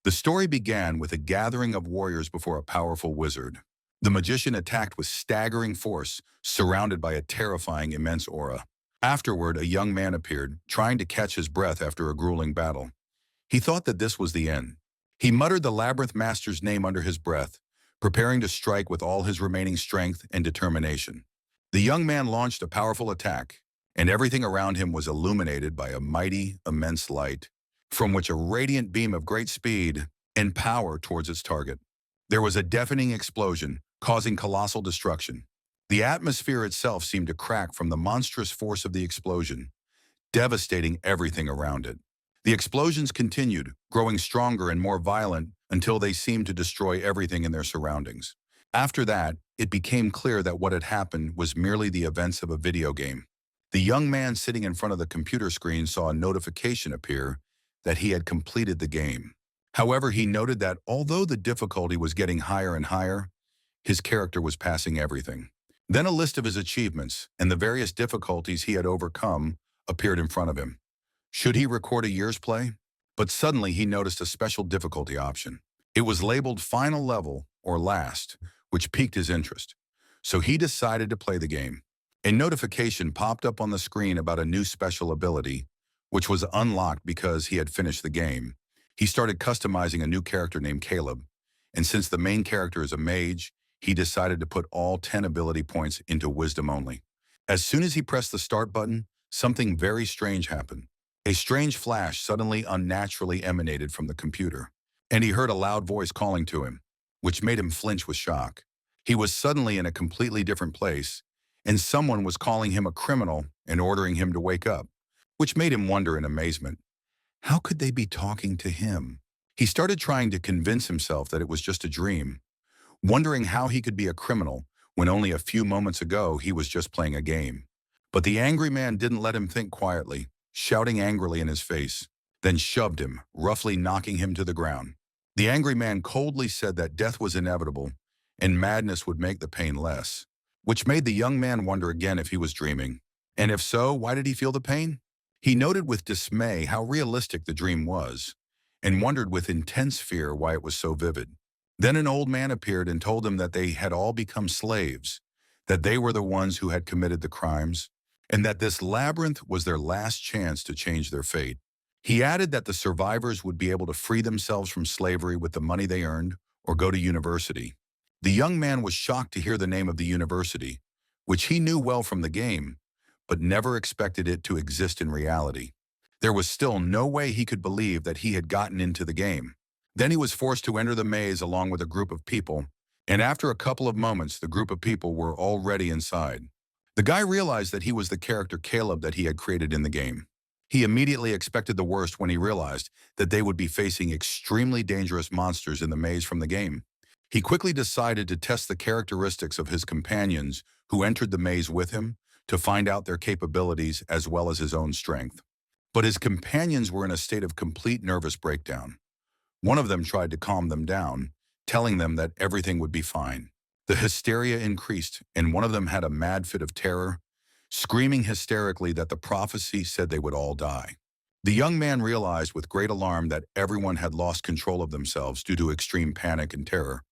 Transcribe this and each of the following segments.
The story began with a gathering of warriors before a powerful wizard. The magician attacked with staggering force, surrounded by a terrifying immense aura. Afterward, a young man appeared, trying to catch his breath after a grueling battle. He thought that this was the end. He muttered the labyrinth master's name under his breath, preparing to strike with all his remaining strength and determination. The young man launched a powerful attack, and everything around him was illuminated by a mighty, immense light, from which a radiant beam of great speed and power towards its target. There was a deafening explosion, causing colossal destruction. The atmosphere itself seemed to crack from the monstrous force of the explosion, devastating everything around it. The explosions continued, growing stronger and more violent until they seemed to destroy everything in their surroundings. After that, it became clear that what had happened was merely the events of a video game. The young man sitting in front of the computer screen saw a notification appear that he had completed the game. However, he noted that although the difficulty was getting higher and higher, his character was passing everything. Then a list of his achievements and the various difficulties he had overcome appeared in front of him. Should he record a year's play? But suddenly he noticed a special difficulty option. It was labeled Final Level or Last, which piqued his interest. So he decided to play the game. A notification popped up on the screen about a new special ability, which was unlocked because he had finished the game. He started customizing a new character named Caleb, and since the main character is a mage, he decided to put all 10 ability points into wisdom only. As soon as he pressed the start button, something very strange happened. A strange flash suddenly unnaturally emanated from the computer, and he heard a loud voice calling to him, which made him flinch with shock. He was suddenly in a completely different place, and someone was calling him a criminal and ordering him to wake up, which made him wonder in amazement. How could they be talking to him? He started trying to convince himself that it was just a dream, wondering how he could be a criminal when only a few moments ago he was just playing a game. But the angry man didn't let him think quietly, shouting angrily in his face, then shoved him, roughly knocking him to the ground. The angry man coldly said that death was inevitable and madness would make the pain less, which made the young man wonder again if he was dreaming. And if so, why did he feel the pain? He noted with dismay how realistic the dream was, and wondered with intense fear why it was so vivid. Then an old man appeared and told him that they had all become slaves, that they were the ones who had committed the crimes, and that this labyrinth was their last chance to change their fate. He added that the survivors would be able to free themselves from slavery with the money they earned or go to university. The young man was shocked to hear the name of the university, which he knew well from the game, but never expected it to exist in reality. There was still no way he could believe that he had gotten into the game. Then he was forced to enter the maze along with a group of people, and after a couple of moments, the group of people were already inside. The guy realized that he was the character Caleb that he had created in the game. He immediately expected the worst when he realized that they would be facing extremely dangerous monsters in the maze from the game. He quickly decided to test the characteristics of his companions who entered the maze with him to find out their capabilities as well as his own strength. But his companions were in a state of complete nervous breakdown. One of them tried to calm them down, telling them that everything would be fine. The hysteria increased, and one of them had a mad fit of terror, screaming hysterically that the prophecy said they would all die. The young man realized with great alarm that everyone had lost control of themselves due to extreme panic and terror.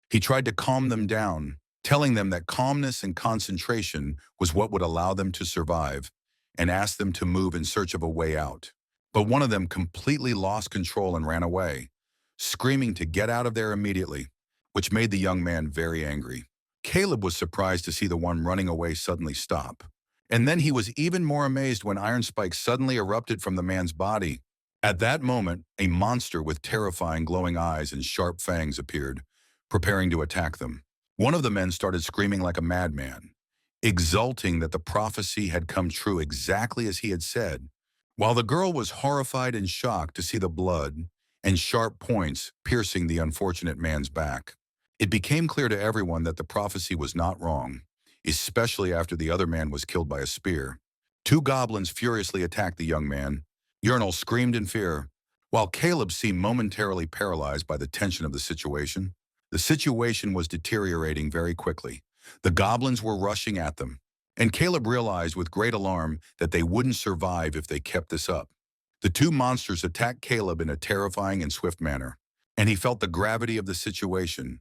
He tried to calm them down, telling them that calmness and concentration was what would allow them to survive, and asked them to move in search of a way out. But one of them completely lost control and ran away, screaming to get out of there immediately, which made the young man very angry. Caleb was surprised to see the one running away suddenly stop. And then he was even more amazed when iron spikes suddenly erupted from the man's body. At that moment, a monster with terrifying glowing eyes and sharp fangs appeared, preparing to attack them. One of the men started screaming like a madman, exulting that the prophecy had come true exactly as he had said, while the girl was horrified and shocked to see the blood and sharp points piercing the unfortunate man's back. It became clear to everyone that the prophecy was not wrong, especially after the other man was killed by a spear. Two goblins furiously attacked the young man. Urinal screamed in fear, while Caleb seemed momentarily paralyzed by the tension of the situation. The situation was deteriorating very quickly. The goblins were rushing at them, and Caleb realized with great alarm that they wouldn't survive if they kept this up. The two monsters attacked Caleb in a terrifying and swift manner. and he felt the gravity of the situation,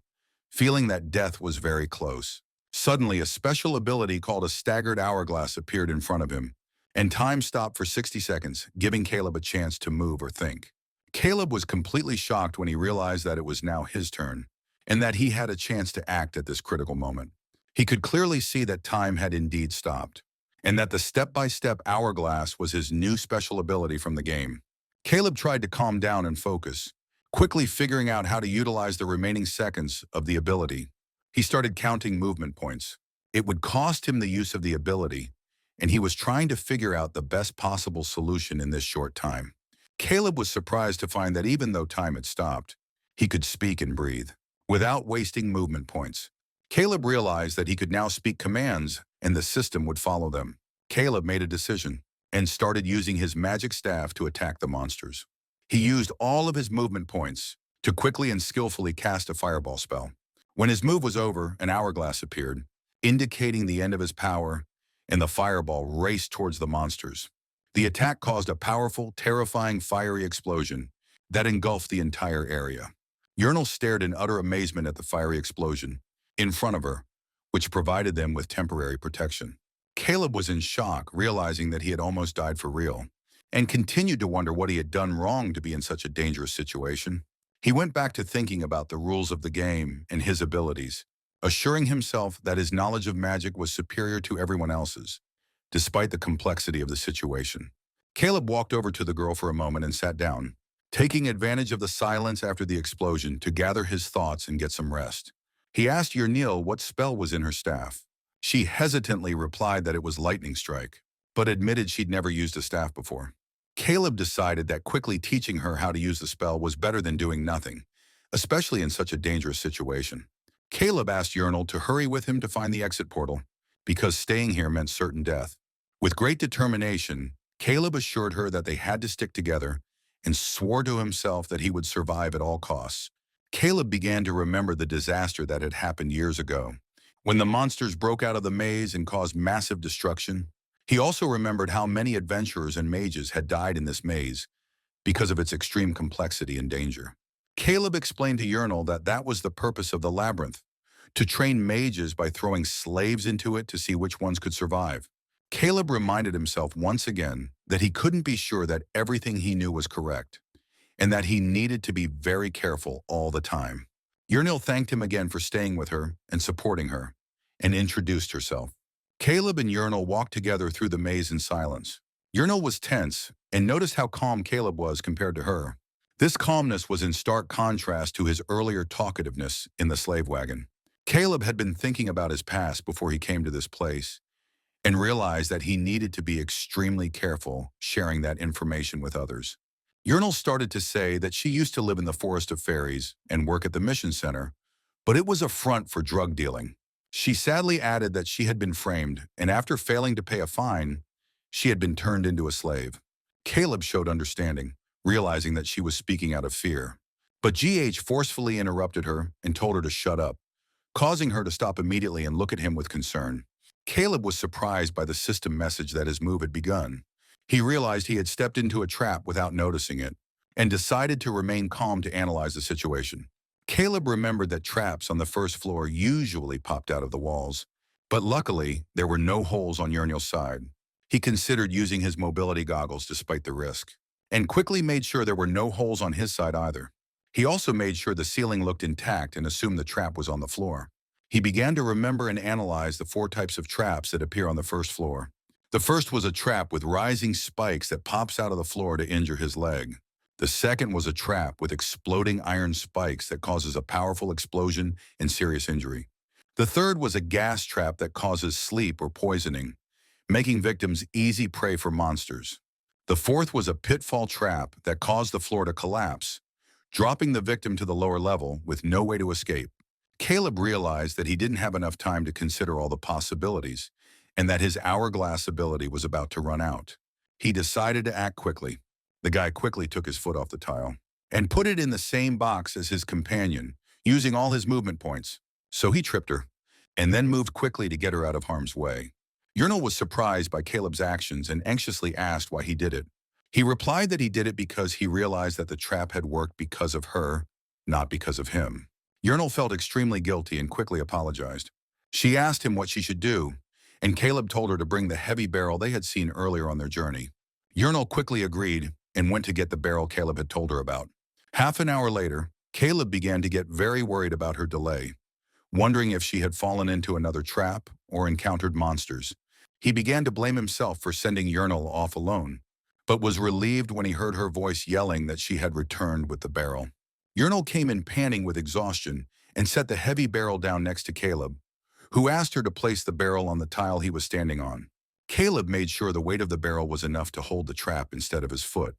feeling that death was very close. Suddenly, a special ability called a staggered hourglass appeared in front of him, and time stopped for 60 seconds, giving Caleb a chance to move or think. Caleb was completely shocked when he realized that it was now his turn, and that he had a chance to act at this critical moment. He could clearly see that time had indeed stopped, and that the step-by-step hourglass was his new special ability from the game. Caleb tried to calm down and focus, quickly figuring out how to utilize the remaining seconds of the ability. He started counting movement points. It would cost him the use of the ability, and he was trying to figure out the best possible solution in this short time. Caleb was surprised to find that even though time had stopped, he could speak and breathe, without wasting movement points. Caleb realized that he could now speak commands and the system would follow them. Caleb made a decision and started using his magic staff to attack the monsters. He used all of his movement points to quickly and skillfully cast a fireball spell. When his move was over, an hourglass appeared, indicating the end of his power, and the fireball raced towards the monsters. The attack caused a powerful, terrifying, fiery explosion that engulfed the entire area. Urinal stared in utter amazement at the fiery explosion in front of her, which provided them with temporary protection. Caleb was in shock, realizing that he had almost died for real, and continued to wonder what he had done wrong to be in such a dangerous situation. He went back to thinking about the rules of the game and his abilities, assuring himself that his knowledge of magic was superior to everyone else's, despite the complexity of the situation. Caleb walked over to the girl for a moment and sat down, taking advantage of the silence after the explosion to gather his thoughts and get some rest. He asked Yrnil what spell was in her staff. She hesitantly replied that it was lightning strike, but admitted she'd never used a staff before. Caleb decided that quickly teaching her how to use the spell was better than doing nothing, especially in such a dangerous situation. Caleb asked Yrnil to hurry with him to find the exit portal, because staying here meant certain death. With great determination, Caleb assured her that they had to stick together and swore to himself that he would survive at all costs. Caleb began to remember the disaster that had happened years ago, when the monsters broke out of the maze and caused massive destruction. He also remembered how many adventurers and mages had died in this maze because of its extreme complexity and danger. Caleb explained to Yrnil that that was the purpose of the labyrinth, to train mages by throwing slaves into it to see which ones could survive. Caleb reminded himself once again that he couldn't be sure that everything he knew was correct, and that he needed to be very careful all the time. Yrnil thanked him again for staying with her and supporting her, and introduced herself. Caleb and Yrnil walked together through the maze in silence. Yrnil was tense and noticed how calm Caleb was compared to her. This calmness was in stark contrast to his earlier talkativeness in the slave wagon. Caleb had been thinking about his past before he came to this place, and realized that he needed to be extremely careful sharing that information with others. Yrnil started to say that she used to live in the Forest of Fairies and work at the Mission Center, but it was a front for drug dealing. She sadly added that she had been framed, and after failing to pay a fine, she had been turned into a slave. Caleb showed understanding, realizing that she was speaking out of fear. But GH forcefully interrupted her and told her to shut up, causing her to stop immediately and look at him with concern. Caleb was surprised by the system message that his move had begun. He realized he had stepped into a trap without noticing it, and decided to remain calm to analyze the situation. Caleb remembered that traps on the first floor usually popped out of the walls, but luckily there were no holes on Yrnil's side. He considered using his mobility goggles despite the risk, and quickly made sure there were no holes on his side either. He also made sure the ceiling looked intact and assumed the trap was on the floor. He began to remember and analyze the 4 types of traps that appear on the first floor. The first was a trap with rising spikes that pops out of the floor to injure his leg. The second was a trap with exploding iron spikes that causes a powerful explosion and serious injury. The third was a gas trap that causes sleep or poisoning, making victims easy prey for monsters. The fourth was a pitfall trap that caused the floor to collapse, dropping the victim to the lower level with no way to escape. Caleb realized that he didn't have enough time to consider all the possibilities, and that his hourglass ability was about to run out. He decided to act quickly. The guy quickly took his foot off the tile and put it in the same box as his companion, using all his movement points. So he tripped her, and then moved quickly to get her out of harm's way. Yrnil was surprised by Caleb's actions and anxiously asked why he did it. He replied that he did it because he realized that the trap had worked because of her not because of him. Yurnal felt extremely guilty and quickly apologized. She asked him what she should do, and Caleb told her to bring the heavy barrel they had seen earlier on their journey. Yurnal quickly agreed and went to get the barrel Caleb had told her about. Half an hour later, Caleb began to get very worried about her delay, wondering if she had fallen into another trap or encountered monsters. He began to blame himself for sending Yurnal off alone, but was relieved when he heard her voice yelling that she had returned with the barrel. Yurnal came in panting with exhaustion and set the heavy barrel down next to Caleb, who asked her to place the barrel on the tile he was standing on. Caleb made sure the weight of the barrel was enough to hold the trap instead of his foot,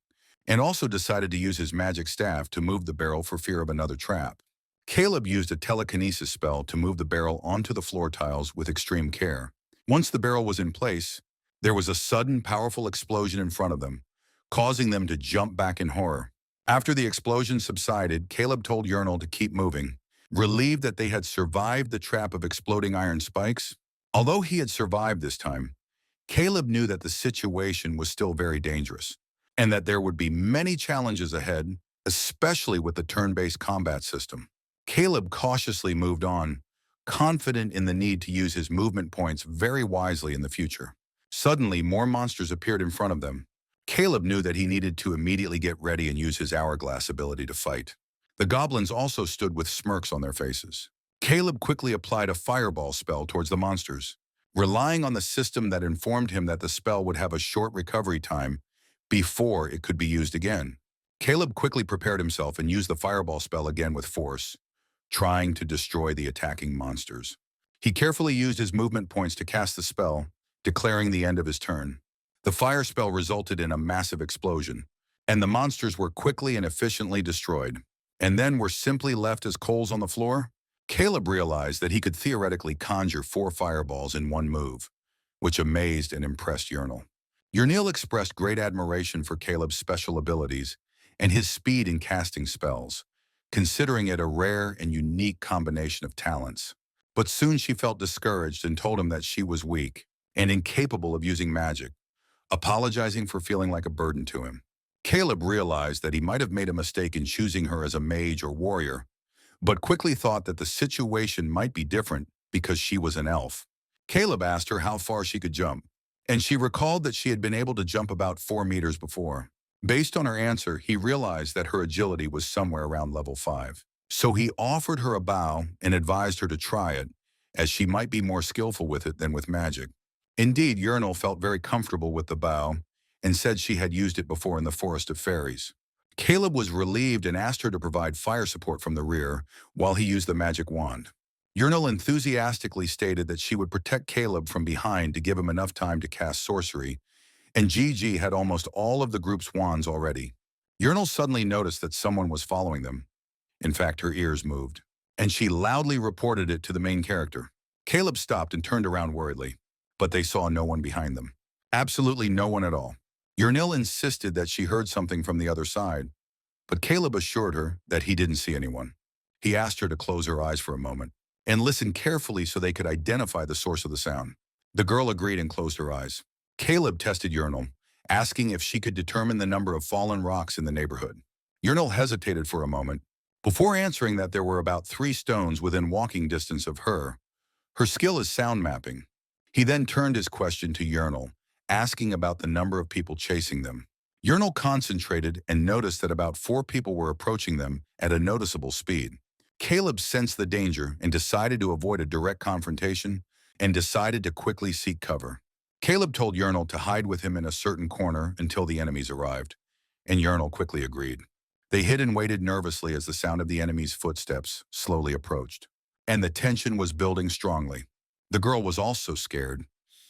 and also decided to use his magic staff to move the barrel for fear of another trap. Caleb used a telekinesis spell to move the barrel onto the floor tiles with extreme care. Once the barrel was in place, there was a sudden, powerful explosion in front of them, causing them to jump back in horror. After the explosion subsided, Caleb told Yurnal to keep moving, relieved that they had survived the trap of exploding iron spikes. Although he had survived this time, Caleb knew that the situation was still very dangerous, and that there would be many challenges ahead, especially with the turn-based combat system. Caleb cautiously moved on, confident in the need to use his movement points very wisely in the future. Suddenly, more monsters appeared in front of them. Caleb knew that he needed to immediately get ready and use his hourglass ability to fight. The goblins also stood with smirks on their faces. Caleb quickly applied a fireball spell towards the monsters, relying on the system that informed him that the spell would have a short recovery time before it could be used again. Caleb quickly prepared himself and used the fireball spell again with force, trying to destroy the attacking monsters. He carefully used his movement points to cast the spell, declaring the end of his turn. The fire spell resulted in a massive explosion, and the monsters were quickly and efficiently destroyed, and then were simply left as coals on the floor. Caleb realized that he could theoretically conjure 4 fireballs in one move, which amazed and impressed Yurnal. Yurnal expressed great admiration for Caleb's special abilities and his speed in casting spells, considering it a rare and unique combination of talents. But soon she felt discouraged and told him that she was weak and incapable of using magic, apologizing for feeling like a burden to him. Caleb realized that he might have made a mistake in choosing her as a mage or warrior, but quickly thought that the situation might be different because she was an elf. Caleb asked her how far she could jump, and she recalled that she had been able to jump about 4 meters before. Based on her answer, he realized that her agility was somewhere around level 5. So he offered her a bow and advised her to try it, as she might be more skillful with it than with magic. Indeed, Yurnal felt very comfortable with the bow and said she had used it before in the Forest of Fairies. Caleb was relieved and asked her to provide fire support from the rear while he used the magic wand. Yurnal enthusiastically stated that she would protect Caleb from behind to give him enough time to cast sorcery, and Gigi had almost all of the group's wands already. Yurnal suddenly noticed that someone was following them. In fact, her ears moved, and she loudly reported it to the main character. Caleb stopped and turned around worriedly, but they saw no one behind them. Absolutely no one at all. Yurnal insisted that she heard something from the other side, but Caleb assured her that he didn't see anyone. He asked her to close her eyes for a moment and listen carefully so they could identify the source of the sound. The girl agreed and closed her eyes. Caleb tested Yurnal, asking if she could determine the number of fallen rocks in the neighborhood. Yurnal hesitated for a moment, before answering that there were about 3 stones within walking distance of her. Her skill is sound mapping. He then turned his question to Yurnal, asking about the number of people chasing them. Yurnal concentrated and noticed that about 4 people were approaching them at a noticeable speed. Caleb sensed the danger and decided to avoid a direct confrontation and decided to quickly seek cover. Caleb told Yurnal to hide with him in a certain corner until the enemies arrived, and Yurnal quickly agreed. They hid and waited nervously as the sound of the enemy's footsteps slowly approached, and the tension was building strongly. The girl was also scared.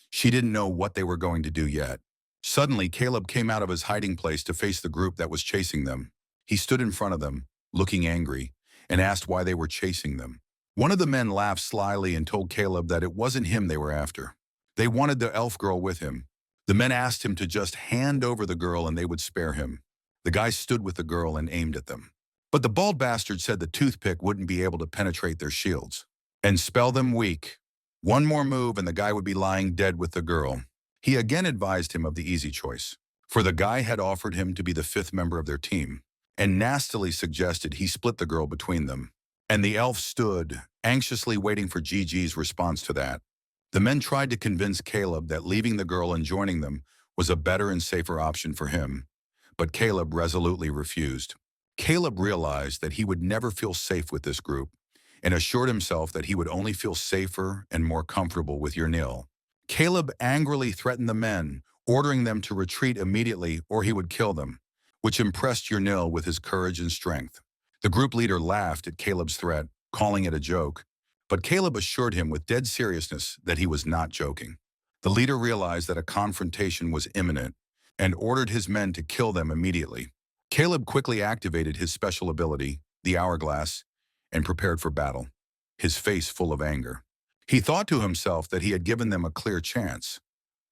She didn't know what they were going to do yet. Suddenly, Caleb came out of his hiding place to face the group that was chasing them. He stood in front of them, looking angry, and asked why they were chasing them. One of the men laughed slyly and told Caleb that it wasn't him they were after. They wanted the elf girl with him. The men asked him to just hand over the girl and they would spare him. The guy stood with the girl and aimed at them. But the bald bastard said the toothpick wouldn't be able to penetrate their shields and spell them weak. One more move and the guy would be lying dead with the girl. He again advised him of the easy choice, for the guy had offered him to be the 5th member of their team. and nastily suggested he split the girl between them. And the elf stood, anxiously waiting for Gigi's response to that. The men tried to convince Caleb that leaving the girl and joining them was a better and safer option for him, but Caleb resolutely refused. Caleb realized that he would never feel safe with this group and assured himself that he would only feel safer and more comfortable with Urnil. Caleb angrily threatened the men, ordering them to retreat immediately or he would kill them, which impressed Urnil with his courage and strength. The group leader laughed at Caleb's threat, calling it a joke, but Caleb assured him with dead seriousness that he was not joking. The leader realized that a confrontation was imminent and ordered his men to kill them immediately. Caleb quickly activated his special ability, the hourglass, and prepared for battle, his face full of anger. He thought to himself that he had given them a clear chance,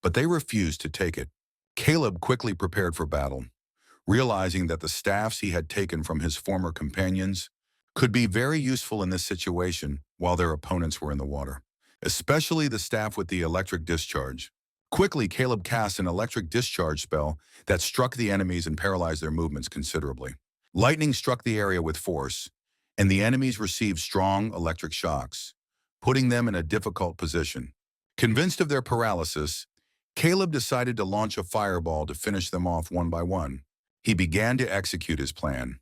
but they refused to take it. Caleb quickly prepared for battle, realizing that the staffs he had taken from his former companions could be very useful in this situation while their opponents were in the water, especially the staff with the electric discharge. Quickly, Caleb cast an electric discharge spell that struck the enemies and paralyzed their movements considerably. Lightning struck the area with force, and the enemies received strong electric shocks, putting them in a difficult position. Convinced of their paralysis, Caleb decided to launch a fireball to finish them off one by one. He began to execute his plan.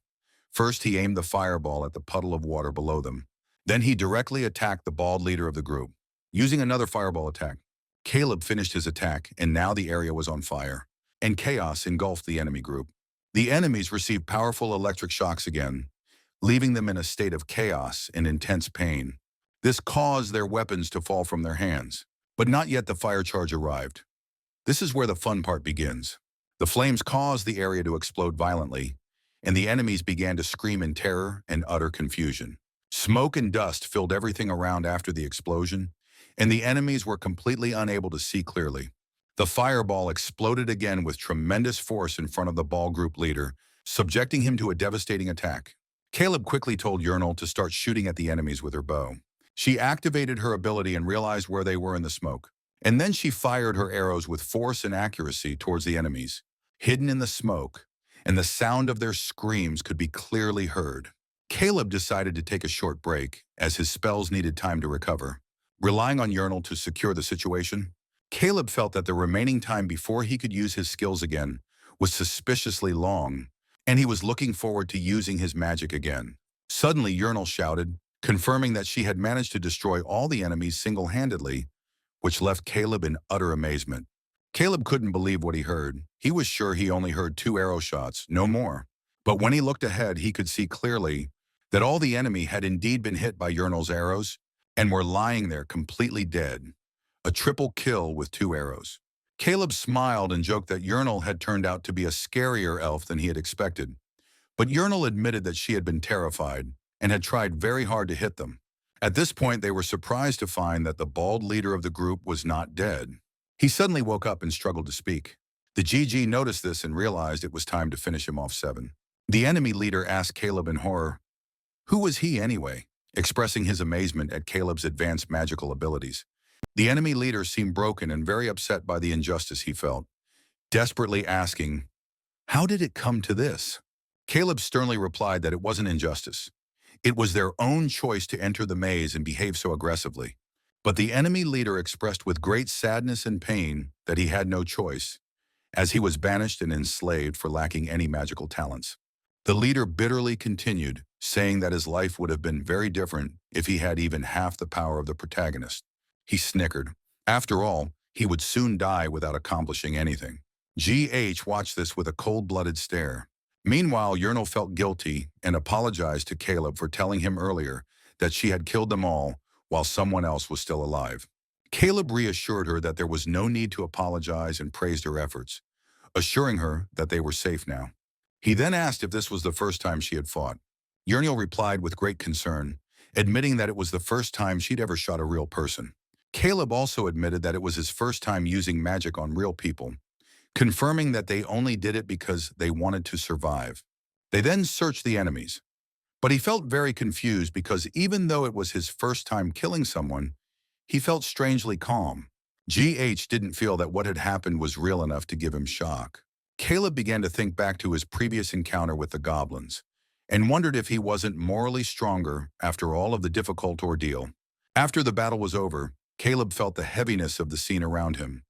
First, he aimed the fireball at the puddle of water below them. Then he directly attacked the bald leader of the group. Using another fireball attack, Caleb finished his attack, and now the area was on fire, and chaos engulfed the enemy group. The enemies received powerful electric shocks again, leaving them in a state of chaos and intense pain. This caused their weapons to fall from their hands, but not yet the fire charge arrived. This is where the fun part begins. The flames caused the area to explode violently, and the enemies began to scream in terror and utter confusion. Smoke and dust filled everything around after the explosion, and the enemies were completely unable to see clearly. The fireball exploded again with tremendous force in front of the ball group leader, subjecting him to a devastating attack. Caleb quickly told Urnil to start shooting at the enemies with her bow. She activated her ability and realized where they were in the smoke. And then she fired her arrows with force and accuracy towards the enemies, hidden in the smoke, and the sound of their screams could be clearly heard. Caleb decided to take a short break, as his spells needed time to recover. Relying on Urnil to secure the situation, Caleb felt that the remaining time before he could use his skills again was suspiciously long, and he was looking forward to using his magic again. Suddenly, Urnil shouted, confirming that she had managed to destroy all the enemies single-handedly, which left Caleb in utter amazement. Caleb couldn't believe what he heard. He was sure he only heard 2 arrow shots, no more. But when he looked ahead, he could see clearly that all the enemy had indeed been hit by Urnil's arrows and were lying there completely dead. A triple kill with 2 arrows. Caleb smiled and joked that Urnil had turned out to be a scarier elf than he had expected. But Urnil admitted that she had been terrified and had tried very hard to hit them. At this point, they were surprised to find that the bald leader of the group was not dead. He suddenly woke up and struggled to speak. The GG noticed this and realized it was time to finish him off 7. The enemy leader asked Caleb in horror, "Who was he anyway?" expressing his amazement at Caleb's advanced magical abilities. The enemy leader seemed broken and very upset by the injustice he felt, desperately asking, "How did it come to this?" Caleb sternly replied that it wasn't injustice. It was their own choice to enter the maze and behave so aggressively. But the enemy leader expressed with great sadness and pain that he had no choice, as he was banished and enslaved for lacking any magical talents. The leader bitterly continued, saying that his life would have been very different if he had even half the power of the protagonist. He snickered. After all, he would soon die without accomplishing anything. GH watched this with a cold-blooded stare. Meanwhile, Urnil felt guilty and apologized to Caleb for telling him earlier that she had killed them all while someone else was still alive. Caleb reassured her that there was no need to apologize and praised her efforts, assuring her that they were safe now. He then asked if this was the first time she had fought. Urnil replied with great concern, admitting that it was the first time she'd ever shot a real person. Caleb also admitted that it was his first time using magic on real people, confirming that they only did it because they wanted to survive. They then searched the enemies. But he felt very confused because even though it was his first time killing someone, he felt strangely calm. GH didn't feel that what had happened was real enough to give him shock. Caleb began to think back to his previous encounter with the goblins and wondered if he wasn't morally stronger after all of the difficult ordeal. After the battle was over, Caleb felt the heaviness of the scene around him.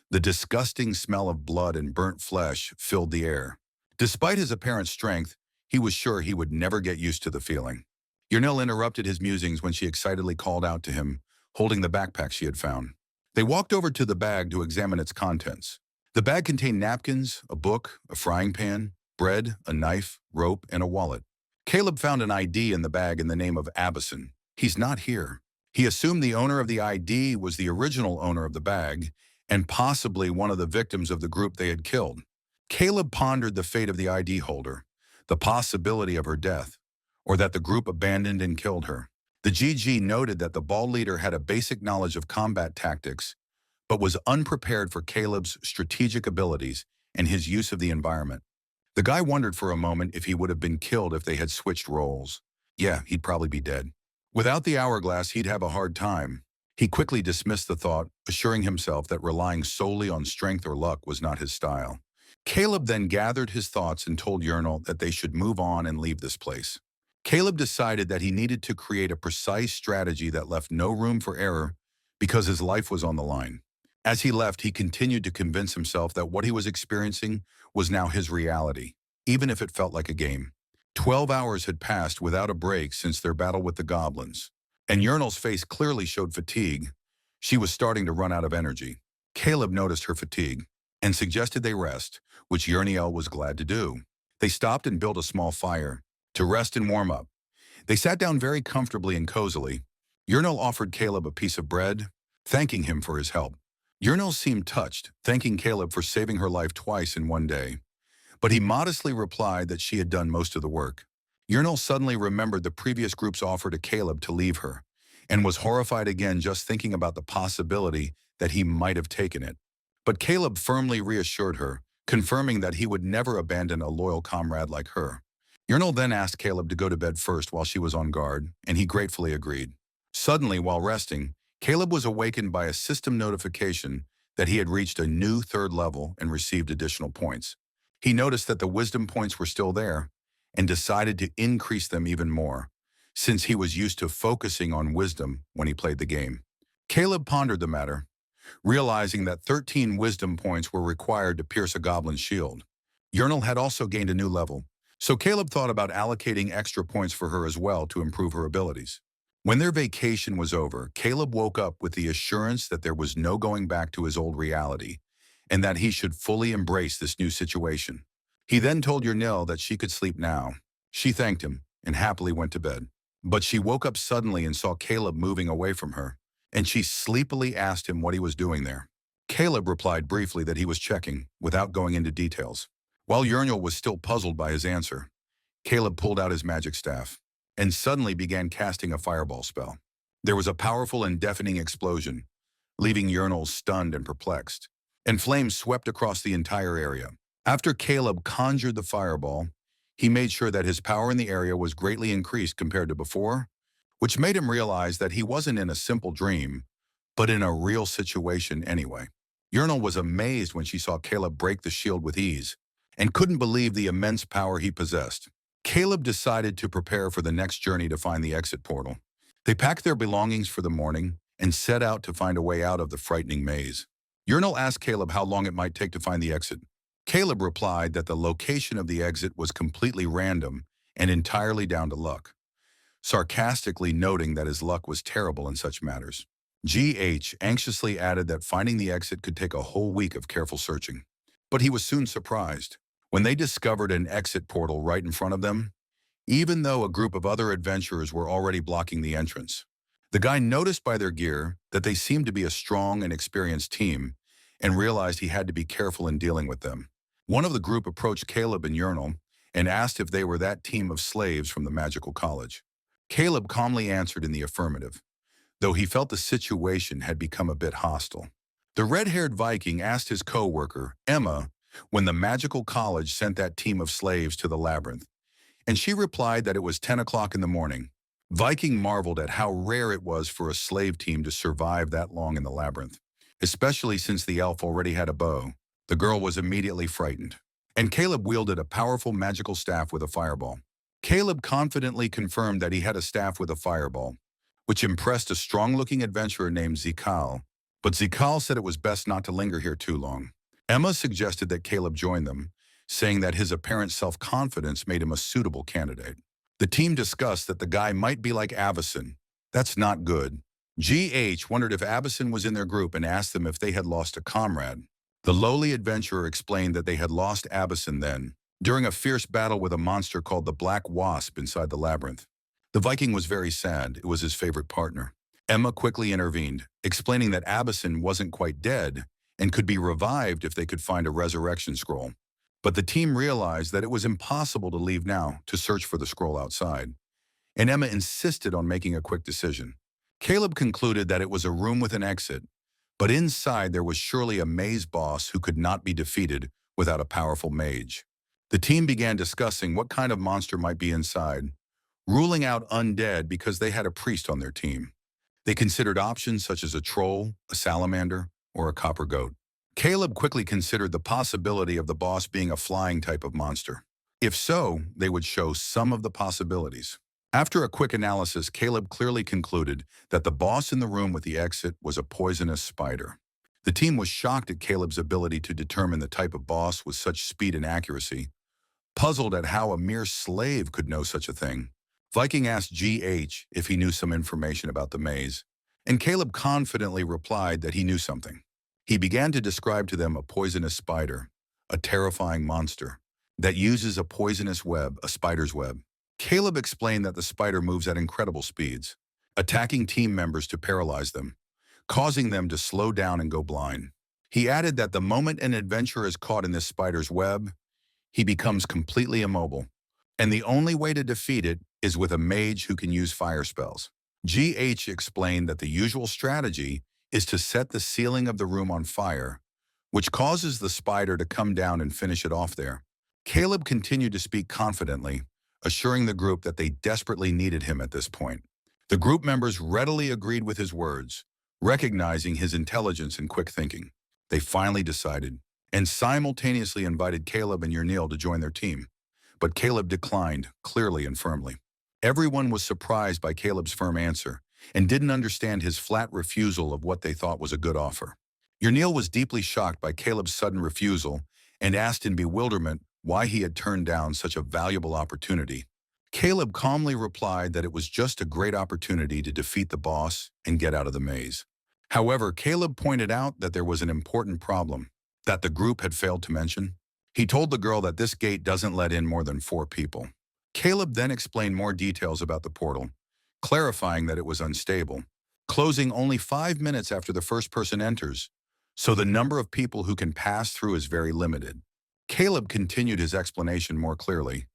The disgusting smell of blood and burnt flesh filled the air. Despite his apparent strength, he was sure he would never get used to the feeling. Yurnil interrupted his musings when she excitedly called out to him, holding the backpack she had found. They walked over to the bag to examine its contents. The bag contained napkins, a book, a frying pan, bread, a knife, rope, and a wallet. Caleb found an ID in the bag in the name of Abison. He's not here. He assumed the owner of the ID was the original owner of the bag and possibly one of the victims of the group they had killed. Caleb pondered the fate of the ID holder, the possibility of her death, or that the group abandoned and killed her. The GG noted that the bald leader had a basic knowledge of combat tactics, but was unprepared for Caleb's strategic abilities and his use of the environment. The guy wondered for a moment if he would have been killed if they had switched roles. Yeah, he'd probably be dead. Without the hourglass, he'd have a hard time. He quickly dismissed the thought, assuring himself that relying solely on strength or luck was not his style. Caleb then gathered his thoughts and told Yurnil that they should move on and leave this place. Caleb decided that he needed to create a precise strategy that left no room for error because his life was on the line. As he left, he continued to convince himself that what he was experiencing was now his reality, even if it felt like a game. 12 hours had passed without a break since their battle with the goblins, and Yurnil's face clearly showed fatigue. She was starting to run out of energy. Caleb noticed her fatigue and suggested they rest, which Yurnil was glad to do. They stopped and built a small fire to rest and warm up. They sat down very comfortably and cozily. Yurnil offered Caleb a piece of bread, thanking him for his help. Yurnil seemed touched, thanking Caleb for saving her life twice in one day, but he modestly replied that she had done most of the work. Yurnil suddenly remembered the previous group's offer to Caleb to leave her, and was horrified again just thinking about the possibility that he might have taken it. But Caleb firmly reassured her, confirming that he would never abandon a loyal comrade like her. Yurnil then asked Caleb to go to bed first while she was on guard, and he gratefully agreed. Suddenly, while resting, Caleb was awakened by a system notification that he had reached a new third level and received additional points. He noticed that the wisdom points were still there and decided to increase them even more, since he was used to focusing on wisdom when he played the game. Caleb pondered the matter, realizing that 13 wisdom points were required to pierce a goblin's shield. Yurnil had also gained a new level, so Caleb thought about allocating extra points for her as well to improve her abilities. When their vacation was over, Caleb woke up with the assurance that there was no going back to his old reality and that he should fully embrace this new situation. He then told Yurnil that she could sleep now. She thanked him and happily went to bed. But she woke up suddenly and saw Caleb moving away from her, and she sleepily asked him what he was doing there. Caleb replied briefly that he was checking, without going into details. While Yurnil was still puzzled by his answer, Caleb pulled out his magic staff and suddenly began casting a fireball spell. There was a powerful and deafening explosion, leaving Yurnil stunned and perplexed, and flames swept across the entire area. After Caleb conjured the fireball, he made sure that his power in the area was greatly increased compared to before, which made him realize that he wasn't in a simple dream, but in a real situation anyway. Yurnil was amazed when she saw Caleb break the shield with ease, and couldn't believe the immense power he possessed. Caleb decided to prepare for the next journey to find the exit portal. They packed their belongings for the morning and set out to find a way out of the frightening maze. Yurnil asked Caleb how long it might take to find the exit. Caleb replied that the location of the exit was completely random and entirely down to luck, sarcastically noting that his luck was terrible in such matters. GH anxiously added that finding the exit could take a whole week of careful searching. But he was soon surprised when they discovered an exit portal right in front of them, even though a group of other adventurers were already blocking the entrance. The guy noticed by their gear that they seemed to be a strong and experienced team and realized he had to be careful in dealing with them. One of the group approached Caleb and Yurnil and asked if they were that team of slaves from the magical college. Caleb calmly answered in the affirmative, though he felt the situation had become a bit hostile. The red-haired Viking asked his co-worker, Emma, when the magical college sent that team of slaves to the labyrinth, and she replied that it was 10 o'clock in the morning. Viking marveled at how rare it was for a slave team to survive that long in the labyrinth, especially since the elf already had a bow. The girl was immediately frightened. and Caleb wielded a powerful magical staff with a fireball. Caleb confidently confirmed that he had a staff with a fireball, which impressed a strong-looking adventurer named Zikal, but Zikal said it was best not to linger here too long. Emma suggested that Caleb join them, saying that his apparent self-confidence made him a suitable candidate. The team discussed that the guy might be like Avison. That's not good. GH wondered if Avison was in their group and asked them if they had lost a comrade. The lowly adventurer explained that they had lost Avison then, during a fierce battle with a monster called the Black Wasp inside the labyrinth. The Viking was very sad. It was his favorite partner. Emma quickly intervened, explaining that Avison wasn't quite dead and could be revived if they could find a resurrection scroll. But the team realized that it was impossible to leave now to search for the scroll outside, and Emma insisted on making a quick decision. Caleb concluded that it was a room with an exit, but inside there was surely a maze boss who could not be defeated without a powerful mage. The team began discussing what kind of monster might be inside, ruling out undead because they had a priest on their team. They considered options such as a troll, a salamander, or a copper goat. Caleb quickly considered the possibility of the boss being a flying type of monster. If so, they would show some of the possibilities. After a quick analysis, Caleb clearly concluded that the boss in the room with the exit was a poisonous spider. The team was shocked at Caleb's ability to determine the type of boss with such speed and accuracy, puzzled at how a mere slave could know such a thing. Viking asked GH if he knew some information about the maze, and Caleb confidently replied that he knew something. He began to describe to them a poisonous spider, a terrifying monster, that uses a poisonous web, a spider's web. Caleb explained that the spider moves at incredible speeds, attacking team members to paralyze them, causing them to slow down and go blind. He added that the moment an adventurer is caught in this spider's web, he becomes completely immobile, and the only way to defeat it is with a mage who can use fire spells. GH explained that the usual strategy is to set the ceiling of the room on fire, which causes the spider to come down and finish it off there. Caleb continued to speak confidently, assuring the group that they desperately needed him at this point. The group members readily agreed with his words, recognizing his intelligence and quick thinking. They finally decided, and simultaneously invited Caleb and Yernil to join their team. But Caleb declined, clearly and firmly. Everyone was surprised by Caleb's firm answer, and didn't understand his flat refusal of what they thought was a good offer. Yernil was deeply shocked by Caleb's sudden refusal and asked in bewilderment why he had turned down such a valuable opportunity. Caleb calmly replied that it was just a great opportunity to defeat the boss and get out of the maze. However, Caleb pointed out that there was an important problem that the group had failed to mention. He told the girl that this gate doesn't let in more than 4 people. Caleb then explained more details about the portal, clarifying that it was unstable, closing only 5 minutes after the first person enters, so the number of people who can pass through is very limited. Caleb continued his explanation more clearly,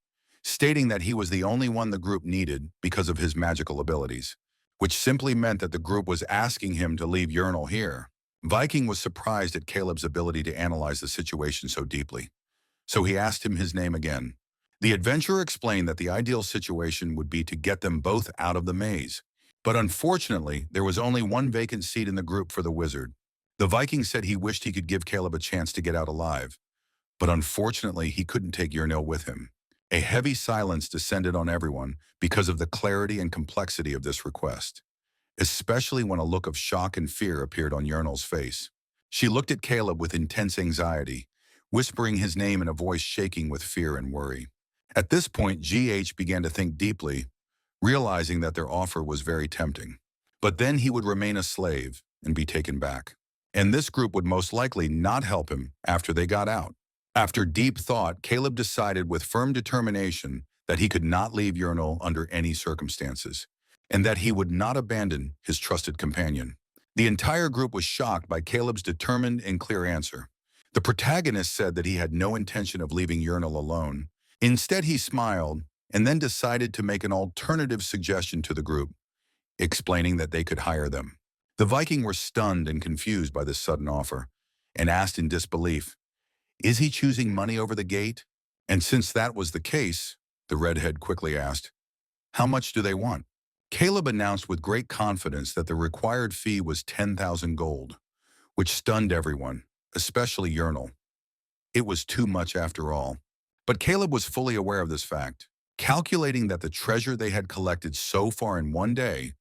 stating that he was the only one the group needed because of his magical abilities, which simply meant that the group was asking him to leave Yernil here. Viking was surprised at Caleb's ability to analyze the situation so deeply, so he asked him his name again. The adventurer explained that the ideal situation would be to get them both out of the maze, but unfortunately, there was only one vacant seat in the group for the wizard. The Viking said he wished he could give Caleb a chance to get out alive, but unfortunately, he couldn't take Yernil with him. A heavy silence descended on everyone because of the clarity and complexity of this request, especially when a look of shock and fear appeared on Yernil's face. She looked at Caleb with intense anxiety, whispering his name in a voice shaking with fear and worry. At this point, GH began to think deeply, realizing that their offer was very tempting. But then he would remain a slave and be taken back. And this group would most likely not help him after they got out. After deep thought, Caleb decided with firm determination that he could not leave Yernil under any circumstances, and that he would not abandon his trusted companion. The entire group was shocked by Caleb's determined and clear answer. The protagonist said that he had no intention of leaving Yernil alone. Instead, he smiled and then decided to make an alternative suggestion to the group, explaining that they could hire them. The Viking were stunned and confused by this sudden offer and asked in disbelief, "Is he choosing money over the gate?" And since that was the case, the redhead quickly asked, "How much do they want?" Caleb announced with great confidence that the required fee was 10,000 gold, which stunned everyone, especially Yernil. It was too much after all. But Caleb was fully aware of this fact, calculating that the treasure they had collected so far in one day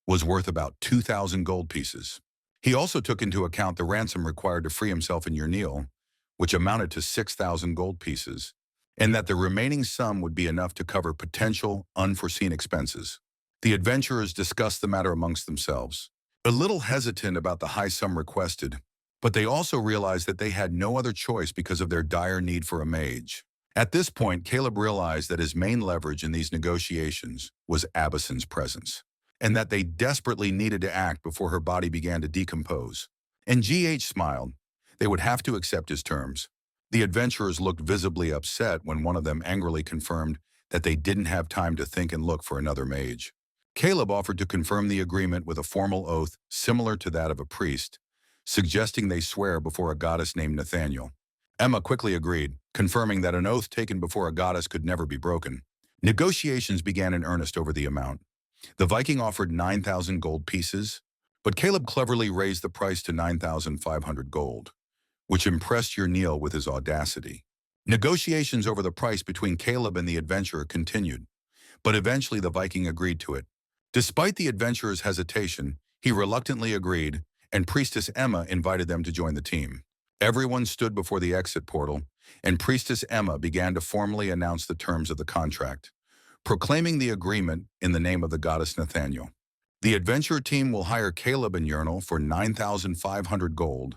was worth about 2,000 gold pieces. He also took into account the ransom required to free himself and Urnil, which amounted to 6,000 gold pieces, and that the remaining sum would be enough to cover potential unforeseen expenses. The adventurers discussed the matter amongst themselves, a little hesitant about the high sum requested, but they also realized that they had no other choice because of their dire need for a mage. At this point, Caleb realized that his main leverage in these negotiations was Abysson's presence, and that they desperately needed to act before her body began to decompose. And GH smiled. They would have to accept his terms. The adventurers looked visibly upset when one of them angrily confirmed that they didn't have time to think and look for another mage. Caleb offered to confirm the agreement with a formal oath similar to that of a priest, suggesting they swear before a goddess named Nathaniel. Emma quickly agreed, confirming that an oath taken before a goddess could never be broken. Negotiations began in earnest over the amount. The Viking offered 9,000 gold pieces, but Caleb cleverly raised the price to 9,500 gold, which impressed Urnil with his audacity. Negotiations over the price between Caleb and the adventurer continued, but eventually the Viking agreed to it. Despite the adventurer's hesitation, he reluctantly agreed, and Priestess Emma invited them to join the team. Everyone stood before the exit portal, and Priestess Emma began to formally announce the terms of the contract, proclaiming the agreement in the name of the goddess Nathaniel. The adventurer team will hire Caleb and Urnil for 9,500 gold,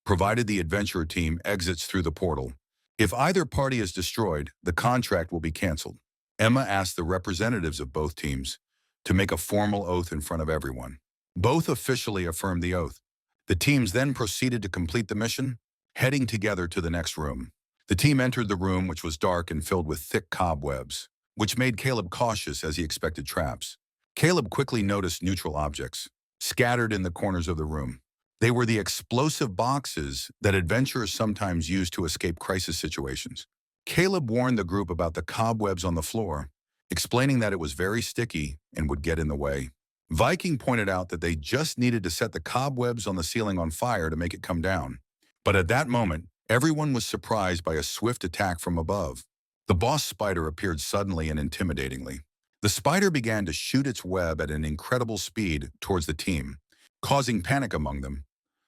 provided the adventurer team exits through the portal. If either party is destroyed, the contract will be canceled. Emma asked the representatives of both teams to make a formal oath in front of everyone. Both officially affirmed the oath. The teams then proceeded to complete the mission, heading together to the next room. The team entered the room, which was dark and filled with thick cobwebs, which made Caleb cautious as he expected traps. Caleb quickly noticed neutral objects, scattered in the corners of the room. They were the explosive boxes that adventurers sometimes use to escape crisis situations. Caleb warned the group about the cobwebs on the floor, explaining that it was very sticky and would get in the way. Viking pointed out that they just needed to set the cobwebs on the ceiling on fire to make it come down. But at that moment, everyone was surprised by a swift attack from above. The boss spider appeared suddenly and intimidatingly. The spider began to shoot its web at an incredible speed towards the team, causing panic among them.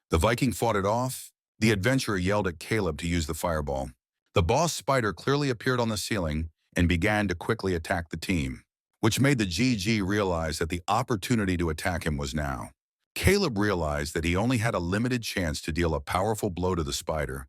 The Viking fought it off. The adventurer yelled at Caleb to use the fireball. The boss spider clearly appeared on the ceiling and began to quickly attack the team, which made the GG realize that the opportunity to attack him was now. Caleb realized that he only had a limited chance to deal a powerful blow to the spider,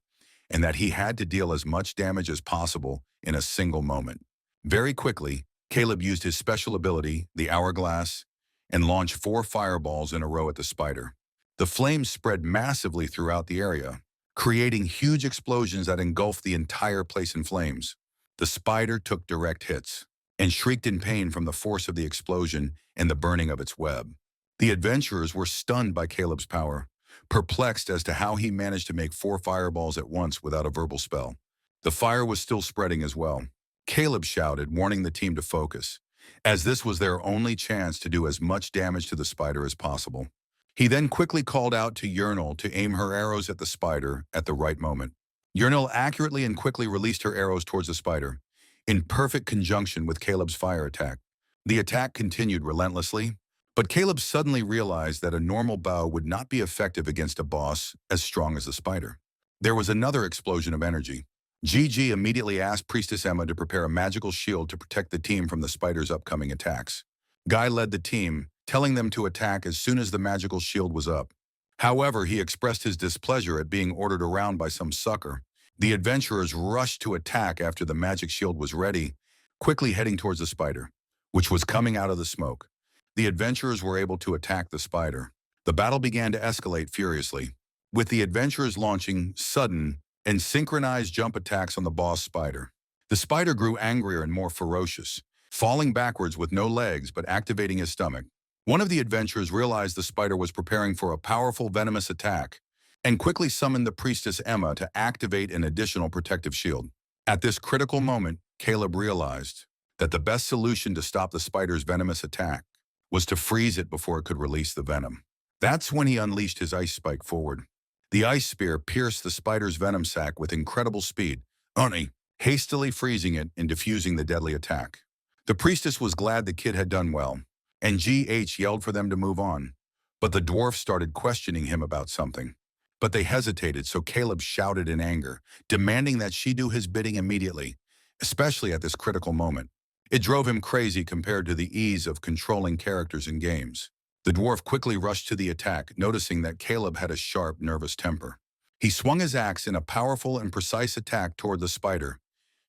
and that he had to deal as much damage as possible in a single moment. Very quickly, Caleb used his special ability, the hourglass, and launched 4 fireballs in a row at the spider. The flames spread massively throughout the area, creating huge explosions that engulfed the entire place in flames. The spider took direct hits and shrieked in pain from the force of the explosion and the burning of its web. The adventurers were stunned by Caleb's power, perplexed as to how he managed to make 4 fireballs at once without a verbal spell. The fire was still spreading as well. Caleb shouted, warning the team to focus, as this was their only chance to do as much damage to the spider as possible. He then quickly called out to Urnil to aim her arrows at the spider at the right moment. Urnil accurately and quickly released her arrows towards the spider, in perfect conjunction with Caleb's fire attack. The attack continued relentlessly, but Caleb suddenly realized that a normal bow would not be effective against a boss as strong as the spider. There was another explosion of energy. GG immediately asked Priestess Emma to prepare a magical shield to protect the team from the spider's upcoming attacks. Guy led the team, telling them to attack as soon as the magical shield was up. However, he expressed his displeasure at being ordered around by some sucker. The adventurers rushed to attack after the magic shield was ready, quickly heading towards the spider, which was coming out of the smoke. The adventurers were able to attack the spider. The battle began to escalate furiously, with the adventurers launching sudden and synchronized jump attacks on the boss spider. The spider grew angrier and more ferocious, falling backwards with no legs but activating his stomach. One of the adventurers realized the spider was preparing for a powerful venomous attack and quickly summoned the priestess Emma to activate an additional protective shield. At this critical moment, Caleb realized that the best solution to stop the spider's venomous attack was to freeze it before it could release the venom. That's when he unleashed his ice spike forward. The ice spear pierced the spider's venom sac with incredible speed, Oni hastily freezing it and diffusing the deadly attack. The priestess was glad the kid had done well, and GH yelled for them to move on. But the dwarf started questioning him about something. But they hesitated, so Caleb shouted in anger, demanding that she do his bidding immediately, especially at this critical moment. It drove him crazy compared to the ease of controlling characters in games. The dwarf quickly rushed to the attack, noticing that Caleb had a sharp, nervous temper. He swung his axe in a powerful and precise attack toward the spider,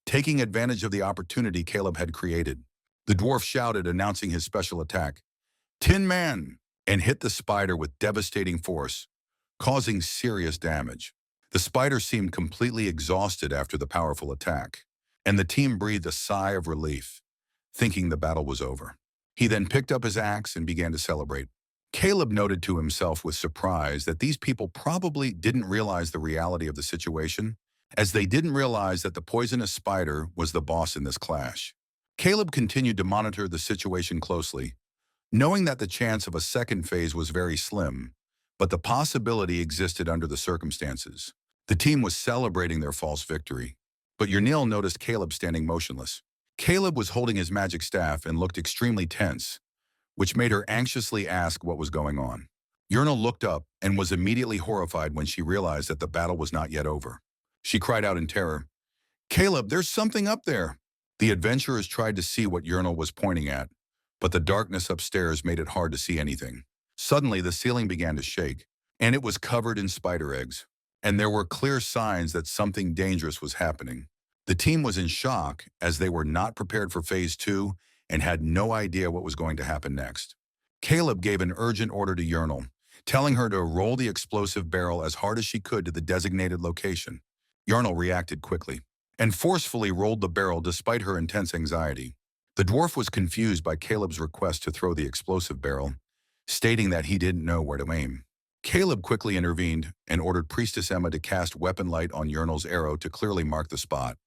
taking advantage of the opportunity Caleb had created. The dwarf shouted, announcing his special attack, Tin Man, and hit the spider with devastating force, causing serious damage. The spider seemed completely exhausted after the powerful attack, and the team breathed a sigh of relief, thinking the battle was over. He then picked up his axe and began to celebrate. Caleb noted to himself with surprise that these people probably didn't realize the reality of the situation, as they didn't realize that the poisonous spider was the boss in this clash. Caleb continued to monitor the situation closely, knowing that the chance of a second phase was very slim, but the possibility existed under the circumstances. The team was celebrating their false victory, but Urnil noticed Caleb standing motionless. Caleb was holding his magic staff and looked extremely tense, which made her anxiously ask what was going on. Urnil looked up and was immediately horrified when she realized that the battle was not yet over. She cried out in terror, Caleb, there's something up there! The adventurers tried to see what Urnil was pointing at, but the darkness upstairs made it hard to see anything. Suddenly, the ceiling began to shake, and it was covered in spider eggs, and there were clear signs that something dangerous was happening. The team was in shock as they were not prepared for Phase 2 and had no idea what was going to happen next. Caleb gave an urgent order to Urnil, telling her to roll the explosive barrel as hard as she could to the designated location. Urnil reacted quickly and forcefully rolled the barrel despite her intense anxiety. The dwarf was confused by Caleb's request to throw the explosive barrel, stating that he didn't know where to aim. Caleb quickly intervened and ordered Priestess Emma to cast weapon light on Urnil's arrow to clearly mark the spot.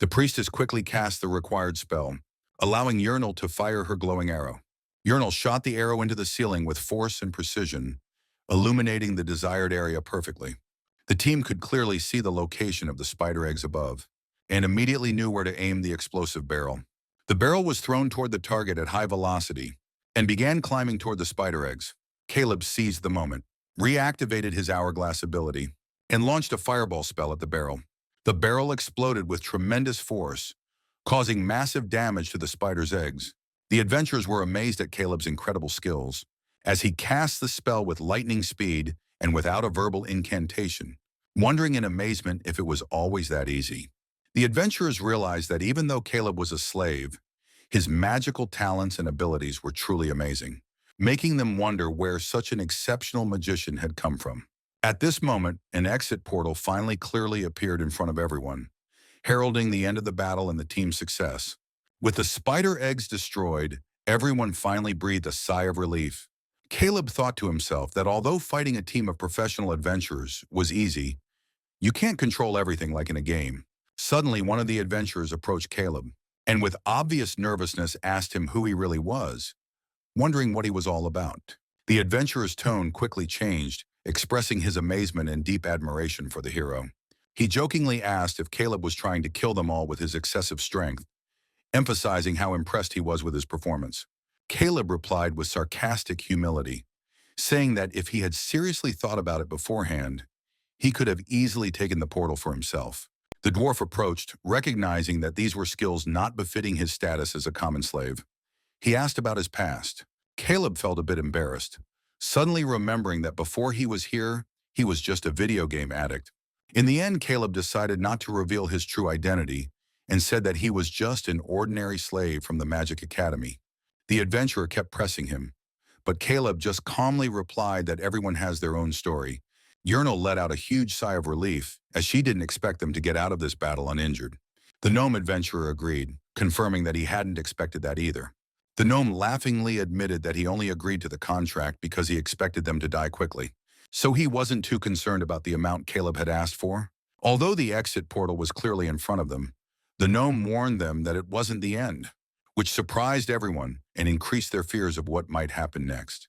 The priestess quickly cast the required spell, allowing Urnil to fire her glowing arrow. Urnil shot the arrow into the ceiling with force and precision, illuminating the desired area perfectly. The team could clearly see the location of the spider eggs above, and immediately knew where to aim the explosive barrel. The barrel was thrown toward the target at high velocity and began climbing toward the spider eggs. Caleb seized the moment, reactivated his hourglass ability, and launched a fireball spell at the barrel. The barrel exploded with tremendous force, causing massive damage to the spider's eggs. The adventurers were amazed at Caleb's incredible skills, as he cast the spell with lightning speed and without a verbal incantation, wondering in amazement if it was always that easy. The adventurers realized that even though Caleb was a slave, his magical talents and abilities were truly amazing, making them wonder where such an exceptional magician had come from. At this moment, an exit portal finally clearly appeared in front of everyone, heralding the end of the battle and the team's success. With the spider eggs destroyed, everyone finally breathed a sigh of relief. Caleb thought to himself that although fighting a team of professional adventurers was easy, you can't control everything like in a game. Suddenly, one of the adventurers approached Caleb, and with obvious nervousness asked him who he really was, wondering what he was all about. The adventurer's tone quickly changed, expressing his amazement and deep admiration for the hero. He jokingly asked if Caleb was trying to kill them all with his excessive strength, emphasizing how impressed he was with his performance. Caleb replied with sarcastic humility, saying that if he had seriously thought about it beforehand, he could have easily taken the portal for himself. The dwarf approached, recognizing that these were skills not befitting his status as a common slave. He asked about his past. Caleb felt a bit embarrassed, suddenly remembering that before he was here, he was just a video game addict. In the end, Caleb decided not to reveal his true identity and said that he was just an ordinary slave from the Magic Academy. The adventurer kept pressing him, but Caleb just calmly replied that everyone has their own story. Urnil let out a huge sigh of relief, as she didn't expect them to get out of this battle uninjured. The gnome adventurer agreed, confirming that he hadn't expected that either. The gnome laughingly admitted that he only agreed to the contract because he expected them to die quickly, so he wasn't too concerned about the amount Caleb had asked for. Although the exit portal was clearly in front of them, the gnome warned them that it wasn't the end, which surprised everyone and increased their fears of what might happen next.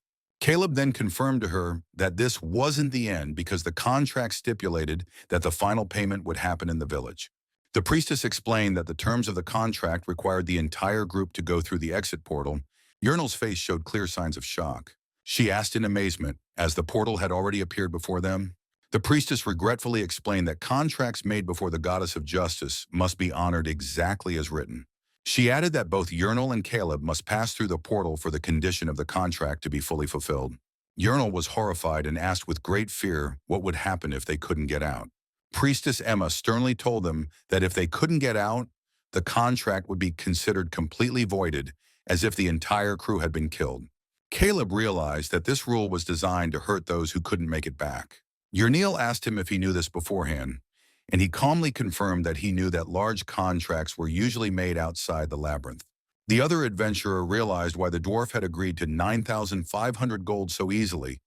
Caleb then confirmed to her that this wasn't the end because the contract stipulated that the final payment would happen in the village. The priestess explained that the terms of the contract required the entire group to go through the exit portal. Urnal's face showed clear signs of shock. She asked in amazement, as the portal had already appeared before them. The priestess regretfully explained that contracts made before the goddess of justice must be honored exactly as written. She added that both Urnal and Caleb must pass through the portal for the condition of the contract to be fully fulfilled. Urnal was horrified and asked with great fear what would happen if they couldn't get out. Priestess Emma sternly told them that if they couldn't get out, the contract would be considered completely voided, as if the entire crew had been killed. Caleb realized that this rule was designed to hurt those who couldn't make it back. Urnal asked him if he knew this beforehand, and he calmly confirmed that he knew that large contracts were usually made outside the labyrinth. The other adventurer realized why the dwarf had agreed to 9,500 gold so easily,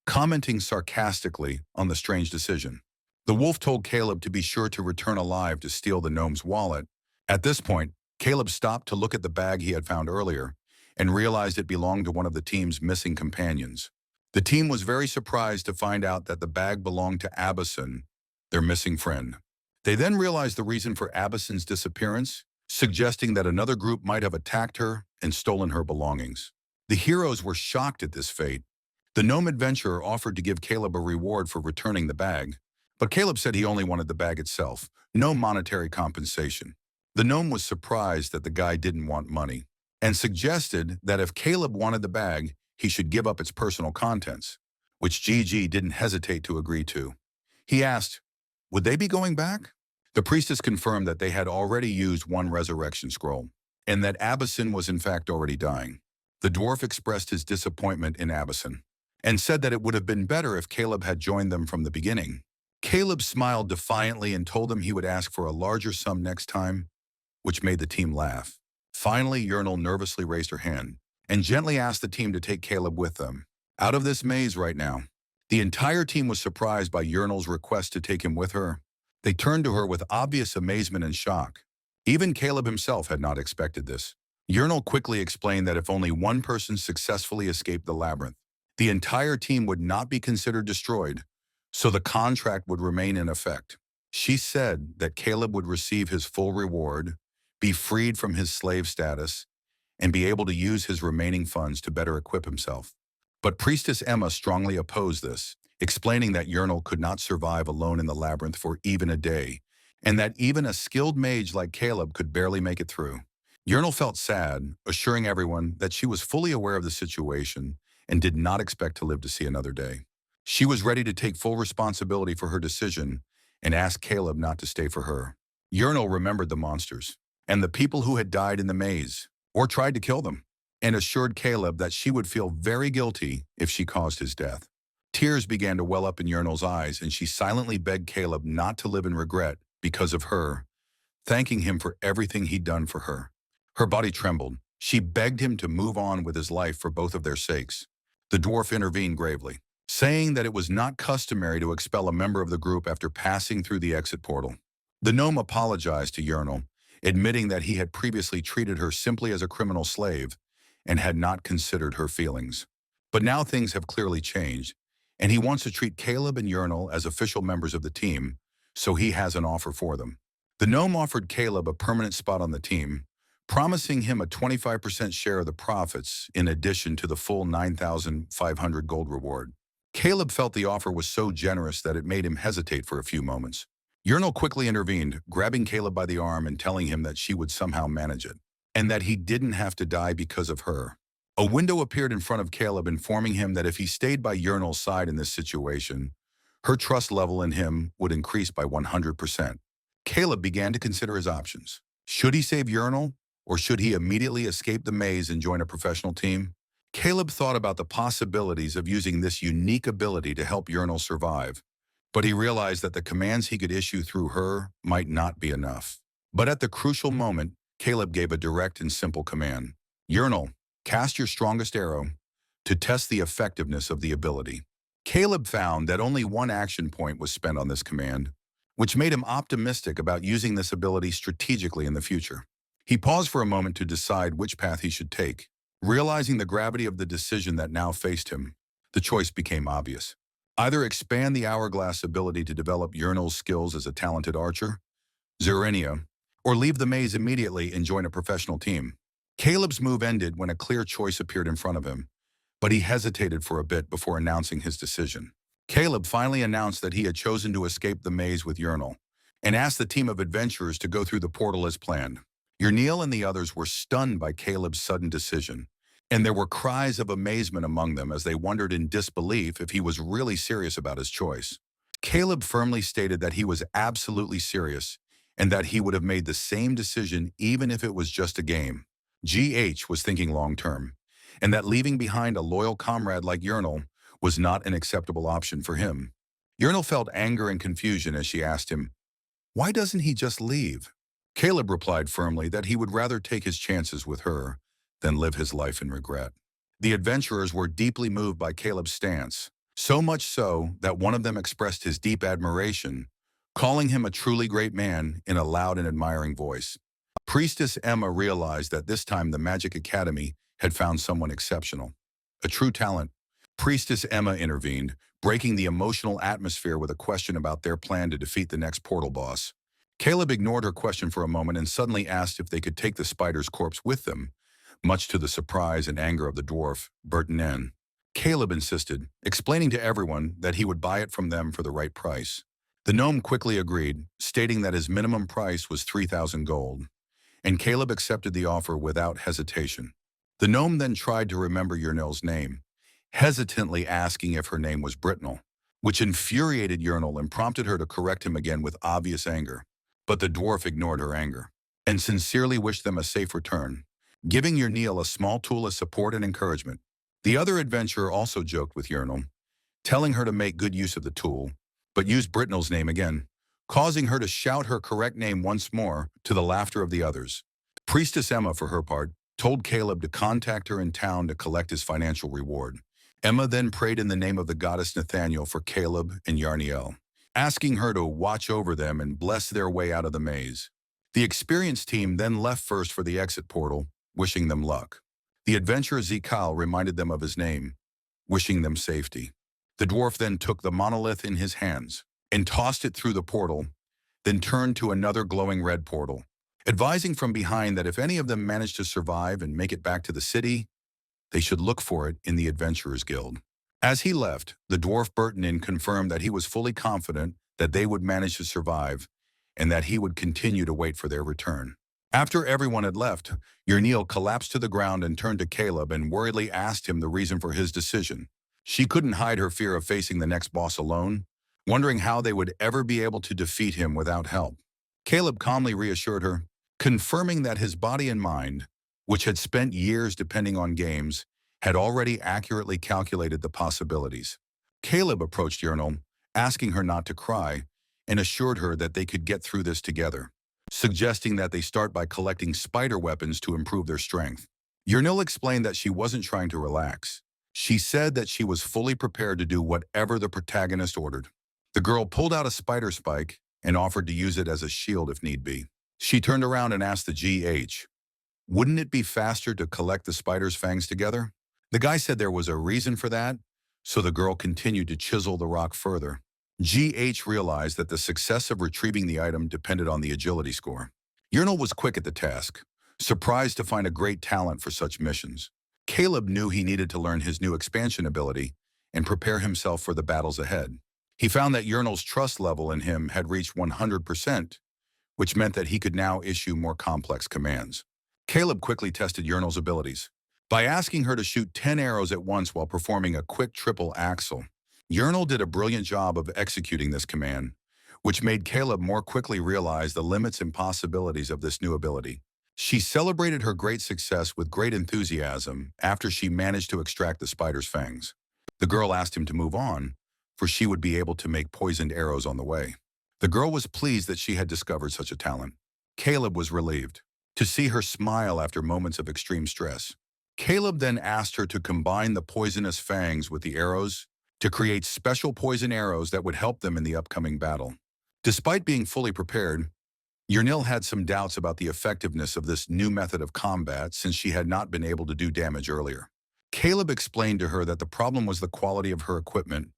commenting sarcastically on the strange decision. The wolf told Caleb to be sure to return alive to steal the gnome's wallet. At this point, Caleb stopped to look at the bag he had found earlier and realized it belonged to one of the team's missing companions. The team was very surprised to find out that the bag belonged to Abyssine, their missing friend. They then realized the reason for Abyssine's disappearance, suggesting that another group might have attacked her and stolen her belongings. The heroes were shocked at this fate. The gnome adventurer offered to give Caleb a reward for returning the bag, but Caleb said he only wanted the bag itself, no monetary compensation. The gnome was surprised that the guy didn't want money, and suggested that if Caleb wanted the bag, he should give up its personal contents, which Gigi didn't hesitate to agree to. He asked, would they be going back? The priestess confirmed that they had already used one resurrection scroll, and that Abyssine was in fact already dying. The dwarf expressed his disappointment in Abyssine, and said that it would have been better if Caleb had joined them from the beginning. Caleb smiled defiantly and told them he would ask for a larger sum next time, which made the team laugh. Finally, Urnal nervously raised her hand and gently asked the team to take Caleb with them. Out of this maze right now. The entire team was surprised by Urnal's request to take him with her. They turned to her with obvious amazement and shock. Even Caleb himself had not expected this. Urnal quickly explained that if only one person successfully escaped the labyrinth, the entire team would not be considered destroyed, so the contract would remain in effect. She said that Caleb would receive his full reward, be freed from his slave status, and be able to use his remaining funds to better equip himself. But Priestess Emma strongly opposed this, explaining that Urnal could not survive alone in the labyrinth for even a day, and that even a skilled mage like Caleb could barely make it through. Urnal felt sad, assuring everyone that she was fully aware of the situation and did not expect to live to see another day. She was ready to take full responsibility for her decision and asked Caleb not to stay for her. Urnal remembered the monsters and the people who had died in the maze or tried to kill them, and assured Caleb that she would feel very guilty if she caused his death. Tears began to well up in Urnal's eyes, and she silently begged Caleb not to live in regret because of her, thanking him for everything he'd done for her. Her body trembled. She begged him to move on with his life for both of their sakes. The dwarf intervened gravely, saying that it was not customary to expel a member of the group after passing through the exit portal. The gnome apologized to Urnal, admitting that he had previously treated her simply as a criminal slave and had not considered her feelings. But now things have clearly changed, and he wants to treat Caleb and Urnal as official members of the team, so he has an offer for them. The gnome offered Caleb a permanent spot on the team, promising him a 25% share of the profits in addition to the full 9,500 gold reward. Caleb felt the offer was so generous that it made him hesitate for a few moments. Urnal quickly intervened, grabbing Caleb by the arm and telling him that she would somehow manage it, and that he didn't have to die because of her. A window appeared in front of Caleb, informing him that if he stayed by Urnal's side in this situation, her trust level in him would increase by 100%. Caleb began to consider his options. Should he save Urnal, or should he immediately escape the maze and join a professional team? Caleb thought about the possibilities of using this unique ability to help Urnal survive, but he realized that the commands he could issue through her might not be enough. But at the crucial moment, Caleb gave a direct and simple command. Urnal, cast your strongest arrow to test the effectiveness of the ability. Caleb found that only one action point was spent on this command, which made him optimistic about using this ability strategically in the future. He paused for a moment to decide which path he should take. Realizing the gravity of the decision that now faced him, The choice became obvious. Either expand the hourglass ability to develop Urnal's skills as a talented archer, Zerenia, or leave the maze immediately and join a professional team. Caleb's move ended when a clear choice appeared in front of him, but he hesitated for a bit before announcing his decision. Caleb finally announced that he had chosen to escape the maze with Urnal, and asked the team of adventurers to go through the portal as planned. Urnil and the others were stunned by Caleb's sudden decision, and there were cries of amazement among them as they wondered in disbelief if he was really serious about his choice. Caleb firmly stated that he was absolutely serious and that he would have made the same decision even if it was just a game. GH was thinking long-term, and that leaving behind a loyal comrade like Urnal was not an acceptable option for him. Urnal felt anger and confusion as she asked him, "Why doesn't he just leave?" Caleb replied firmly that he would rather take his chances with her than live his life in regret. The adventurers were deeply moved by Caleb's stance, so much so that one of them expressed his deep admiration, calling him a truly great man in a loud and admiring voice. Priestess Emma realized that this time the Magic Academy had found someone exceptional, a true talent. Priestess Emma intervened, breaking the emotional atmosphere with a question about their plan to defeat the next portal boss. Caleb ignored her question for a moment and suddenly asked if they could take the spider's corpse with them, much to the surprise and anger of the dwarf, Bertinen. Caleb insisted, explaining to everyone that he would buy it from them for the right price. The gnome quickly agreed, stating that his minimum price was 3,000 gold, and Caleb accepted the offer without hesitation. The gnome then tried to remember Urnil's name, hesitantly asking if her name was Britnell, which infuriated Urnil and prompted her to correct him again with obvious anger. But the dwarf ignored her anger and sincerely wished them a safe return, giving Urnil a small tool of support and encouragement. The other adventurer also joked with Urnil, telling her to make good use of the tool, but used Britnell's name again, causing her to shout her correct name once more to the laughter of the others. Priestess Emma, for her part, told Caleb to contact her in town to collect his financial reward. Emma then prayed in the name of the goddess Nathaniel for Caleb and Yarniel, asking her to watch over them and bless their way out of the maze. The experienced team then left first for the exit portal, wishing them luck. The adventurer Zikal reminded them of his name, wishing them safety. The dwarf then took the monolith in his hands and tossed it through the portal, then turned to another glowing red portal, advising from behind that if any of them managed to survive and make it back to the city, they should look for it in the Adventurers Guild. As he left, the dwarf Bertinin confirmed that he was fully confident that they would manage to survive and that he would continue to wait for their return. After everyone had left, Urnil collapsed to the ground and turned to Caleb and worriedly asked him the reason for his decision. She couldn't hide her fear of facing the next boss alone, wondering how they would ever be able to defeat him without help. Caleb calmly reassured her, confirming that his body and mind, which had spent years depending on games, had already accurately calculated the possibilities. Caleb approached Urnil, asking her not to cry, and assured her that they could get through this together, suggesting that they start by collecting spider weapons to improve their strength. Urnil explained that she wasn't trying to relax. She said that she was fully prepared to do whatever the protagonist ordered. The girl pulled out a spider spike and offered to use it as a shield if need be. She turned around and asked the GH, "Wouldn't it be faster to collect the spider's fangs together?" The guy said there was a reason for that, so the girl continued to chisel the rock further. GH realized that the success of retrieving the item depended on the agility score. Urnil was quick at the task, surprised to find a great talent for such missions. Caleb knew he needed to learn his new expansion ability and prepare himself for the battles ahead. He found that Urnil's trust level in him had reached 100%, which meant that he could now issue more complex commands. Caleb quickly tested Urnil's abilities by asking her to shoot 10 arrows at once while performing a quick triple axel. Urnil did a brilliant job of executing this command, which made Caleb more quickly realize the limits and possibilities of this new ability. She celebrated her great success with great enthusiasm after she managed to extract the spider's fangs. The girl asked him to move on, for she would be able to make poisoned arrows on the way. The girl was pleased that she had discovered such a talent. Caleb was relieved to see her smile after moments of extreme stress. Caleb then asked her to combine the poisonous fangs with the arrows to create special poison arrows that would help them in the upcoming battle. Despite being fully prepared, Urnil had some doubts about the effectiveness of this new method of combat since she had not been able to do damage earlier. Caleb explained to her that the problem was the quality of her equipment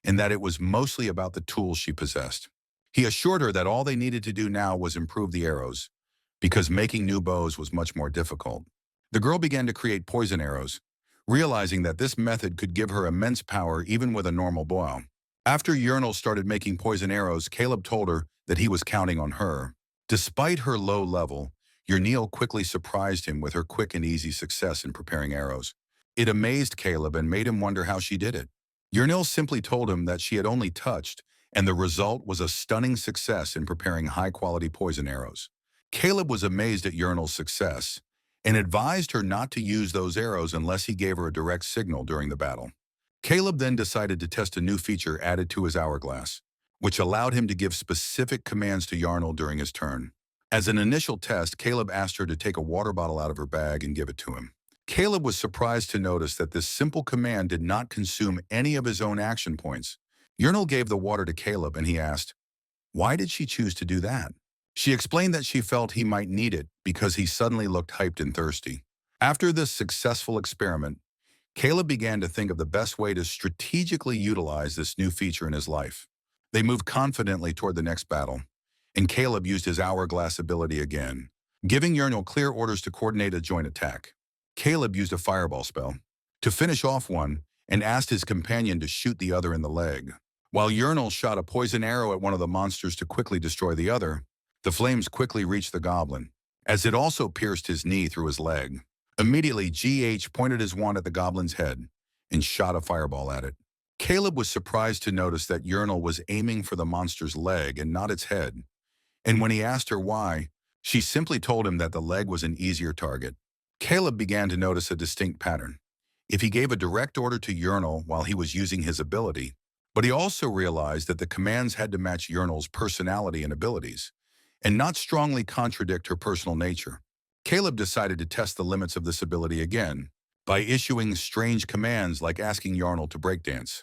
and that it was mostly about the tools she possessed. He assured her that all they needed to do now was improve the arrows, because making new bows was much more difficult. The girl began to create poison arrows, realizing that this method could give her immense power even with a normal bow. After Urinal started making poison arrows, Caleb told her that he was counting on her. Despite her low level, Urnil quickly surprised him with her quick and easy success in preparing arrows. It amazed Caleb and made him wonder how she did it. Urnil simply told him that she had only touched, and the result was a stunning success in preparing high-quality poison arrows. Caleb was amazed at Urnil's success and advised her not to use those arrows unless he gave her a direct signal during the battle. Caleb then decided to test a new feature added to his hourglass, which allowed him to give specific commands to Yarnell during his turn. As an initial test, Caleb asked her to take a water bottle out of her bag and give it to him. Caleb was surprised to notice that this simple command did not consume any of his own action points. Yarnell gave the water to Caleb and he asked, why did she choose to do that? She explained that she felt he might need it because he suddenly looked hyped and thirsty. After this successful experiment, Caleb began to think of the best way to strategically utilize this new feature in his life. They moved confidently toward the next battle, and Caleb used his hourglass ability again, giving Yarnell clear orders to coordinate a joint attack. Caleb used a fireball spell to finish off one and asked his companion to shoot the other in the leg. While Yarnell shot a poison arrow at one of the monsters to quickly destroy the other, the flames quickly reached the goblin, as it also pierced his knee through his leg. Immediately, GH pointed his wand at the goblin's head and shot a fireball at it. Caleb was surprised to notice that Yarnell was aiming for the monster's leg and not its head, and when he asked her why, she simply told him that the leg was an easier target. Caleb began to notice a distinct pattern. If he gave a direct order to Yarnell while he was using his ability, but he also realized that the commands had to match Yarnell's personality and abilities, and not strongly contradict her personal nature. Caleb decided to test the limits of this ability again by issuing strange commands like asking Yarnell to breakdance.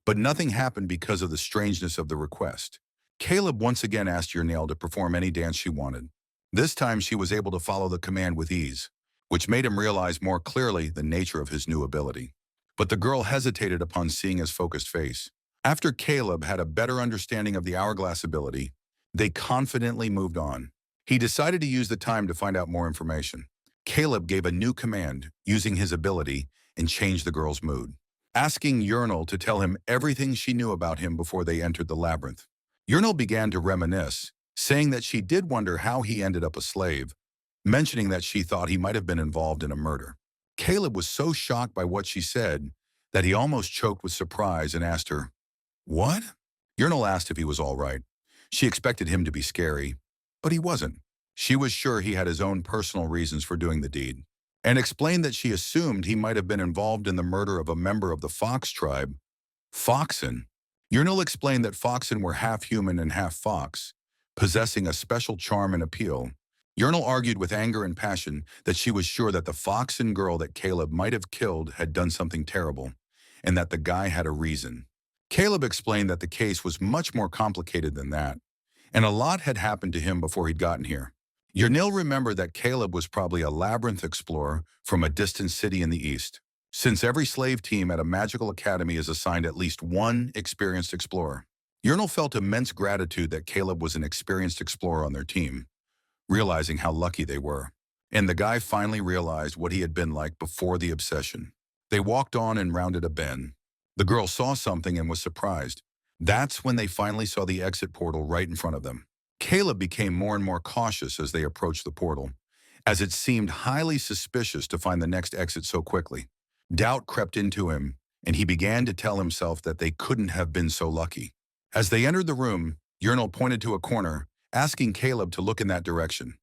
But nothing happened because of the strangeness of the request. Caleb once again asked Yarnell to perform any dance she wanted. This time she was able to follow the command with ease, which made him realize more clearly the nature of his new ability. But the girl hesitated upon seeing his focused face. After Caleb had a better understanding of the hourglass ability, they confidently moved on. He decided to use the time to find out more information. Caleb gave a new command using his ability and changed the girl's mood, asking Yarnell to tell him everything she knew about him before they entered the labyrinth. Yarnell began to reminisce, saying that she did wonder how he ended up a slave, mentioning that she thought he might have been involved in a murder. Caleb was so shocked by what she said that he almost choked with surprise and asked her, "What?" Yarnell asked if he was all right. She expected him to be scary, but he wasn't. She was sure he had his own personal reasons for doing the deed, and explained that she assumed he might have been involved in the murder of a member of the Fox tribe, Foxen. Yarnell explained that Foxen were half human and half fox, possessing a special charm and appeal. Yarnell argued with anger and passion that she was sure that the Foxen girl that Caleb might have killed had done something terrible, and that the guy had a reason. Caleb explained that the case was much more complicated than that, and a lot had happened to him before he'd gotten here. Yarnell remembered that Caleb was probably a labyrinth explorer from a distant city in the east, since every slave team at a magical academy is assigned at least one experienced explorer. Yarnell felt immense gratitude that Caleb was an experienced explorer on their team, realizing how lucky they were. And the guy finally realized what he had been like before the obsession. They walked on and rounded a bend. The girl saw something and was surprised. That's when they finally saw the exit portal right in front of them. Caleb became more and more cautious as they approached the portal, as it seemed highly suspicious to find the next exit so quickly. Doubt crept into him, and he began to tell himself that they couldn't have been so lucky. As they entered the room, Yarnell pointed to a corner, asking Caleb to look in that direction.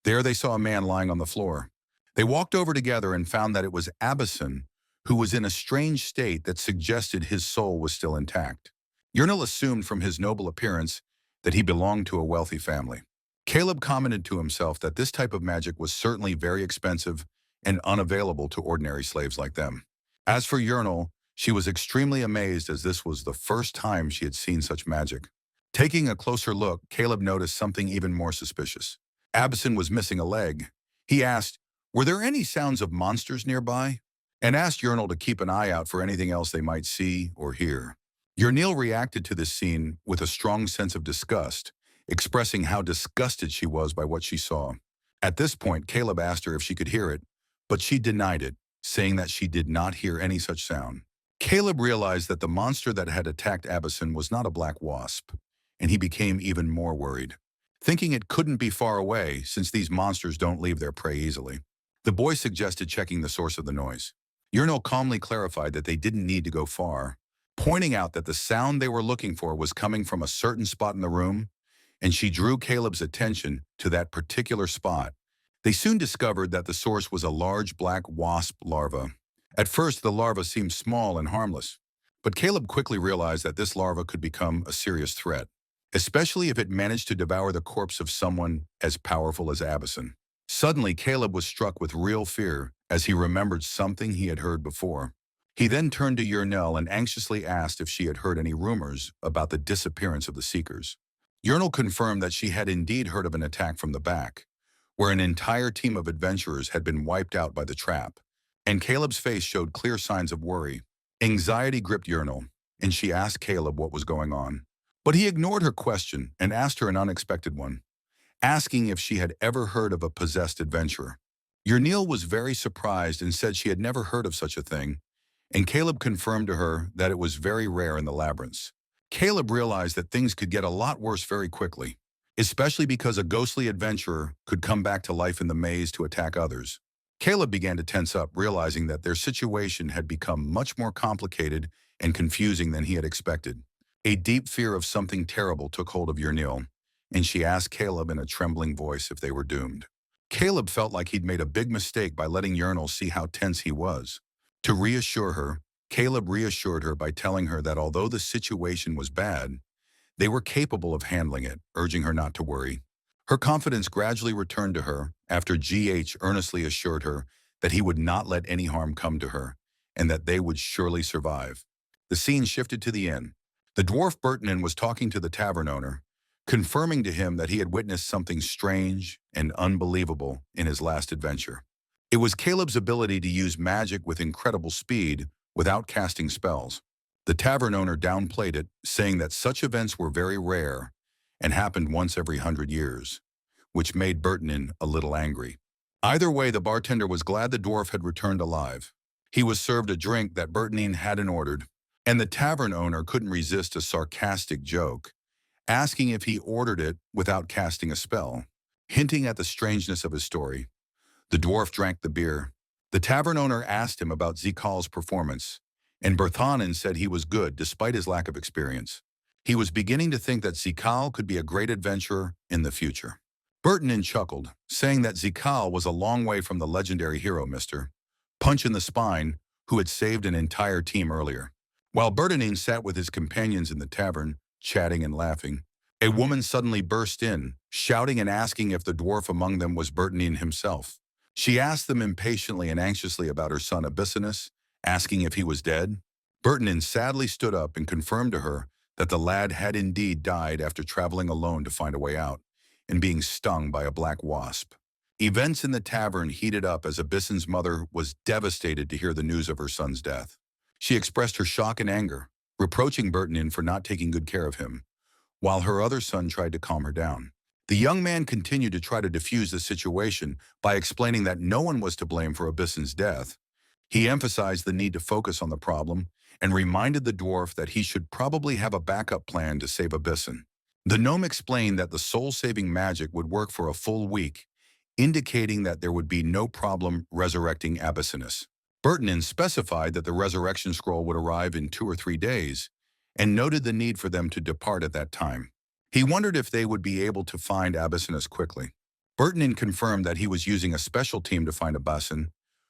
There they saw a man lying on the floor. They walked over together and found that it was Abison, who was in a strange state that suggested his soul was still intact. Yarnell assumed from his noble appearance that he belonged to a wealthy family. Caleb commented to himself that this type of magic was certainly very expensive and unavailable to ordinary slaves like them. As for Yarnell, she was extremely amazed as this was the first time she had seen such magic. Taking a closer look, Caleb noticed something even more suspicious. Abison was missing a leg. He asked, "Were there any sounds of monsters nearby?" and asked Yurnal to keep an eye out for anything else they might see or hear. Yurnil reacted to this scene with a strong sense of disgust, expressing how disgusted she was by what she saw. At this point, Caleb asked her if she could hear it, but she denied it, saying that she did not hear any such sound. Caleb realized that the monster that had attacked Abyssine was not a black wasp, and he became even more worried, thinking it couldn't be far away since these monsters don't leave their prey easily. The boy suggested checking the source of the noise. Yurnil calmly clarified that they didn't need to go far, pointing out that the sound they were looking for was coming from a certain spot in the room, and she drew Caleb's attention to that particular spot. They soon discovered that the source was a large black wasp larva. At first, the larva seemed small and harmless, but Caleb quickly realized that this larva could become a serious threat, especially if it managed to devour the corpse of someone as powerful as Abyssine. Suddenly, Caleb was struck with real fear as he remembered something he had heard before. He then turned to Yurnel and anxiously asked if she had heard any rumors about the disappearance of the Seekers. Yurnel confirmed that she had indeed heard of an attack from the back, where an entire team of adventurers had been wiped out by the trap, and Caleb's face showed clear signs of worry. Anxiety gripped Yurnel, and she asked Caleb what was going on. But he ignored her question and asked her an unexpected one, asking if she had ever heard of a possessed adventurer. Yurnil was very surprised and said she had never heard of such a thing, and Caleb confirmed to her that it was very rare in the labyrinths. Caleb realized that things could get a lot worse very quickly, especially because a ghostly adventurer could come back to life in the maze to attack others. Caleb began to tense up, realizing that their situation had become much more complicated and confusing than he had expected. A deep fear of something terrible took hold of Yurnil, and she asked Caleb in a trembling voice if they were doomed. Caleb felt like he'd made a big mistake by letting Yurnil see how tense he was. To reassure her, Caleb reassured her by telling her that although the situation was bad, they were capable of handling it, urging her not to worry. Her confidence gradually returned to her after GH earnestly assured her that he would not let any harm come to her, and that they would surely survive. The scene shifted to the inn. The dwarf Bertinin was talking to the tavern owner, confirming to him that he had witnessed something strange and unbelievable in his last adventure. It was Caleb's ability to use magic with incredible speed without casting spells. The tavern owner downplayed it, saying that such events were very rare and happened once every 100 years, which made Bertinin a little angry. Either way, the bartender was glad the dwarf had returned alive. He was served a drink that Bertinin hadn't ordered, and the tavern owner couldn't resist a sarcastic joke, asking if he ordered it without casting a spell, hinting at the strangeness of his story. The dwarf drank the beer. The tavern owner asked him about Zikal's performance, and Berthanen said he was good despite his lack of experience. He was beginning to think that Zikal could be a great adventurer in the future. Bertinin chuckled, saying that Zikal was a long way from the legendary hero Mr. Punch in the Spine, who had saved an entire team earlier. While Bertinin sat with his companions in the tavern, chatting and laughing, a woman suddenly burst in, shouting and asking if the dwarf among them was Bertinin himself. She asked them impatiently and anxiously about her son Abyssinus, asking if he was dead. Bertinin sadly stood up and confirmed to her that the lad had indeed died after traveling alone to find a way out and being stung by a black wasp. Events in the tavern heated up as Abyssin's mother was devastated to hear the news of her son's death. She expressed her shock and anger, reproaching Bertinin for not taking good care of him, while her other son tried to calm her down. The young man continued to try to defuse the situation by explaining that no one was to blame for Abyssin's death. He emphasized the need to focus on the problem and reminded the dwarf that he should probably have a backup plan to save Abyssin. The gnome explained that the soul-saving magic would work for a full week, indicating that there would be no problem resurrecting Abyssinus. Bertinin specified that the resurrection scroll would arrive in 2 or 3 days, and noted the need for them to depart at that time. He wondered if they would be able to find Abyssinus quickly. Bertinin confirmed that he was using a special team to find Abyssin,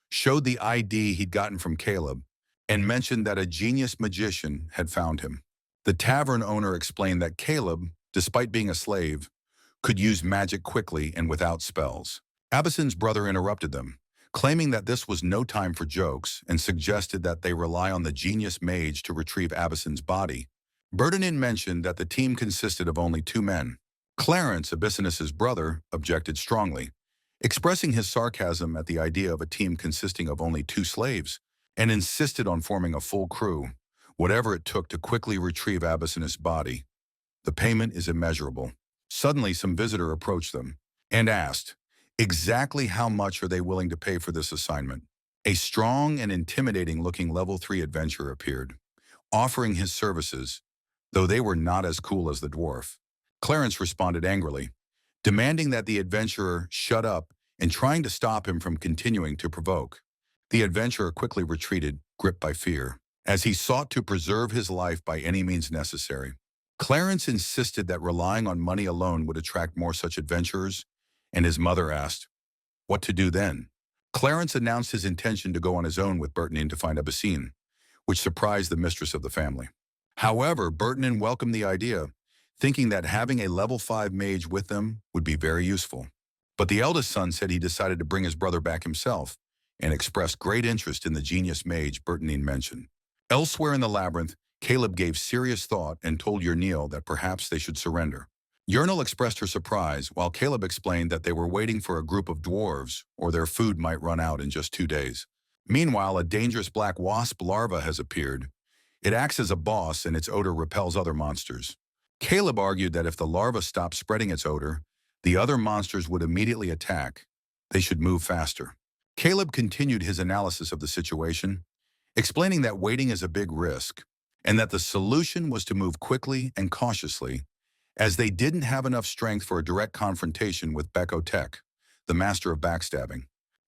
showed the ID he'd gotten from Caleb, and mentioned that a genius magician had found him. The tavern owner explained that Caleb, despite being a slave, could use magic quickly and without spells. Abyssin's brother interrupted them, claiming that this was no time for jokes, and suggested that they rely on the genius mage to retrieve Abyssin's body. Bertinin mentioned that the team consisted of only 2 men. Clarence, Abyssinus's brother, objected strongly, expressing his sarcasm at the idea of a team consisting of only 2 slaves. and insisted on forming a full crew, whatever it took to quickly retrieve Abyssinius' body. The payment is immeasurable. Suddenly, some visitor approached them and asked, exactly how much are they willing to pay for this assignment? A strong and intimidating-looking level 3 adventurer appeared, offering his services, though they were not as cool as the dwarf. Clarence responded angrily, demanding that the adventurer shut up and trying to stop him from continuing to provoke. The adventurer quickly retreated, gripped by fear, as he sought to preserve his life by any means necessary. Clarence insisted that relying on money alone would attract more such adventurers, and his mother asked, what to do then? Clarence announced his intention to go on his own with Bertinin to find Abyssine, which surprised the mistress of the family. However, Bertinin welcomed the idea, thinking that having a level 5 mage with them would be very useful. But the eldest son said he decided to bring his brother back himself and expressed great interest in the genius mage Bertinin mentioned. Elsewhere in the labyrinth, Caleb gave serious thought and told Yrnil that perhaps they should surrender. Yrnil expressed her surprise, while Caleb explained that they were waiting for a group of dwarves or their food might run out in just 2 days. Meanwhile, a dangerous black wasp larva has appeared. It acts as a boss and its odor repels other monsters. Caleb argued that if the larva stopped spreading its odor, the other monsters would immediately attack. They should move faster. Caleb continued his analysis of the situation, explaining that waiting is a big risk, and that the solution was to move quickly and cautiously, as they didn't have enough strength for a direct confrontation with Bekotek, the master of backstabbing.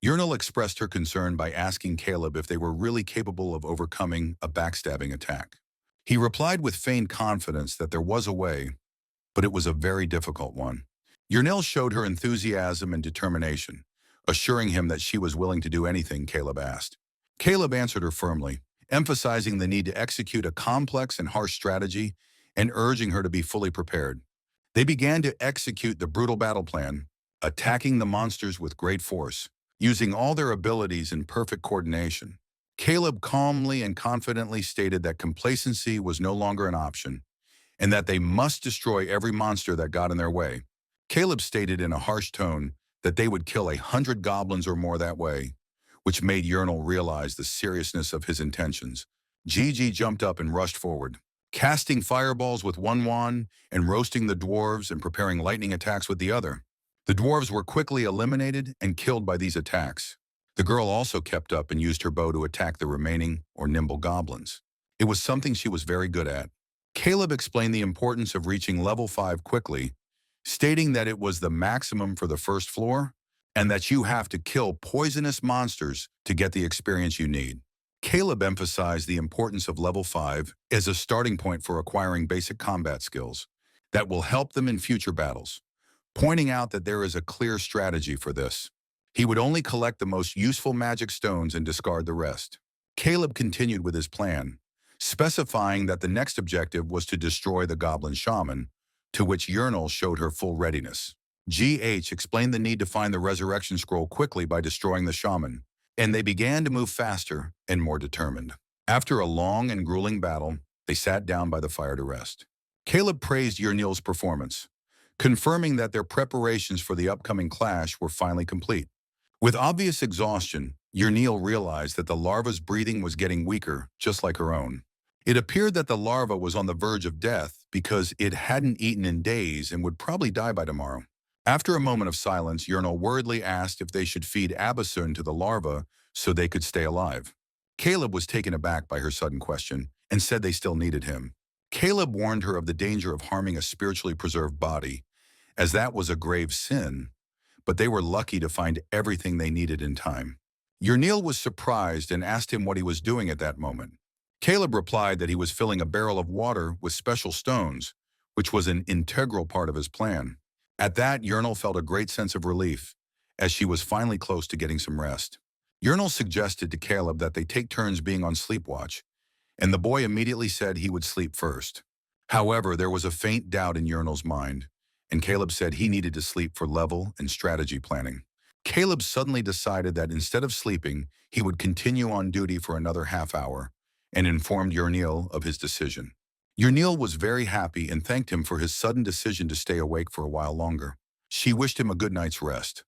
Yrnil expressed her concern by asking Caleb if they were really capable of overcoming a backstabbing attack. He replied with feigned confidence that there was a way, but it was a very difficult one. Yrnil showed her enthusiasm and determination, assuring him that she was willing to do anything Caleb asked. Caleb answered her firmly, emphasizing the need to execute a complex and harsh strategy and urging her to be fully prepared. They began to execute the brutal battle plan, attacking the monsters with great force, using all their abilities in perfect coordination. Caleb calmly and confidently stated that complacency was no longer an option, and that they must destroy every monster that got in their way. Caleb stated in a harsh tone that they would kill 100 goblins or more that way, which made Yrnil realize the seriousness of his intentions. Gigi jumped up and rushed forward, casting fireballs with one wand and roasting the dwarves and preparing lightning attacks with the other. The dwarves were quickly eliminated and killed by these attacks. The girl also kept up and used her bow to attack the remaining or nimble goblins. It was something she was very good at. Caleb explained the importance of reaching level 5 quickly, stating that it was the maximum for the first floor and that you have to kill poisonous monsters to get the experience you need. Caleb emphasized the importance of level 5 as a starting point for acquiring basic combat skills that will help them in future battles, pointing out that there is a clear strategy for this. He would only collect the most useful magic stones and discard the rest. Caleb continued with his plan, specifying that the next objective was to destroy the goblin shaman, to which Yrnil showed her full readiness. GH explained the need to find the resurrection scroll quickly by destroying the shaman, and they began to move faster and more determined. After a long and grueling battle, they sat down by the fire to rest. Caleb praised Yrnil's performance, confirming that their preparations for the upcoming clash were finally complete. With obvious exhaustion, Yrnil realized that the larva's breathing was getting weaker, just like her own. It appeared that the larva was on the verge of death because it hadn't eaten in days and would probably die by tomorrow. After a moment of silence, Yrnil worriedly asked if they should feed Abyssine to the larva so they could stay alive. Caleb was taken aback by her sudden question and said they still needed him. Caleb warned her of the danger of harming a spiritually preserved body, as that was a grave sin, but they were lucky to find everything they needed in time. Yrnil was surprised and asked him what he was doing at that moment. Caleb replied that he was filling a barrel of water with special stones, which was an integral part of his plan. At that, Yrnil felt a great sense of relief, as she was finally close to getting some rest. Yrnil suggested to Caleb that they take turns being on sleep watch, and the boy immediately said he would sleep first. However, there was a faint doubt in Yrnil's mind, and Caleb said he needed to sleep for level and strategy planning. Caleb suddenly decided that instead of sleeping, he would continue on duty for another half hour, and informed Yrnil of his decision. Yrnil was very happy and thanked him for his sudden decision to stay awake for a while longer. She wished him a good night's rest,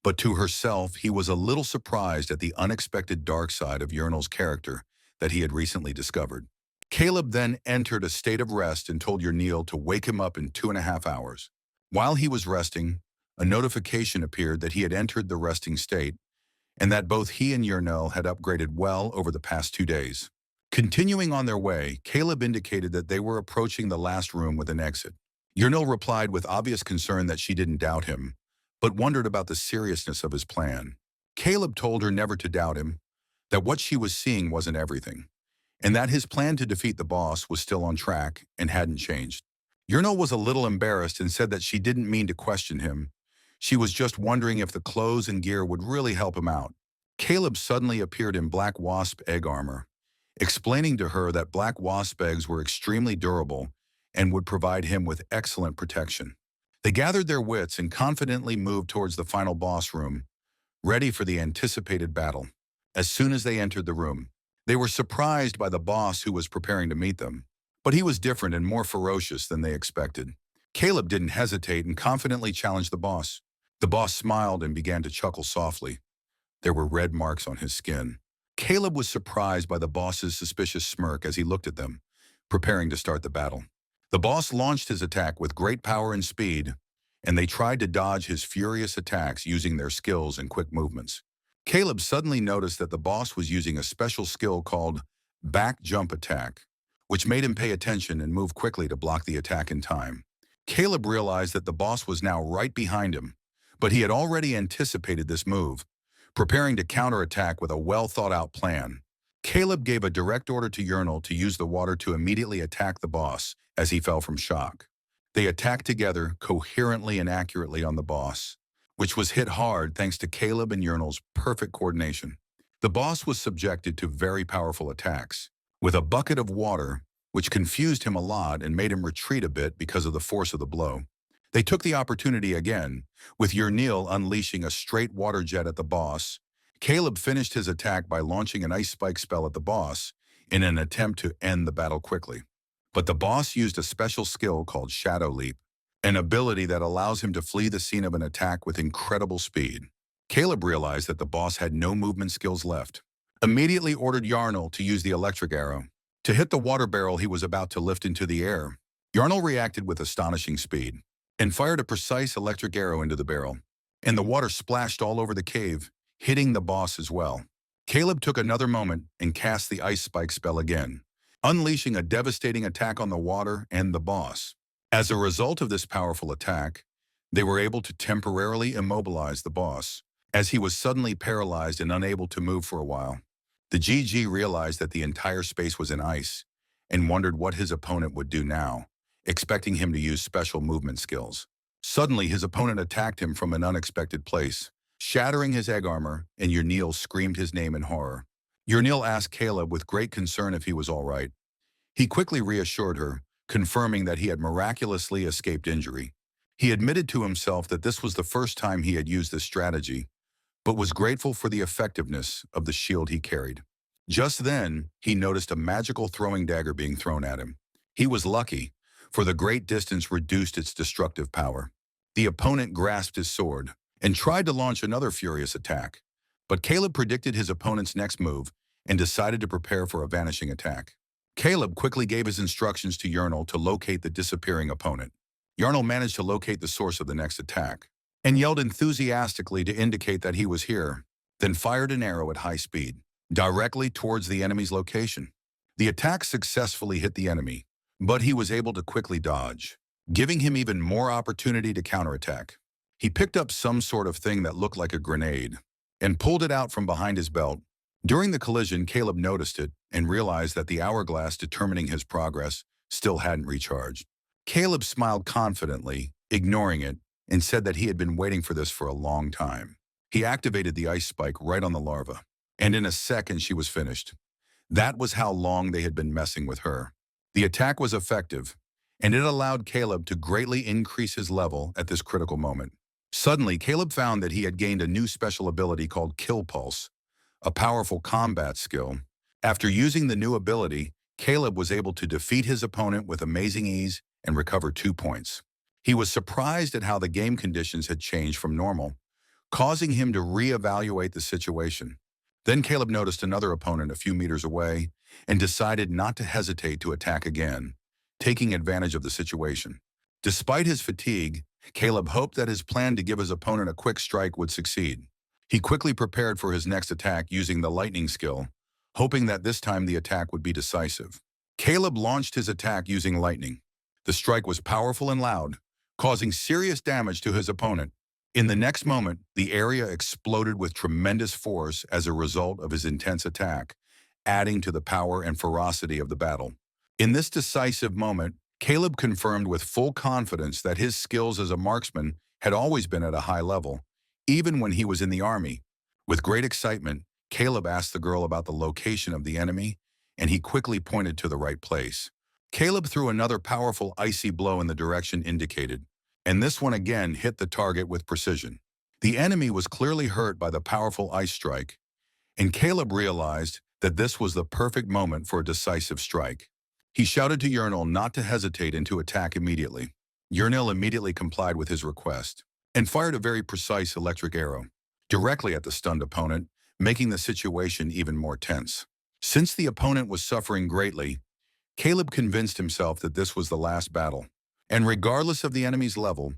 But to herself, he was a little surprised at the unexpected dark side of Yurnal's character that he had recently discovered. Caleb then entered a state of rest and told Urnil to wake him up in 2.5 hours. While he was resting, a notification appeared that he had entered the resting state and that both he and Urnil had upgraded well over the past 2 days. Continuing on their way, Caleb indicated that they were approaching the last room with an exit. Urnil replied with obvious concern that she didn't doubt him, but wondered about the seriousness of his plan. Caleb told her never to doubt him, that what she was seeing wasn't everything, and that his plan to defeat the boss was still on track and hadn't changed. Urnil was a little embarrassed and said that she didn't mean to question him. She was just wondering if the clothes and gear would really help him out. Caleb suddenly appeared in black wasp egg armor, explaining to her that black wasp eggs were extremely durable and would provide him with excellent protection. They gathered their wits and confidently moved towards the final boss room, ready for the anticipated battle. As soon as they entered the room, they were surprised by the boss who was preparing to meet them. But he was different and more ferocious than they expected. Caleb didn't hesitate and confidently challenged the boss. The boss smiled and began to chuckle softly. There were red marks on his skin. Caleb was surprised by the boss's suspicious smirk as he looked at them, preparing to start the battle. The boss launched his attack with great power and speed, and they tried to dodge his furious attacks using their skills and quick movements. Caleb suddenly noticed that the boss was using a special skill called back jump attack, which made him pay attention and move quickly to block the attack in time. Caleb realized that the boss was now right behind him, but he had already anticipated this move, preparing to counterattack with a well-thought-out plan. Caleb gave a direct order to Urnil to use the water to immediately attack the boss as he fell from shock. They attacked together coherently and accurately on the boss, which was hit hard thanks to Caleb and Urnil's perfect coordination. The boss was subjected to very powerful attacks, with a bucket of water, which confused him a lot and made him retreat a bit because of the force of the blow. They took the opportunity again, with Urnil unleashing a straight water jet at the boss. Caleb finished his attack by launching an ice spike spell at the boss in an attempt to end the battle quickly. But the boss used a special skill called Shadow Leap, an ability that allows him to flee the scene of an attack with incredible speed. Caleb realized that the boss had no movement skills left. Immediately ordered Yarnell to use the electric arrow to hit the water barrel he was about to lift into the air. Yarnell reacted with astonishing speed and fired a precise electric arrow into the barrel, and the water splashed all over the cave, hitting the boss as well. Caleb took another moment and cast the ice spike spell again, unleashing a devastating attack on the water and the boss. As a result of this powerful attack, they were able to temporarily immobilize the boss, as he was suddenly paralyzed and unable to move for a while. The GG realized that the entire space was in ice and wondered what his opponent would do now, expecting him to use special movement skills. Suddenly, his opponent attacked him from an unexpected place, shattering his egg armor, and Urnil screamed his name in horror. Urnil asked Caleb with great concern if he was all right. He quickly reassured her, confirming that he had miraculously escaped injury. He admitted to himself that this was the first time he had used this strategy, but was grateful for the effectiveness of the shield he carried. Just then, he noticed a magical throwing dagger being thrown at him. He was lucky, for the great distance reduced its destructive power. The opponent grasped his sword and tried to launch another furious attack, but Caleb predicted his opponent's next move and decided to prepare for a vanishing attack. Caleb quickly gave his instructions to Yarnell to locate the disappearing opponent. Yarnell managed to locate the source of the next attack and yelled enthusiastically to indicate that he was here, then fired an arrow at high speed, directly towards the enemy's location. The attack successfully hit the enemy, but he was able to quickly dodge, giving him even more opportunity to counterattack. He picked up some sort of thing that looked like a grenade and pulled it out from behind his belt. During the collision, Caleb noticed it and realized that the hourglass determining his progress still hadn't recharged. Caleb smiled confidently, ignoring it, and said that he had been waiting for this for a long time. He activated the ice spike right on the larva, and in a second she was finished. That was how long they had been messing with her. The attack was effective, and it allowed Caleb to greatly increase his level at this critical moment. Suddenly, Caleb found that he had gained a new special ability called Kill Pulse, a powerful combat skill. After using the new ability, Caleb was able to defeat his opponent with amazing ease and recover 2 points. He was surprised at how the game conditions had changed from normal, causing him to reevaluate the situation. Then Caleb noticed another opponent a few meters away and decided not to hesitate to attack again, taking advantage of the situation. Despite his fatigue, Caleb hoped that his plan to give his opponent a quick strike would succeed. He quickly prepared for his next attack using the lightning skill, hoping that this time the attack would be decisive. Caleb launched his attack using lightning. The strike was powerful and loud, causing serious damage to his opponent. In the next moment, the area exploded with tremendous force as a result of his intense attack, adding to the power and ferocity of the battle. In this decisive moment, Caleb confirmed with full confidence that his skills as a marksman had always been at a high level, even when he was in the army. With great excitement, Caleb asked the girl about the location of the enemy, and he quickly pointed to the right place. Caleb threw another powerful icy blow in the direction indicated, and this one again hit the target with precision. The enemy was clearly hurt by the powerful ice strike, and Caleb realized that this was the perfect moment for a decisive strike. He shouted to Urnil not to hesitate and to attack immediately. Urnil immediately complied with his request and fired a very precise electric arrow directly at the stunned opponent, making the situation even more tense. Since the opponent was suffering greatly, Caleb convinced himself that this was the last battle, and regardless of the enemy's level,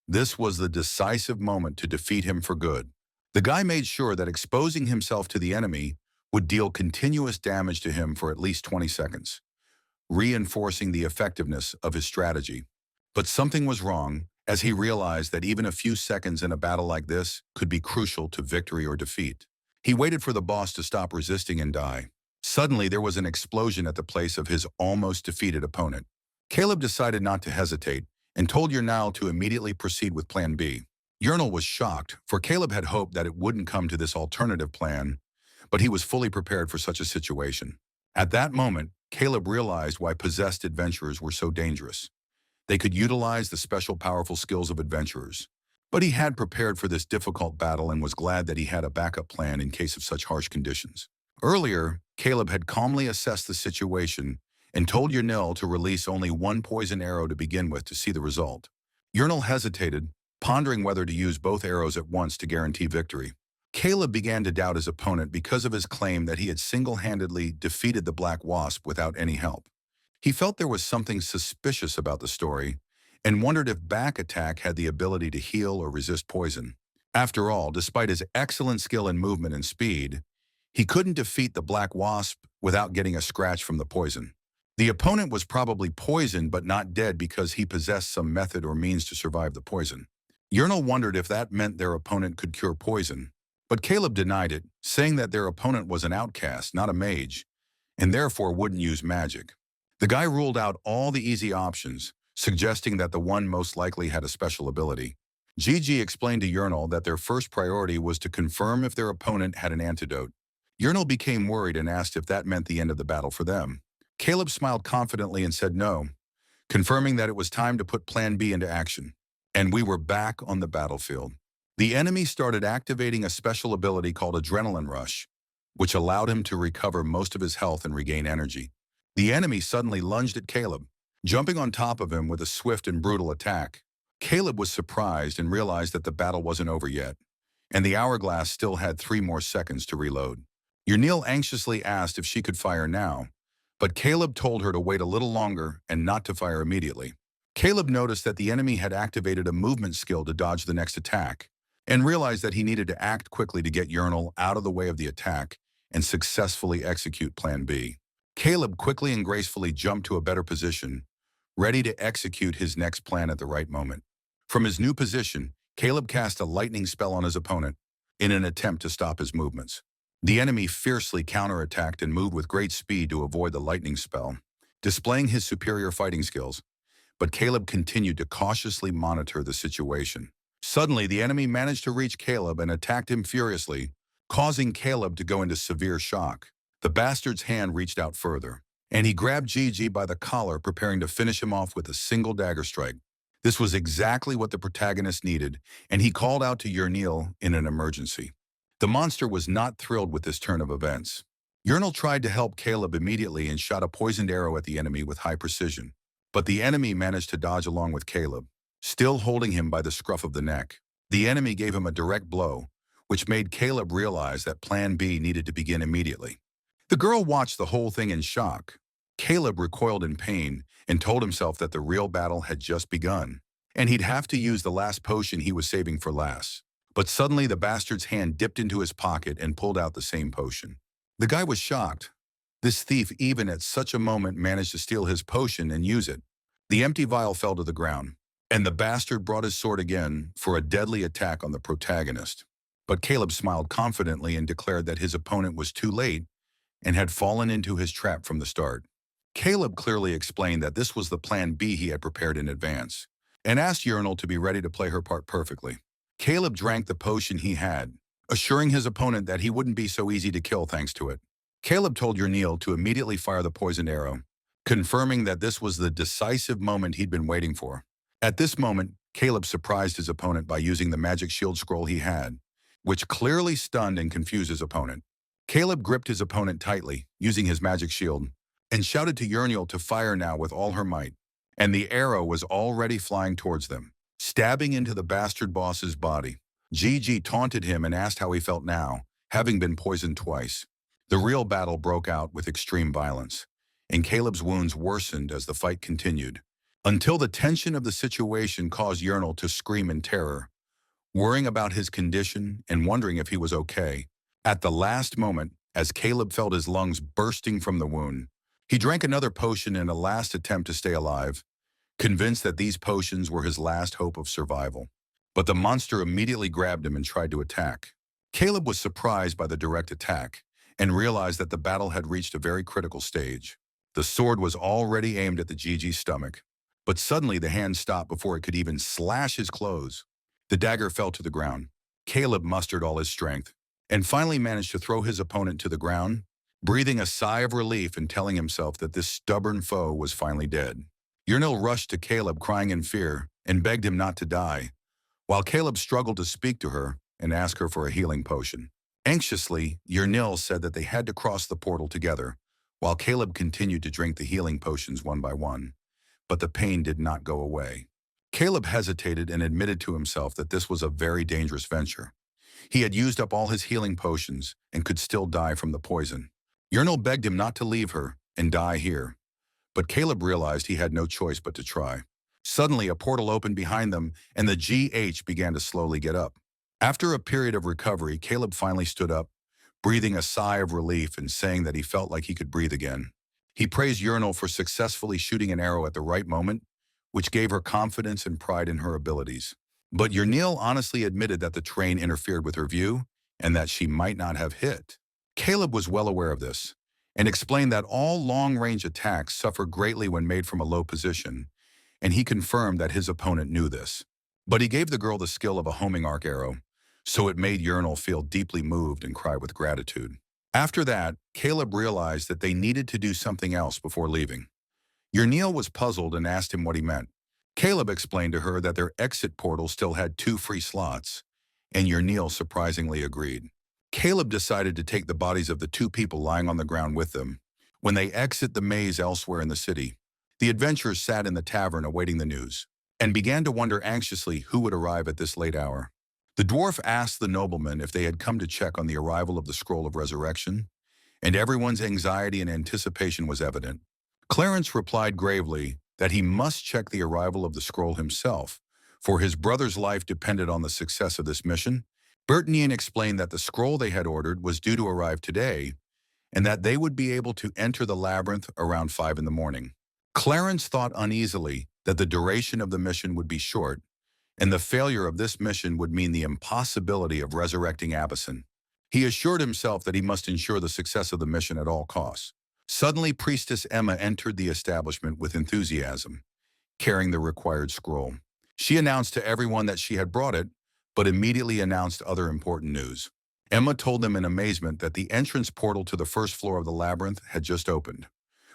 this was the decisive moment to defeat him for good. The guy made sure that exposing himself to the enemy would deal continuous damage to him for at least 20 seconds, reinforcing the effectiveness of his strategy. But something was wrong, as he realized that even a few seconds in a battle like this could be crucial to victory or defeat. He waited for the boss to stop resisting and die. Suddenly, there was an explosion at the place of his almost defeated opponent. Caleb decided not to hesitate and told Urnil to immediately proceed with Plan B. Urnil was shocked, for Caleb had hoped that it wouldn't come to this alternative plan, but he was fully prepared for such a situation. At that moment, Caleb realized why possessed adventurers were so dangerous. They could utilize the special powerful skills of adventurers. But he had prepared for this difficult battle and was glad that he had a backup plan in case of such harsh conditions. Earlier, Caleb had calmly assessed the situation and told Urnil to release only one poison arrow to begin with to see the result. Urnil hesitated, pondering whether to use both arrows at once to guarantee victory. Caleb began to doubt his opponent because of his claim that he had single-handedly defeated the Black Wasp without any help. He felt there was something suspicious about the story and wondered if back attack had the ability to heal or resist poison. After all, despite his excellent skill in movement and speed, he couldn't defeat the Black Wasp without getting a scratch from the poison. The opponent was probably poisoned but not dead because he possessed some method or means to survive the poison. Urnil wondered if that meant their opponent could cure poison, but Caleb denied it, saying that their opponent was an outcast, not a mage, and therefore wouldn't use magic. The guy ruled out all the easy options, suggesting that the one most likely had a special ability. Gigi explained to Urnil that their first priority was to confirm if their opponent had an antidote. Urnil became worried and asked if that meant the end of the battle for them. Caleb smiled confidently and said no, confirming that it was time to put Plan B into action. And we were back on the battlefield. The enemy started activating a special ability called Adrenaline Rush, which allowed him to recover most of his health and regain energy. The enemy suddenly lunged at Caleb, jumping on top of him with a swift and brutal attack. Caleb was surprised and realized that the battle wasn't over yet, and the hourglass still had 3 more seconds to reload. Urnil anxiously asked if she could fire now, but Caleb told her to wait a little longer and not to fire immediately. Caleb noticed that the enemy had activated a movement skill to dodge the next attack, and realized that he needed to act quickly to get Urnil out of the way of the attack and successfully execute Plan B. Caleb quickly and gracefully jumped to a better position, ready to execute his next plan at the right moment. From his new position, Caleb cast a lightning spell on his opponent in an attempt to stop his movements. The enemy fiercely counterattacked and moved with great speed to avoid the lightning spell, displaying his superior fighting skills. But Caleb continued to cautiously monitor the situation. Suddenly, the enemy managed to reach Caleb and attacked him furiously, causing Caleb to go into severe shock. The bastard's hand reached out further, and he grabbed Gigi by the collar, preparing to finish him off with a single dagger strike. This was exactly what the protagonist needed, and he called out to Urnil in an emergency. The monster was not thrilled with this turn of events. Urnil tried to help Caleb immediately and shot a poisoned arrow at the enemy with high precision, but the enemy managed to dodge along with Caleb, still holding him by the scruff of the neck. The enemy gave him a direct blow, which made Caleb realize that Plan B needed to begin immediately. The girl watched the whole thing in shock. Caleb recoiled in pain and told himself that the real battle had just begun, and he'd have to use the last potion he was saving for last. But suddenly the bastard's hand dipped into his pocket and pulled out the same potion. The guy was shocked. This thief, even at such a moment, managed to steal his potion and use it. The empty vial fell to the ground, and the bastard brought his sword again for a deadly attack on the protagonist. But Caleb smiled confidently and declared that his opponent was too late and had fallen into his trap from the start. Caleb clearly explained that this was the plan B he had prepared in advance, and asked Urinal to be ready to play her part perfectly. Caleb drank the potion he had, assuring his opponent that he wouldn't be so easy to kill thanks to it. Caleb told Urinal to immediately fire the poisoned arrow, confirming that this was the decisive moment he'd been waiting for. At this moment, Caleb surprised his opponent by using the magic shield scroll he had, which clearly stunned and confused his opponent. Caleb gripped his opponent tightly, using his magic shield, and shouted to Urinal to fire now with all her might. And the arrow was already flying towards them, stabbing into the bastard boss's body. Gigi taunted him and asked how he felt now, having been poisoned twice. The real battle broke out with extreme violence, and Caleb's wounds worsened as the fight continued, until the tension of the situation caused Urinal to scream in terror, worrying about his condition and wondering if he was okay. At the last moment, as Caleb felt his lungs bursting from the wound, he drank another potion in a last attempt to stay alive, convinced that these potions were his last hope of survival. But the monster immediately grabbed him and tried to attack. Caleb was surprised by the direct attack and realized that the battle had reached a very critical stage. The sword was already aimed at the Gigi's stomach, but suddenly the hand stopped before it could even slash his clothes. The dagger fell to the ground. Caleb mustered all his strength and finally managed to throw his opponent to the ground, breathing a sigh of relief and telling himself that this stubborn foe was finally dead. Urinal rushed to Caleb crying in fear and begged him not to die, while Caleb struggled to speak to her and ask her for a healing potion. Anxiously, Urinal said that they had to cross the portal together, while Caleb continued to drink the healing potions one by one. But the pain did not go away. Caleb hesitated and admitted to himself that this was a very dangerous venture. He had used up all his healing potions and could still die from the poison. Urinal begged him not to leave her and die here, but Caleb realized he had no choice but to try. Suddenly, a portal opened behind them, and the GH began to slowly get up. After a period of recovery, Caleb finally stood up, breathing a sigh of relief and saying that he felt like he could breathe again. He praised Urinal for successfully shooting an arrow at the right moment, which gave her confidence and pride in her abilities. But Urinal honestly admitted that the terrain interfered with her view and that she might not have hit. Caleb was well aware of this and explained that all long-range attacks suffer greatly when made from a low position, and he confirmed that his opponent knew this. But he gave the girl the skill of a homing arc arrow, so it made Urinal feel deeply moved and cry with gratitude. After that, Caleb realized that they needed to do something else before leaving. Urinal was puzzled and asked him what he meant. Caleb explained to her that their exit portal still had 2 free slots, and Urinal surprisingly agreed. Caleb decided to take the bodies of the 2 people lying on the ground with them. When they exit the maze elsewhere in the city, the adventurers sat in the tavern awaiting the news, and began to wonder anxiously who would arrive at this late hour. The dwarf asked the noblemen if they had come to check on the arrival of the Scroll of Resurrection, and everyone's anxiety and anticipation was evident. Clarence replied gravely that he must check the arrival of the scroll himself, for his brother's life depended on the success of this mission. Bertanian explained that the scroll they had ordered was due to arrive today, and that they would be able to enter the labyrinth around 5 in the morning. Clarence thought uneasily that the duration of the mission would be short, and the failure of this mission would mean the impossibility of resurrecting Abyssin. He assured himself that he must ensure the success of the mission at all costs. Suddenly, Priestess Emma entered the establishment with enthusiasm, carrying the required scroll. She announced to everyone that she had brought it, but immediately announced other important news. Emma told them in amazement that the entrance portal to the first floor of the labyrinth had just opened,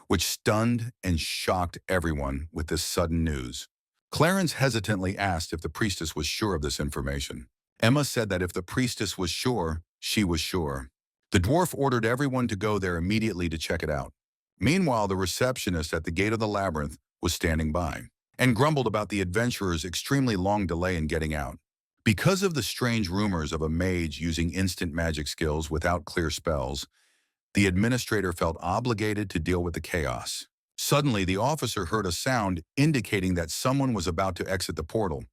which stunned and shocked everyone with this sudden news. Clarence hesitantly asked if the priestess was sure of this information. Emma said that if the priestess was sure, she was sure. The dwarf ordered everyone to go there immediately to check it out. Meanwhile, the receptionist at the gate of the labyrinth was standing by and grumbled about the adventurers' extremely long delay in getting out. Because of the strange rumors of a mage using instant magic skills without clear spells, the administrator felt obligated to deal with the chaos. Suddenly, the officer heard a sound indicating that someone was about to exit the portal.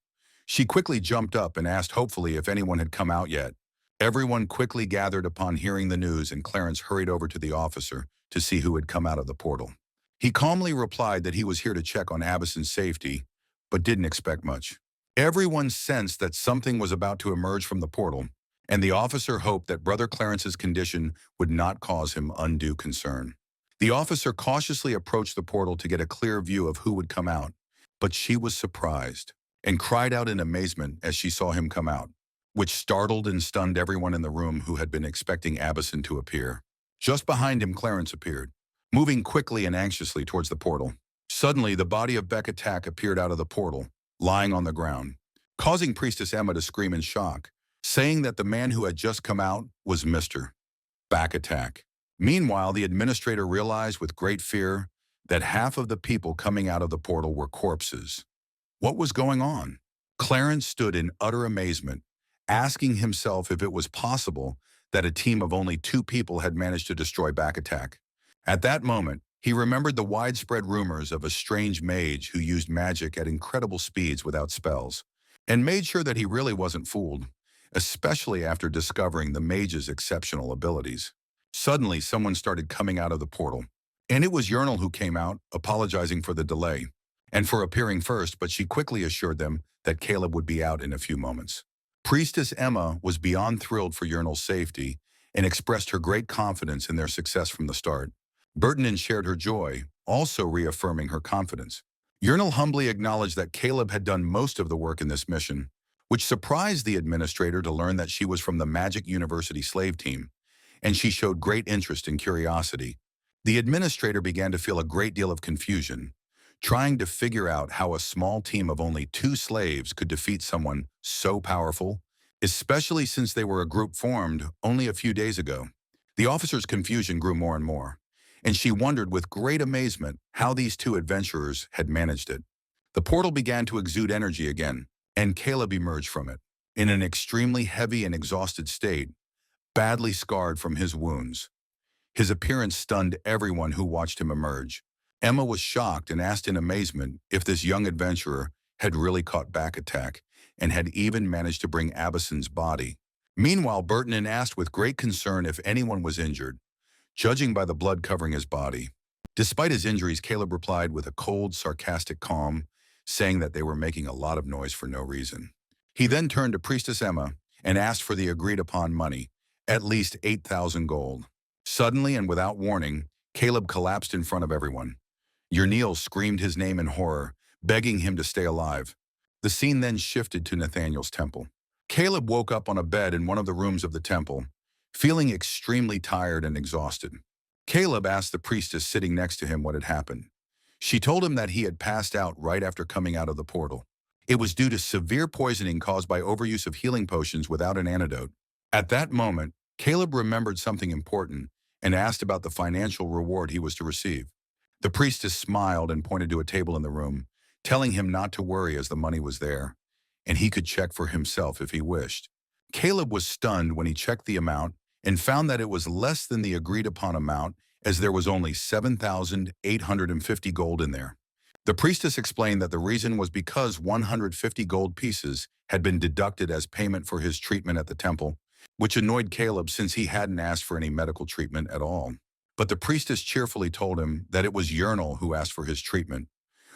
She quickly jumped up and asked hopefully if anyone had come out yet. Everyone quickly gathered upon hearing the news, and Clarence hurried over to the officer to see who had come out of the portal. He calmly replied that he was here to check on Abysson's safety, but didn't expect much. Everyone sensed that something was about to emerge from the portal, and the officer hoped that Brother Clarence's condition would not cause him undue concern. The officer cautiously approached the portal to get a clear view of who would come out, but she was surprised and cried out in amazement as she saw him come out, which startled and stunned everyone in the room who had been expecting Abyssin to appear. Just behind him, Clarence appeared, moving quickly and anxiously towards the portal. Suddenly, the body of Beccatak appeared out of the portal, lying on the ground, causing Priestess Emma to scream in shock, saying that the man who had just come out was Mr. Beccatak. Meanwhile, the administrator realized with great fear that half of the people coming out of the portal were corpses. What was going on? Clarence stood in utter amazement, asking himself if it was possible that a team of only 2 people had managed to destroy Beccatak. At that moment, he remembered the widespread rumors of a strange mage who used magic at incredible speeds without spells, and made sure that he really wasn't fooled, especially after discovering the mage's exceptional abilities. Suddenly, someone started coming out of the portal, and it was Yurnal who came out, apologizing for the delay, and for appearing first, but she quickly assured them that Caleb would be out in a few moments. Priestess Emma was beyond thrilled for Yurnal's safety and expressed her great confidence in their success from the start. Bertanen shared her joy, also reaffirming her confidence. Yurnal humbly acknowledged that Caleb had done most of the work in this mission, which surprised the administrator to learn that she was from the Magic University slave team, and she showed great interest and curiosity. The administrator began to feel a great deal of confusion, trying to figure out how a small team of only 2 slaves could defeat someone so powerful, especially since they were a group formed only a few days ago. The officer's confusion grew more and more, and she wondered with great amazement how these 2 adventurers had managed it. The portal began to exude energy again, and Caleb emerged from it, in an extremely heavy and exhausted state, badly scarred from his wounds. His appearance stunned everyone who watched him emerge. Emma was shocked and asked in amazement if this young adventurer had really caught Beccatak and had even managed to bring Abyssin's body. Meanwhile, Bertanen asked with great concern if anyone was injured, judging by the blood covering his body. Despite his injuries, Caleb replied with a cold, sarcastic calm, saying that they were making a lot of noise for no reason. He then turned to Priestess Emma and asked for the agreed-upon money, at least 8,000 gold. Suddenly and without warning, Caleb collapsed in front of everyone. Yurnal screamed his name in horror, begging him to stay alive. The scene then shifted to Nathaniel's temple. Caleb woke up on a bed in one of the rooms of the temple, feeling extremely tired and exhausted. Caleb asked the priestess sitting next to him what had happened. She told him that he had passed out right after coming out of the portal. It was due to severe poisoning caused by overuse of healing potions without an antidote. At that moment, Caleb remembered something important and asked about the financial reward he was to receive. The priestess smiled and pointed to a table in the room, telling him not to worry as the money was there, and he could check for himself if he wished. Caleb was stunned when he checked the amount and found that it was less than the agreed-upon amount, as there was only 7,850 gold in there. The priestess explained that the reason was because 150 gold pieces had been deducted as payment for his treatment at the temple, which annoyed Caleb since he hadn't asked for any medical treatment at all. But the priestess cheerfully told him that it was Yurnal who asked for his treatment,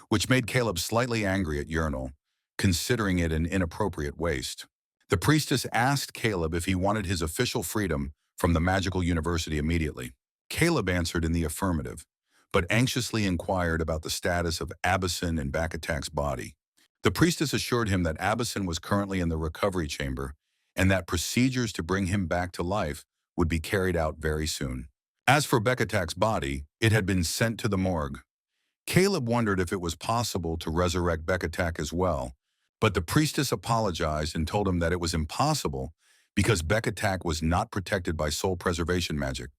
which made Caleb slightly angry at Yurnal, considering it an inappropriate waste. The priestess asked Caleb if he wanted his official freedom from the magical university immediately. Caleb answered in the affirmative, but anxiously inquired about the status of Abyssin and Beccatak's body. The priestess assured him that Abyssin was currently in the recovery chamber and that procedures to bring him back to life would be carried out very soon. As for Beccatak's body, it had been sent to the morgue. Caleb wondered if it was possible to resurrect Beccatak as well, but the priestess apologized and told him that it was impossible because Beccatak was not protected by soul preservation magic.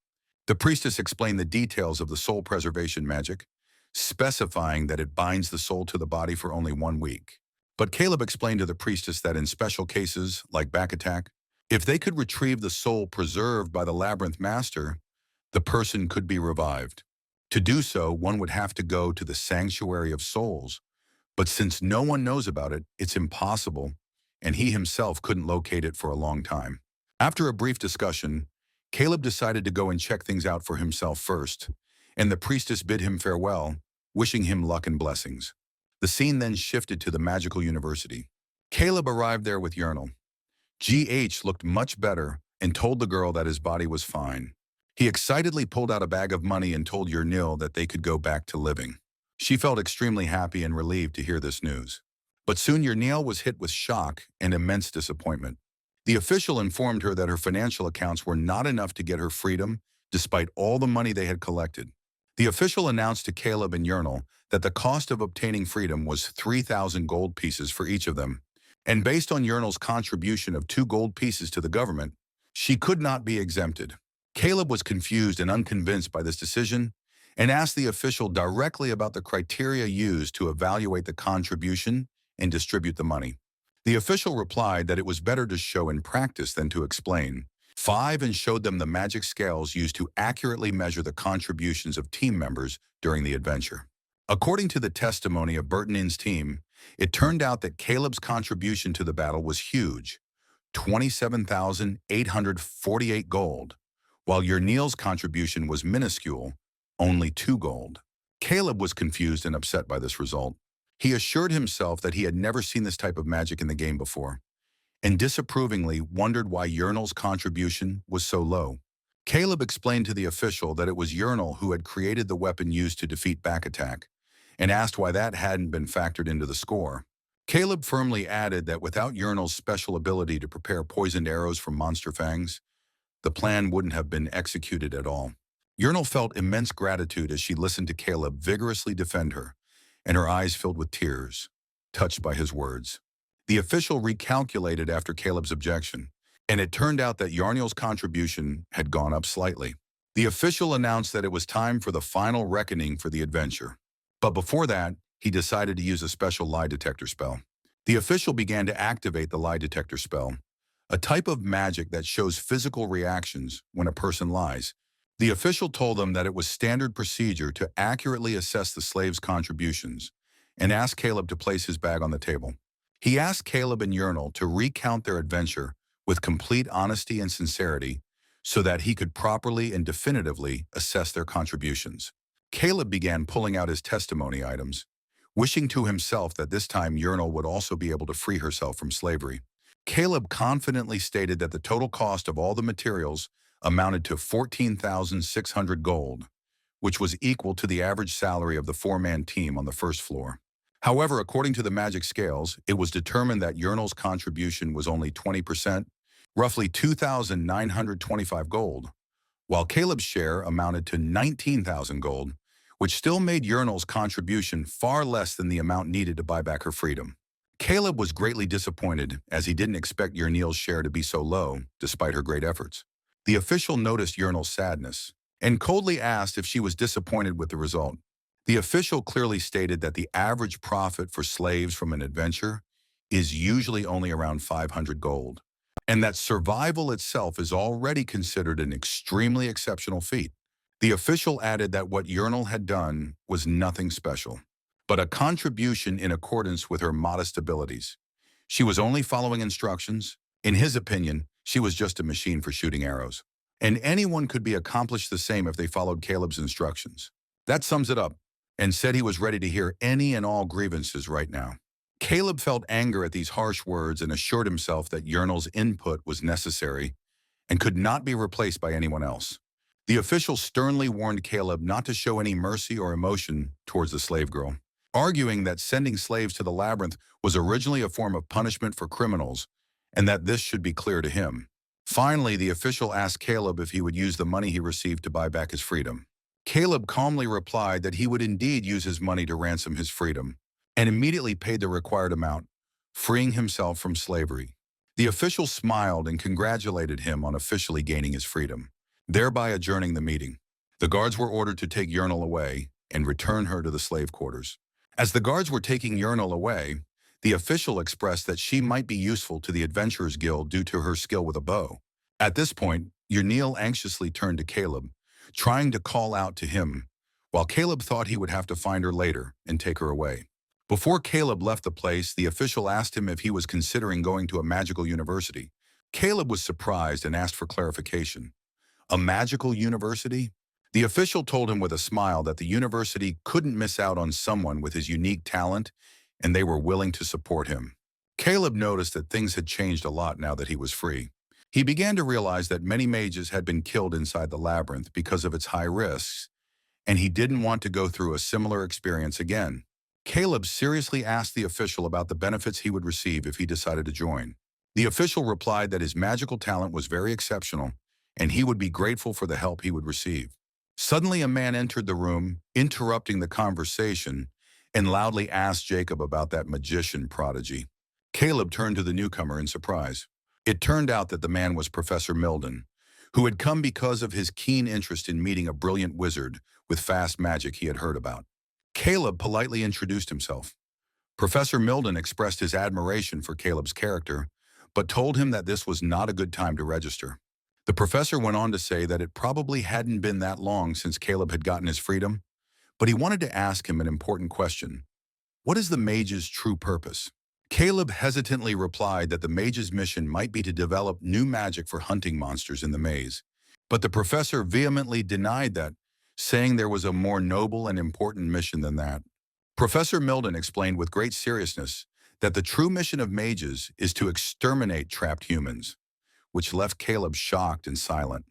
The priestess explained the details of the soul preservation magic, specifying that it binds the soul to the body for only 1 week. But Caleb explained to the priestess that in special cases, like back attack, if they could retrieve the soul preserved by the labyrinth master, the person could be revived. To do so, one would have to go to the sanctuary of souls, but since no one knows about it, it's impossible, and he himself couldn't locate it for a long time. After a brief discussion, Caleb decided to go and check things out for himself first, and the priestess bid him farewell, wishing him luck and blessings. The scene then shifted to the magical university. Caleb arrived there with Yurnal. GH looked much better and told the girl that his body was fine. He excitedly pulled out a bag of money and told Yurnil that they could go back to living. She felt extremely happy and relieved to hear this news. But soon Yurnil was hit with shock and immense disappointment. The official informed her that her financial accounts were not enough to get her freedom, despite all the money they had collected. The official announced to Caleb and Yurnal that the cost of obtaining freedom was 3,000 gold pieces for each of them, and based on Yurnal's contribution of 2 gold pieces to the government, she could not be exempted. Caleb was confused and unconvinced by this decision and asked the official directly about the criteria used to evaluate the contribution and distribute the money. The official replied that it was better to show in practice than to explain. 5 and showed them the magic scales used to accurately measure the contributions of team members during the adventure. According to the testimony of Burtonin's team, it turned out that Caleb's contribution to the battle was huge, 27,848 gold, while Yurnil's contribution was minuscule, only 2 gold. Caleb was confused and upset by this result. He assured himself that he had never seen this type of magic in the game before, and disapprovingly wondered why Yurnal's contribution was so low. Caleb explained to the official that it was Yurnal who had created the weapon used to defeat back attack, and asked why that hadn't been factored into the score. Caleb firmly added that without Yurnal's special ability to prepare poisoned arrows from monster fangs, the plan wouldn't have been executed at all. Yurnal felt immense gratitude as she listened to Caleb vigorously defend her, and her eyes filled with tears, touched by his words. The official recalculated after Caleb's objection, and it turned out that Yurnal's contribution had gone up slightly. The official announced that it was time for the final reckoning for the adventure. But before that, he decided to use a special lie detector spell. The official began to activate the lie detector spell, a type of magic that shows physical reactions when a person lies. The official told them that it was standard procedure to accurately assess the slave's contributions and asked Caleb to place his bag on the table. He asked Caleb and Yurnal to recount their adventure with complete honesty and sincerity so that he could properly and definitively assess their contributions. Caleb began pulling out his testimony items, wishing to himself that this time Yurnal would also be able to free herself from slavery. Caleb confidently stated that the total cost of all the materials amounted to 14,600 gold, which was equal to the average salary of the 4-man team on the first floor. However, according to the magic scales, it was determined that Yurnal's contribution was only 20%, roughly 2,925 gold, while Caleb's share amounted to 19,000 gold, which still made Yurnal's contribution far less than the amount needed to buy back her freedom. Caleb was greatly disappointed as he didn't expect Yurnal's share to be so low, despite her great efforts. The official noticed Yurnal's sadness and coldly asked if she was disappointed with the result. The official clearly stated that the average profit for slaves from an adventure is usually only around 500 gold, and that survival itself is already considered an extremely exceptional feat. The official added that what Yurnal had done was nothing special, but a contribution in accordance with her modest abilities. She was only following instructions. In his opinion, she was just a machine for shooting arrows, and anyone could be accomplished the same if they followed Caleb's instructions. That sums it up, and said he was ready to hear any and all grievances right now. Caleb felt anger at these harsh words and assured himself that Yurnal's input was necessary and could not be replaced by anyone else. The official sternly warned Caleb not to show any mercy or emotion towards the slave girl, arguing that sending slaves to the labyrinth was originally a form of punishment for criminals and that this should be clear to him. Finally, the official asked Caleb if he would use the money he received to buy back his freedom. Caleb calmly replied that he would indeed use his money to ransom his freedom, and immediately paid the required amount, freeing himself from slavery. The official smiled and congratulated him on officially gaining his freedom, thereby adjourning the meeting. The guards were ordered to take Yurnal away and return her to the slave quarters. As the guards were taking Yurnal away, The official expressed that she might be useful to the Adventurers Guild due to her skill with a bow. At this point, Urnil anxiously turned to Caleb, trying to call out to him, while Caleb thought he would have to find her later and take her away. Before Caleb left the place, the official asked him if he was considering going to a magical university. Caleb was surprised and asked for clarification. A magical university? The official told him with a smile that the university couldn't miss out on someone with his unique talent, and they were willing to support him. Caleb noticed that things had changed a lot now that he was free. He began to realize that many mages had been killed inside the labyrinth because of its high risks, and he didn't want to go through a similar experience again. Caleb seriously asked the official about the benefits he would receive if he decided to join. The official replied that his magical talent was very exceptional, and he would be grateful for the help he would receive. Suddenly, a man entered the room, interrupting the conversation, and loudly asked Jacob about that magician prodigy. Caleb turned to the newcomer in surprise. It turned out that the man was Professor Milden, who had come because of his keen interest in meeting a brilliant wizard with fast magic he had heard about. Caleb politely introduced himself. Professor Milden expressed his admiration for Caleb's character, but told him that this was not a good time to register. The professor went on to say that it probably hadn't been that long since Caleb had gotten his freedom, but he wanted to ask him an important question. What is the mage's true purpose? Caleb hesitantly replied that the mage's mission might be to develop new magic for hunting monsters in the maze, but the professor vehemently denied that, saying there was a more noble and important mission than that. Professor Milden explained with great seriousness that the true mission of mages is to exterminate trapped humans, which left Caleb shocked and silent.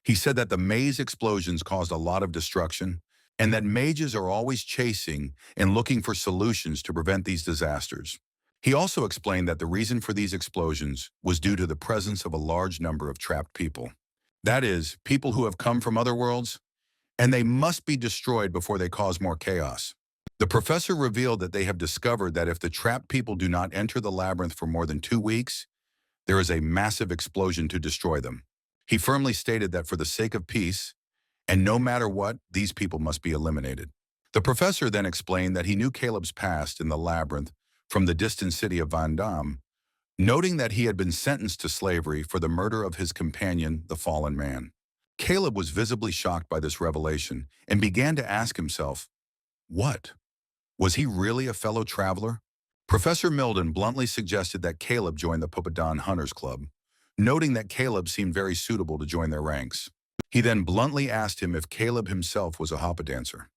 He said that the maze explosions caused a lot of destruction, and that mages are always chasing and looking for solutions to prevent these disasters. He also explained that the reason for these explosions was due to the presence of a large number of trapped people. That is, people who have come from other worlds, and they must be destroyed before they cause more chaos. The professor revealed that they have discovered that if the trapped people do not enter the labyrinth for more than 2 weeks, there is a massive explosion to destroy them. He firmly stated that for the sake of peace, and no matter what, these people must be eliminated. The professor then explained that he knew Caleb's past in the labyrinth from the distant city of Van Damme, noting that he had been sentenced to slavery for the murder of his companion, the fallen man. Caleb was visibly shocked by this revelation and began to ask himself, what? Was he really a fellow traveler? Professor Milden bluntly suggested that Caleb join the Popadon Hunters Club, noting that Caleb seemed very suitable to join their ranks. He then bluntly asked him if Caleb himself was a hoppa dancer.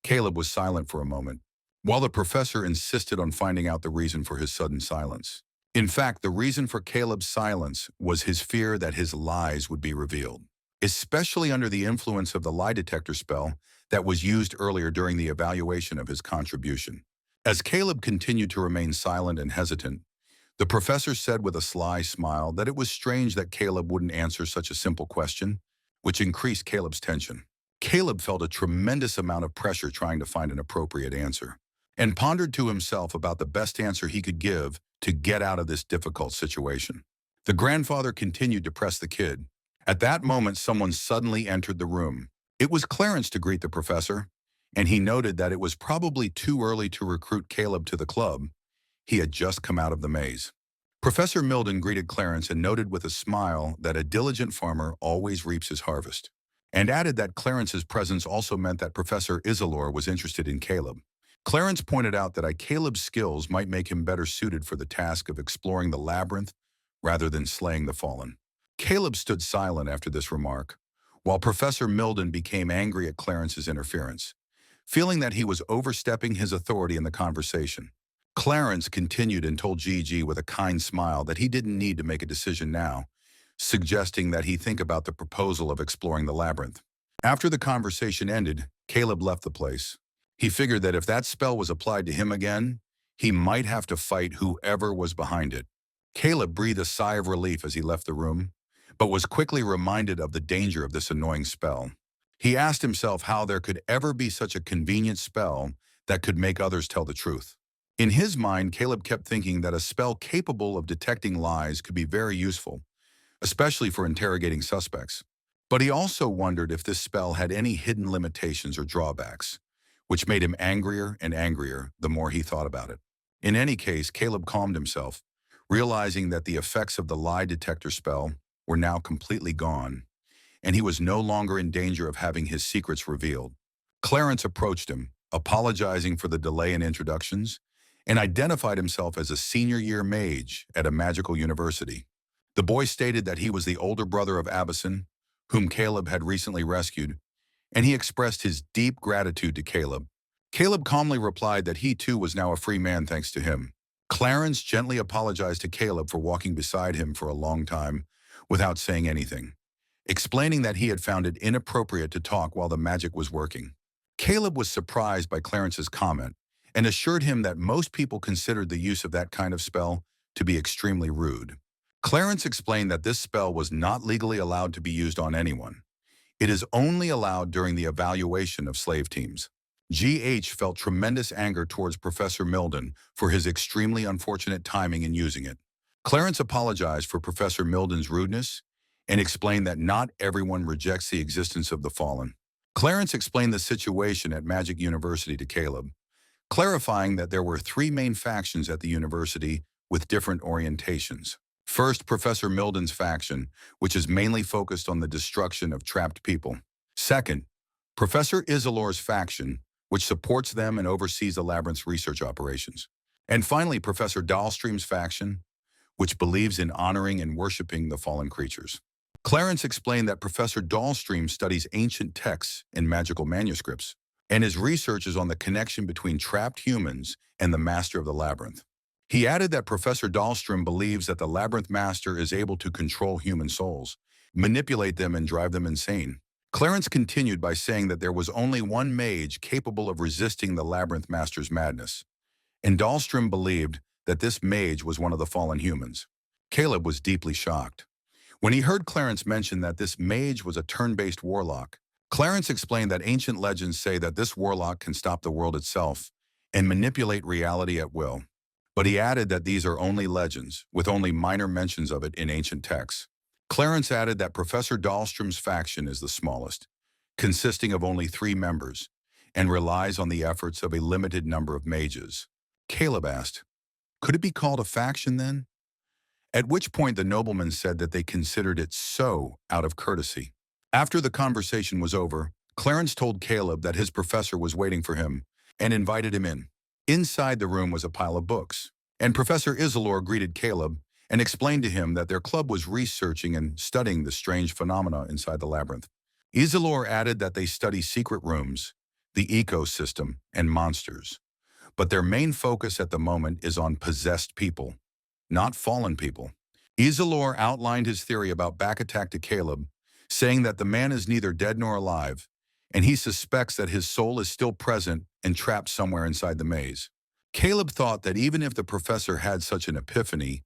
Caleb was silent for a moment, while the professor insisted on finding out the reason for his sudden silence. In fact, the reason for Caleb's silence was his fear that his lies would be revealed, especially under the influence of the lie detector spell that was used earlier during the evaluation of his contribution. As Caleb continued to remain silent and hesitant, the professor said with a sly smile that it was strange that Caleb wouldn't answer such a simple question, which increased Caleb's tension. Caleb felt a tremendous amount of pressure trying to find an appropriate answer, and pondered to himself about the best answer he could give to get out of this difficult situation. The grandfather continued to press the kid. At that moment, someone suddenly entered the room. It was Clarence to greet the professor, and he noted that it was probably too early to recruit Caleb to the club. He had just come out of the maze. Professor Milden greeted Clarence and noted with a smile that a diligent farmer always reaps his harvest, and added that Clarence's presence also meant that Professor Isilor was interested in Caleb. Clarence pointed out that Caleb's skills might make him better suited for the task of exploring the labyrinth rather than slaying the fallen. Caleb stood silent after this remark, while Professor Milden became angry at Clarence's interference, feeling that he was overstepping his authority in the conversation. Clarence continued and told Gigi with a kind smile that he didn't need to make a decision now, suggesting that he think about the proposal of exploring the labyrinth. After the conversation ended, Caleb left the place. He figured that if that spell was applied to him again, he might have to fight whoever was behind it. Caleb breathed a sigh of relief as he left the room, but was quickly reminded of the danger of this annoying spell. He asked himself how there could ever be such a convenient spell that could make others tell the truth. In his mind, Caleb kept thinking that a spell capable of detecting lies could be very useful, especially for interrogating suspects. But he also wondered if this spell had any hidden limitations or drawbacks, which made him angrier and angrier the more he thought about it. In any case, Caleb calmed himself, realizing that the effects of the lie detector spell were now completely gone, and he was no longer in danger of having his secrets revealed. Clarence approached him, apologizing for the delay in introductions, and identified himself as a senior-year mage at a magical university. The boy stated that he was the older brother of Abison, whom Caleb had recently rescued, and he expressed his deep gratitude to Caleb. Caleb calmly replied that he too was now a free man thanks to him. Clarence gently apologized to Caleb for walking beside him for a long time without saying anything, explaining that he had found it inappropriate to talk while the magic was working. Caleb was surprised by Clarence's comment and assured him that most people considered the use of that kind of spell to be extremely rude. Clarence explained that this spell was not legally allowed to be used on anyone. It is only allowed during the evaluation of slave teams. GH felt tremendous anger towards Professor Milden for his extremely unfortunate timing in using it. Clarence apologized for Professor Milden's rudeness and explained that not everyone rejects the existence of the fallen. Clarence explained the situation at Magic University to Caleb, clarifying that there were three main factions at the university with different orientations. First, Professor Milden's faction, which is mainly focused on the destruction of trapped people. Second, Professor Isilor's faction, which supports them and oversees the labyrinth's research operations. And finally, Professor Dahlstream's faction, which believes in honoring and worshiping the fallen creatures. Clarence explained that Professor Dahlstream studies ancient texts and magical manuscripts, and his research is on the connection between trapped humans and the master of the labyrinth. He added that Professor Dahlstrom believes that the labyrinth master is able to control human souls, manipulate them and drive them insane. Clarence continued by saying that there was only one mage capable of resisting the labyrinth master's madness, and Dahlstrom believed that this mage was one of the fallen humans. Caleb was deeply shocked. When he heard Clarence mention that this mage was a turn-based warlock, Clarence explained that ancient legends say that this warlock can stop the world itself and manipulate reality at will. But he added that these are only legends, with only minor mentions of it in ancient texts. Clarence added that Professor Dahlstrom's faction is the smallest, consisting of only 3 members, and relies on the efforts of a limited number of mages. Caleb asked, "Could it be called a faction then?" At which point the nobleman said that they considered it so out of courtesy. After the conversation was over, Clarence told Caleb that his professor was waiting for him and invited him in. Inside the room was a pile of books, and Professor Isilor greeted Caleb and explained to him that their club was researching and studying the strange phenomena inside the labyrinth. Isilor added that they study secret rooms, the ecosystem, and monsters, but their main focus at the moment is on possessed people, not fallen people. Isilor outlined his theory about back attack to Caleb, saying that the man is neither dead nor alive, and he suspects that his soul is still present and trapped somewhere inside the maze. Caleb thought that even if the professor had such an epiphany,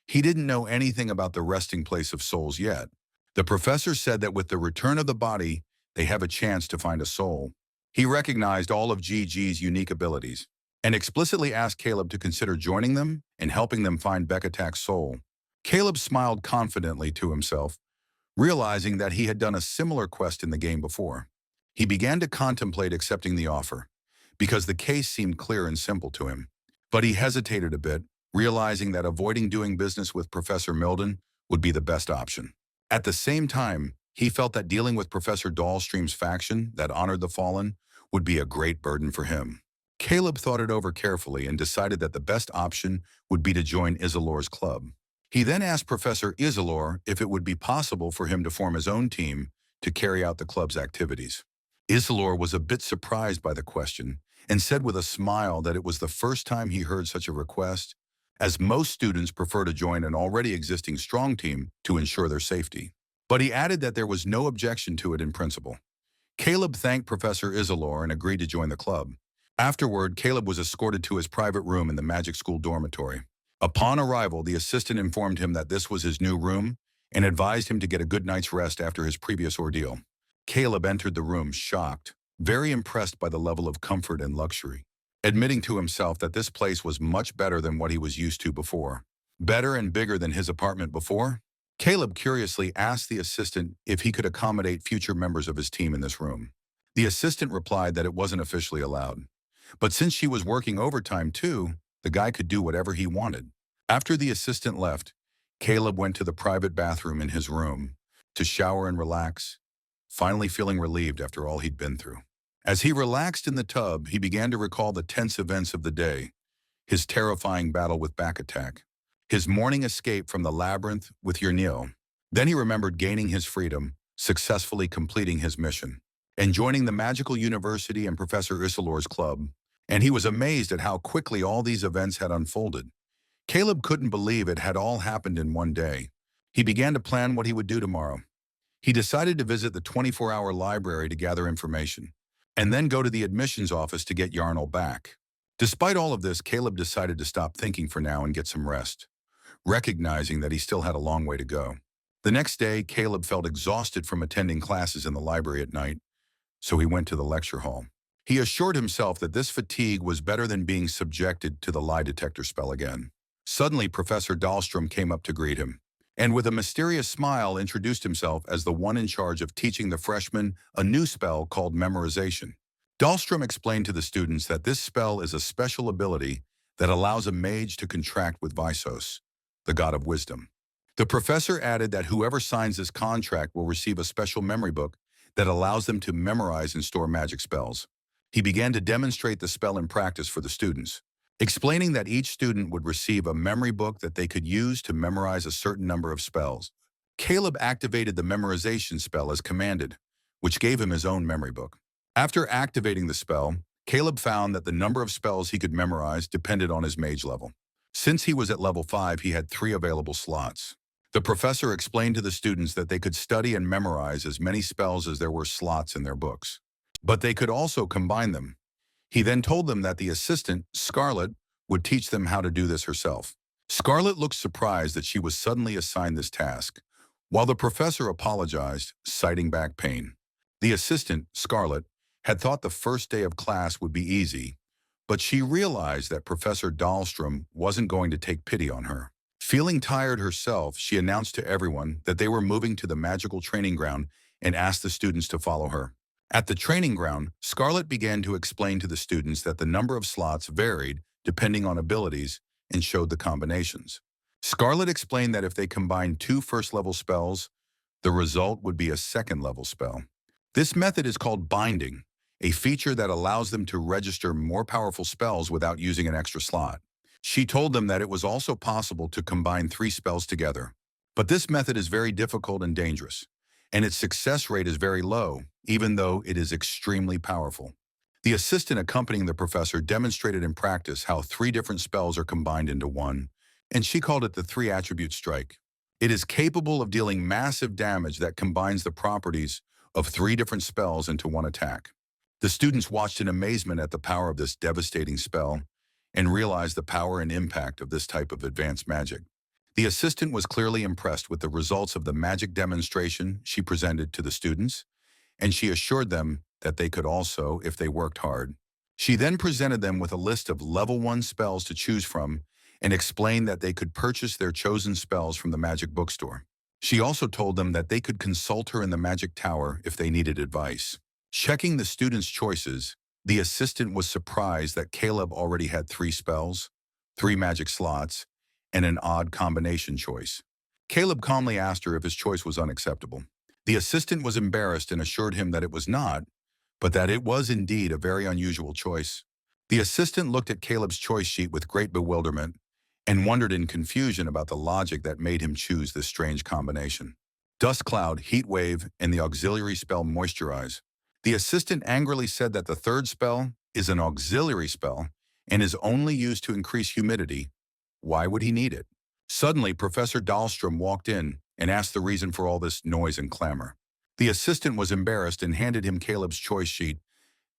he didn't know anything about the resting place of souls yet. The professor said that with the return of the body, they have a chance to find a soul. He recognized all of GG's unique abilities and explicitly asked Caleb to consider joining them and helping them find Bekatak's soul. Caleb smiled confidently to himself, realizing that he had done a similar quest in the game before. He began to contemplate accepting the offer, because the case seemed clear and simple to him. But he hesitated a bit, realizing that avoiding doing business with Professor Milden would be the best option. At the same time, he felt that dealing with Professor Dahlstream's faction that honored the fallen would be a great burden for him. Caleb thought it over carefully and decided that the best option would be to join Isilor's club. He then asked Professor Isilor if it would be possible for him to form his own team to carry out the club's activities. Isilor was a bit surprised by the question and said with a smile that it was the first time he heard such a request, as most students prefer to join an already existing strong team to ensure their safety. But he added that there was no objection to it in principle. Caleb thanked Professor Isilor and agreed to join the club. Afterward, Caleb was escorted to his private room in the magic school dormitory. Upon arrival, the assistant informed him that this was his new room and advised him to get a good night's rest after his previous ordeal. Caleb entered the room shocked, very impressed by the level of comfort and luxury, admitting to himself that this place was much better than what he was used to before. Better and bigger than his apartment before? Caleb curiously asked the assistant if he could accommodate future members of his team in this room. The assistant replied that it wasn't officially allowed. But since she was working overtime too, the guy could do whatever he wanted. After the assistant left, Caleb went to the private bathroom in his room to shower and relax, finally feeling relieved after all he'd been through. As he relaxed in the tub, he began to recall the tense events of the day, his terrifying battle with back attack, his morning escape from the labyrinth with Urnil. Then he remembered gaining his freedom, successfully completing his mission, and joining the magical university and Professor Isilor's club, and he was amazed at how quickly all these events had unfolded. Caleb couldn't believe it had all happened in one day. He began to plan what he would do tomorrow. He decided to visit the 24-hour library to gather information, and then go to the admissions office to get Yarnell back. Despite all of this, Caleb decided to stop thinking for now and get some rest, recognizing that he still had a long way to go. The next day, Caleb felt exhausted from attending classes in the library at night, so he went to the lecture hall. He assured himself that this fatigue was better than being subjected to the lie detector spell again. Suddenly, Professor Dahlstrom came up to greet him, and with a mysterious smile introduced himself as the one in charge of teaching the freshmen a new spell called memorization. Dahlstrom explained to the students that this spell is a special ability that allows a mage to contract with Visos, the god of wisdom. The professor added that whoever signs this contract will receive a special memory book that allows them to memorize and store magic spells. He began to demonstrate the spell in practice for the students, explaining that each student would receive a memory book that they could use to memorize a certain number of spells. Caleb activated the memorization spell as commanded, which gave him his own memory book. After activating the spell, Caleb found that the number of spells he could memorize depended on his mage level. Since he was at level 5, he had 3 available slots. The professor explained to the students that they could study and memorize as many spells as there were slots in their books, but they could also combine them. He then told them that the assistant, Scarlet, would teach them how to do this herself. Scarlet looked surprised that she was suddenly assigned this task, while the professor apologized, citing back pain. The assistant, Scarlet, had thought the first day of class would be easy, but she realized that Professor Dahlstrom wasn't going to take pity on her. Feeling tired herself, she announced to everyone that they were moving to the magical training ground and asked the students to follow her. At the training ground, Scarlet began to explain to the students that the number of slots varied depending on abilities and showed the combinations. Scarlet explained that if they combined 2 first-level spells, the result would be a second-level spell. This method is called binding, a feature that allows them to register more powerful spells without using an extra slot. She told them that it was also possible to combine 3 spells together. But this method is very difficult and dangerous, and its success rate is very low, even though it is extremely powerful. The assistant accompanying the professor demonstrated in practice how 3 different spells are combined into one, and she called it the 3-attribute strike. It is capable of dealing massive damage that combines the properties of 3 different spells into one attack. The students watched in amazement at the power of this devastating spell and realized the power and impact of this type of advanced magic. The assistant was clearly impressed with the results of the magic demonstration she presented to the students, and she assured them that they could also if they worked hard. She then presented them with a list of level 1 spells to choose from and explained that they could purchase their chosen spells from the magic bookstore. She also told them that they could consult her in the magic tower if they needed advice. Checking the students' choices, the assistant was surprised that Caleb already had 3 spells, 3 magic slots, and an odd combination choice. Caleb calmly asked her if his choice was unacceptable. The assistant was embarrassed and assured him that it was not, but that it was indeed a very unusual choice. The assistant looked at Caleb's choice sheet with great bewilderment and wondered in confusion about the logic that made him choose this strange combination. Dust Cloud, Heat Wave, and the auxiliary spell Moisturize. The assistant angrily said that the 3rd spell is an auxiliary spell and is only used to increase humidity. Why would he need it? Suddenly, Professor Dahlstrom walked in and asked the reason for all this noise and clamor. The assistant was embarrassed and handed him Caleb's choice sheet,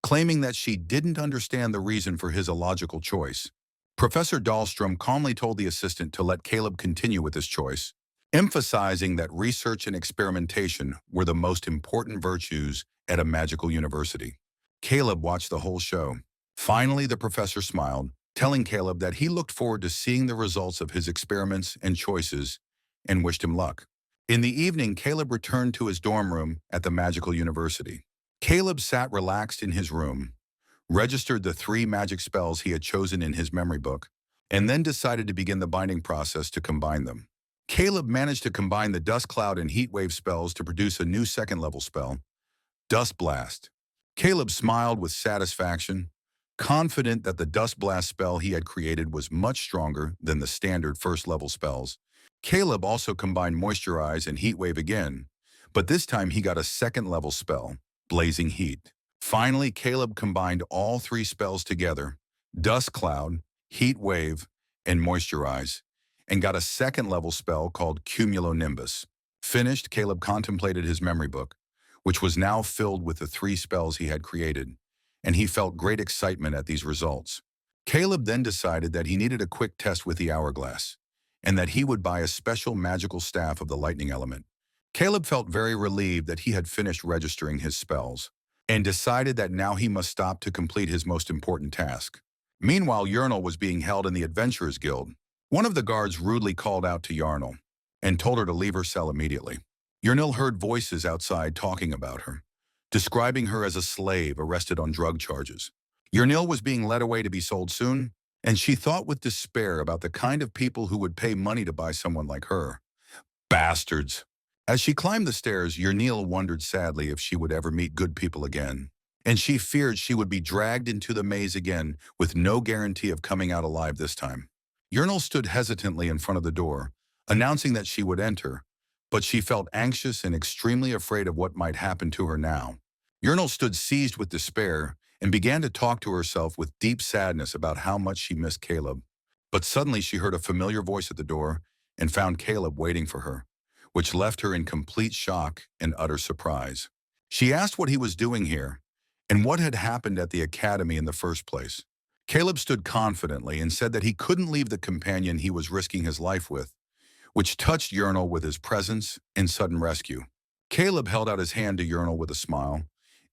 claiming that she didn't understand the reason for his illogical choice. Professor Dahlstrom calmly told the assistant to let Caleb continue with his choice, emphasizing that research and experimentation were the most important virtues at a magical university. Caleb watched the whole show. Finally, the professor smiled, telling Caleb that he looked forward to seeing the results of his experiments and choices and wished him luck. In the evening, Caleb returned to his dorm room at the magical university. Caleb sat relaxed in his room, registered the 3 magic spells he had chosen in his memory book, and then decided to begin the binding process to combine them. Caleb managed to combine the Dust Cloud and Heat Wave spells to produce a new second-level spell, Dust Blast. Caleb smiled with satisfaction, confident that the Dust Blast spell he had created was much stronger than the standard first-level spells. Caleb also combined Moisturize and Heat Wave again, but this time he got a second-level spell, Blazing Heat. Finally, Caleb combined all three spells together, Dust Cloud, Heat Wave, and Moisturize, and got a second-level spell called Cumulonimbus. Finished, Caleb contemplated his memory book, which was now filled with the three spells he had created, and he felt great excitement at these results. Caleb then decided that he needed a quick test with the hourglass, and that he would buy a special magical staff of the lightning element. Caleb felt very relieved that he had finished registering his spells, and decided that now he must stop to complete his most important task. Meanwhile, Yarnell was being held in the Adventurers Guild. One of the guards rudely called out to Yarnell and told her to leave her cell immediately. Yarnell heard voices outside talking about her, describing her as a slave arrested on drug charges. Yarnell was being led away to be sold soon, and she thought with despair about the kind of people who would pay money to buy someone like her. Bastards! As she climbed the stairs, Yarnell wondered sadly if she would ever meet good people again, and she feared she would be dragged into the maze again with no guarantee of coming out alive this time. Yarnell stood hesitantly in front of the door, announcing that she would enter, but she felt anxious and extremely afraid of what might happen to her now. Yarnell stood seized with despair and began to talk to herself with deep sadness about how much she missed Caleb. But suddenly she heard a familiar voice at the door and found Caleb waiting for her, which left her in complete shock and utter surprise. She asked what he was doing here and what had happened at the academy in the first place. Caleb stood confidently and said that he couldn't leave the companion he was risking his life with, which touched Yarnell with his presence and sudden rescue. Caleb held out his hand to Yarnell with a smile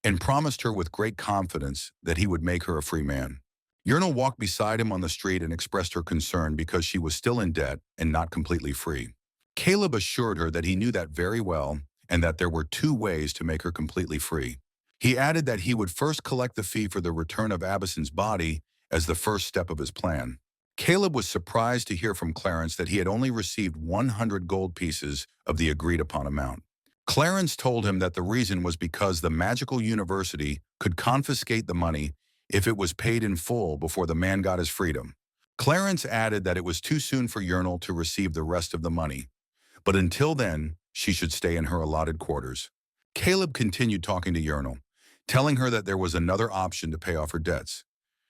and promised her with great confidence that he would make her a free man. Yarnell walked beside him on the street and expressed her concern because she was still in debt and not completely free. Caleb assured her that he knew that very well and that there were two ways to make her completely free. He added that he would first collect the fee for the return of Abysson's body as the first step of his plan. Caleb was surprised to hear from Clarence that he had only received 100 gold pieces of the agreed-upon amount. Clarence told him that the reason was because the magical university could confiscate the money if it was paid in full before the man got his freedom. Clarence added that it was too soon for Yarnell to receive the rest of the money, but until then, she should stay in her allotted quarters. Caleb continued talking to Yarnell, telling her that there was another option to pay off her debts.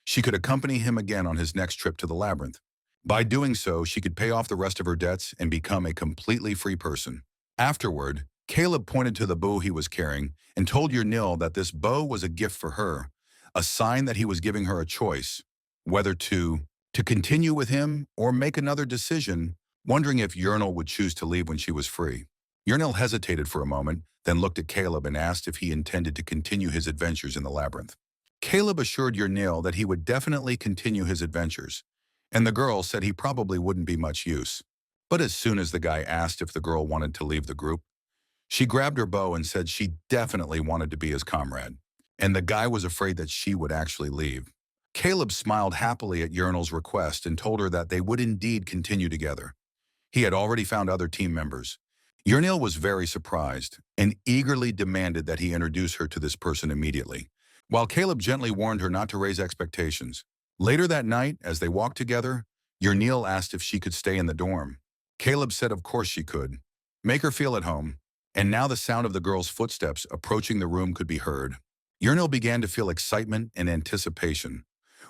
She could accompany him again on his next trip to the labyrinth. By doing so, she could pay off the rest of her debts and become a completely free person. Afterward, Caleb pointed to the bow he was carrying and told Yarnell that this bow was a gift for her, a sign that he was giving her a choice, whether to continue with him or make another decision, wondering if Yarnell would choose to leave when she was free. Yarnell hesitated for a moment, then looked at Caleb and asked if he intended to continue his adventures in the labyrinth. Caleb assured Yarnell that he would definitely continue his adventures, and the girl said he probably wouldn't be much use. But as soon as the guy asked if the girl wanted to leave the group, she grabbed her bow and said she definitely wanted to be his comrade, and the guy was afraid that she would actually leave. Caleb smiled happily at Yarnell's request and told her that they would indeed continue together. He had already found other team members. Yarnell was very surprised and eagerly demanded that he introduce her to this person immediately, while Caleb gently warned her not to raise expectations. Later that night, as they walked together, Yarnell asked if she could stay in the dorm. Caleb said of course she could. Make her feel at home. And now the sound of the girl's footsteps approaching the room could be heard. Yarnell began to feel excitement and anticipation,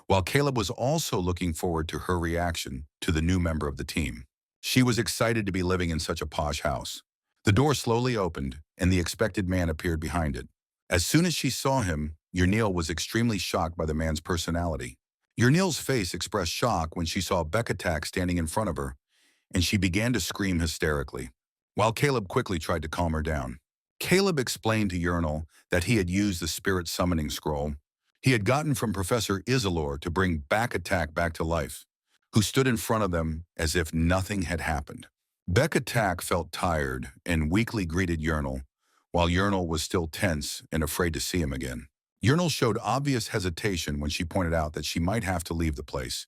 while Caleb was also looking forward to her reaction to the new member of the team. She was excited to be living in such a posh house. The door slowly opened, and the expected man appeared behind it. As soon as she saw him, Yarnell was extremely shocked by the man's personality. Yarnell's face expressed shock when she saw Beccatak standing in front of her, and she began to scream hysterically, while Caleb quickly tried to calm her down. Caleb explained to Yarnell that he had used the spirit summoning scroll he had gotten from Professor Isilor to bring Beccatak back to life, who stood in front of them as if nothing had happened. Beccatak felt tired and weakly greeted Yarnell, while Yarnell was still tense and afraid to see him again. Yarnell showed obvious hesitation when she pointed out that she might have to leave the place,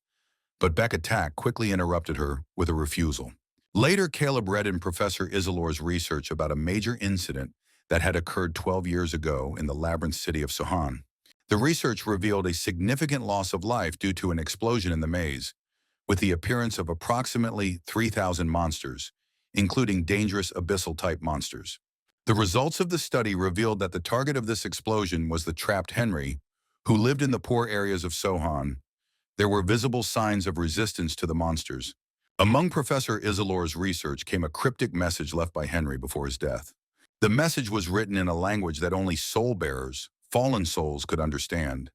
but Beck Attack quickly interrupted her with a refusal. Later, Caleb read in Professor Isilor's research about a major incident that had occurred 12 years ago in the labyrinth city of Sohan. The research revealed a significant loss of life due to an explosion in the maze, with the appearance of approximately 3,000 monsters, including dangerous abyssal-type monsters. The results of the study revealed that the target of this explosion was the trapped Henry, who lived in the poor areas of Sohan. There were visible signs of resistance to the monsters. Among Professor Isilor's research came a cryptic message left by Henry before his death. The message was written in a language that only soul-bearers, fallen souls, could understand,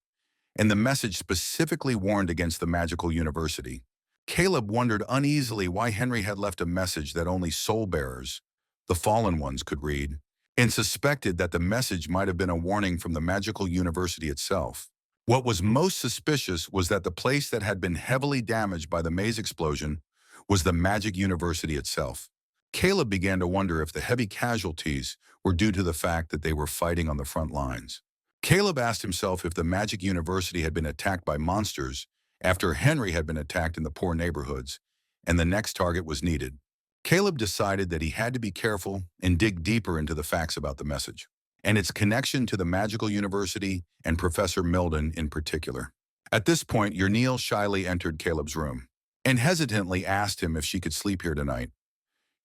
and the message specifically warned against the magical university. Caleb wondered uneasily why Henry had left a message that only soul-bearers, the fallen ones, could read, and suspected that the message might have been a warning from the magical university itself. What was most suspicious was that the place that had been heavily damaged by the maze explosion was the magic university itself. Caleb began to wonder if the heavy casualties were due to the fact that they were fighting on the front lines. Caleb asked himself if the magic university had been attacked by monsters after Henry had been attacked in the poor neighborhoods, and the next target was needed. Caleb decided that he had to be careful and dig deeper into the facts about the message, and its connection to the magical university and Professor Milden in particular. At this point, Yrneel shyly entered Caleb's room and hesitantly asked him if she could sleep here tonight.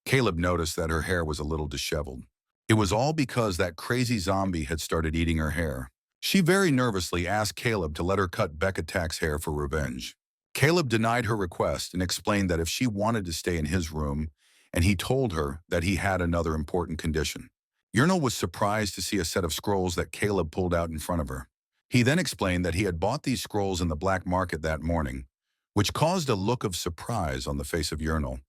Caleb noticed that her hair was a little disheveled. It was all because that crazy zombie had started eating her hair. She very nervously asked Caleb to let her cut Beck Attack's hair for revenge. Caleb denied her request and explained that if she wanted to stay in his room, and he told her that he had another important condition. Yrneel was surprised to see a set of scrolls that Caleb pulled out in front of her. He then explained that he had bought these scrolls in the black market that morning, which caused a look of surprise on the face of Yrneel,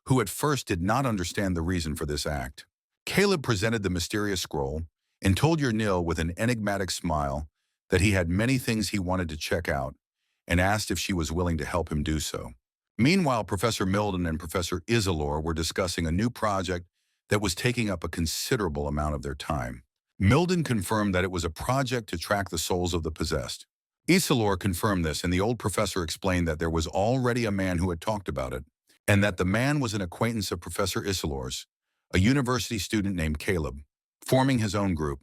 who at first did not understand the reason for this act. Caleb presented the mysterious scroll and told Yrneel with an enigmatic smile that he had many things he wanted to check out and asked if she was willing to help him do so. Meanwhile, Professor Milden and Professor Isilor were discussing a new project that was taking up a considerable amount of their time. Milden confirmed that it was a project to track the souls of the possessed. Isilor confirmed this, and the old professor explained that there was already a man who had talked about it, and that the man was an acquaintance of Professor Isilor's, a university student named Caleb, forming his own group.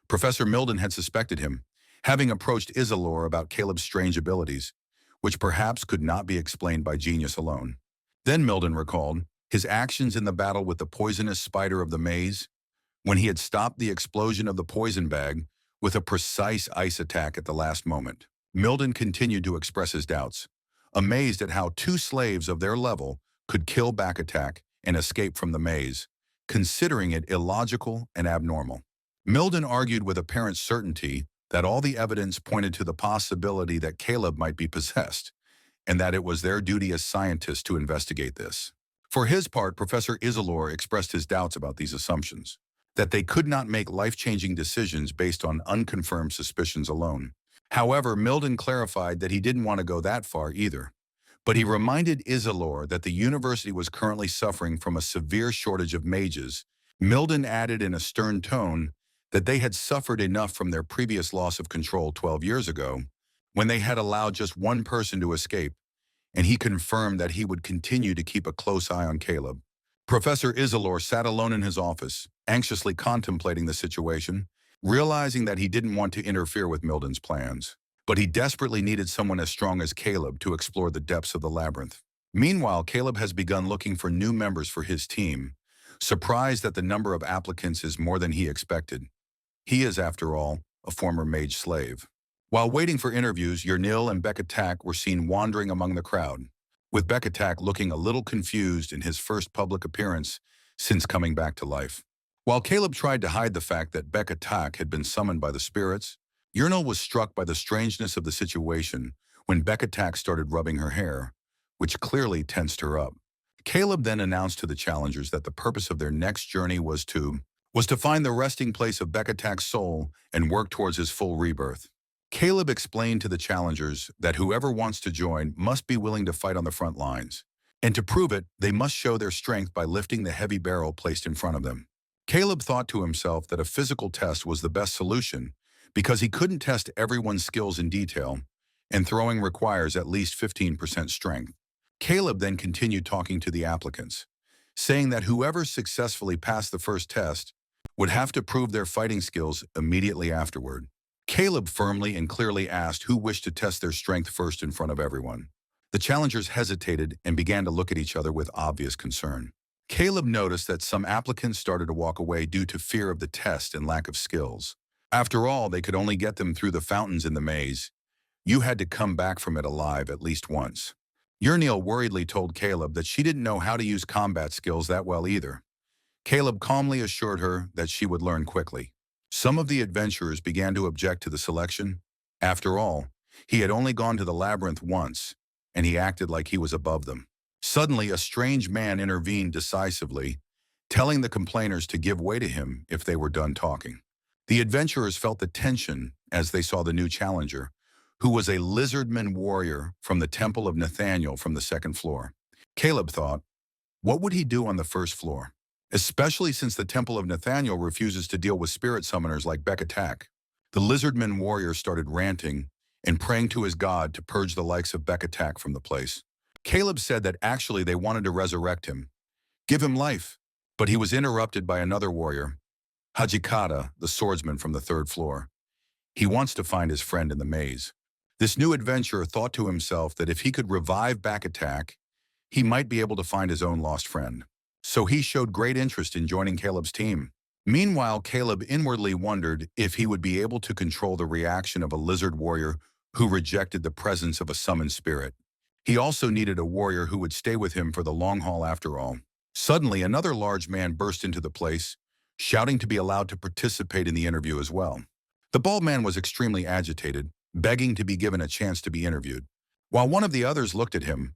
Professor Milden had suspected him, having approached Isilor about Caleb's strange abilities, which perhaps could not be explained by genius alone. Then Milden recalled his actions in the battle with the poisonous spider of the maze, when he had stopped the explosion of the poison bag with a precise ice attack at the last moment. Milden continued to express his doubts, amazed at how two slaves of their level could kill Back Attack and escape from the maze, considering it illogical and abnormal. Milden argued with apparent certainty that all the evidence pointed to the possibility that Caleb might be possessed, and that it was their duty as scientists to investigate this. For his part, Professor Isilor expressed his doubts about these assumptions, that they could not make life-changing decisions based on unconfirmed suspicions alone. However, Milden clarified that he didn't want to go that far either, but he reminded Isilor that the university was currently suffering from a severe shortage of mages. Milden added in a stern tone that they had suffered enough from their previous loss of control 12 years ago, when they had allowed just one person to escape, and he confirmed that he would continue to keep a close eye on Caleb. Professor Isilor sat alone in his office, anxiously contemplating the situation, realizing that he didn't want to interfere with Milden's plans, but he desperately needed someone as strong as Caleb to explore the depths of the labyrinth. Meanwhile, Caleb has begun looking for new members for his team, surprised that the number of applicants is more than he expected. He is, after all, a former mage slave. While waiting for interviews, Yrneel and Beck Attack were seen wandering among the crowd, with Beck Attack looking a little confused in his first public appearance since coming back to life. While Caleb tried to hide the fact that Beck Attack had been summoned by the spirits, Yrneel was struck by the strangeness of the situation when Beck Attack started rubbing her hair, which clearly tensed her up. Caleb then announced to the challengers that the purpose of their next journey was to find the resting place of Beck Attack's soul and work towards his full rebirth. Caleb explained to the challengers that whoever wants to join must be willing to fight on the front lines, and to prove it, they must show their strength by lifting the heavy barrel placed in front of them. Caleb thought to himself that a physical test was the best solution because he couldn't test everyone's skills in detail, and throwing requires at least 15% strength. Caleb then continued talking to the applicants, saying that whoever successfully passed the first test would have to prove their fighting skills immediately afterward. Caleb firmly and clearly asked who wished to test their strength first in front of everyone. The challengers hesitated and began to look at each other with obvious concern. Caleb noticed that some applicants started to walk away due to fear of the test and lack of skills. After all, they could only get them through the fountains in the maze. You had to come back from it alive at least once. Urnil worriedly told Caleb that she didn't know how to use combat skills that well either. Caleb calmly assured her that she would learn quickly. Some of the adventurers began to object to the selection. After all, he had only gone to the labyrinth once, and he acted like he was above them. Suddenly, a strange man intervened decisively, telling the complainers to give way to him if they were done talking. The adventurers felt the tension as they saw the new challenger, who was a lizardman warrior from the Temple of Nathaniel from the second floor. Caleb thought, what would he do on the first floor? Especially since the Temple of Nathaniel refuses to deal with spirit summoners like Bekatak. The lizardman warrior started ranting and praying to his god to purge the likes of Bekatak from the place. Caleb said that actually they wanted to resurrect him, give him life, but he was interrupted by another warrior, Hajikata, the swordsman from the third floor. He wants to find his friend in the maze. This new adventurer thought to himself that if he could revive Bekatak, he might be able to find his own lost friend. So he showed great interest in joining Caleb's team. Meanwhile, Caleb inwardly wondered if he would be able to control the reaction of a lizard warrior who rejected the presence of a summoned spirit. He also needed a warrior who would stay with him for the long haul after all. Suddenly, another large man burst into the place, shouting to be allowed to participate in the interview as well. The bald man was extremely agitated, begging to be given a chance to be interviewed, while one of the others looked at him,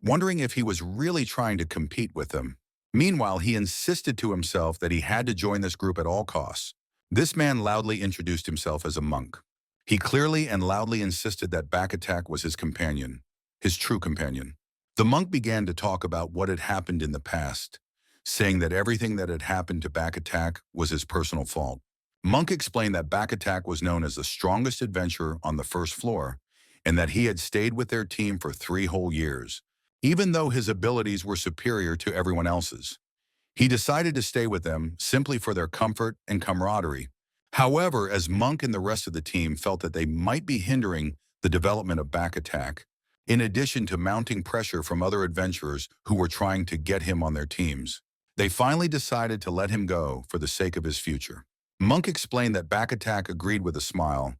wondering if he was really trying to compete with them. Meanwhile, he insisted to himself that he had to join this group at all costs. This man loudly introduced himself as a monk. He clearly and loudly insisted that Bekatak was his companion, his true companion. The monk began to talk about what had happened in the past, saying that everything that had happened to Bekatak was his personal fault. Monk explained that Bekatak was known as the strongest adventurer on the first floor, and that he had stayed with their team for 3 whole years, even though his abilities were superior to everyone else's. He decided to stay with them simply for their comfort and camaraderie. However, as Monk and the rest of the team felt that they might be hindering the development of Bekatak, in addition to mounting pressure from other adventurers who were trying to get him on their teams, they finally decided to let him go for the sake of his future. Monk explained that Bekatak agreed with a smile,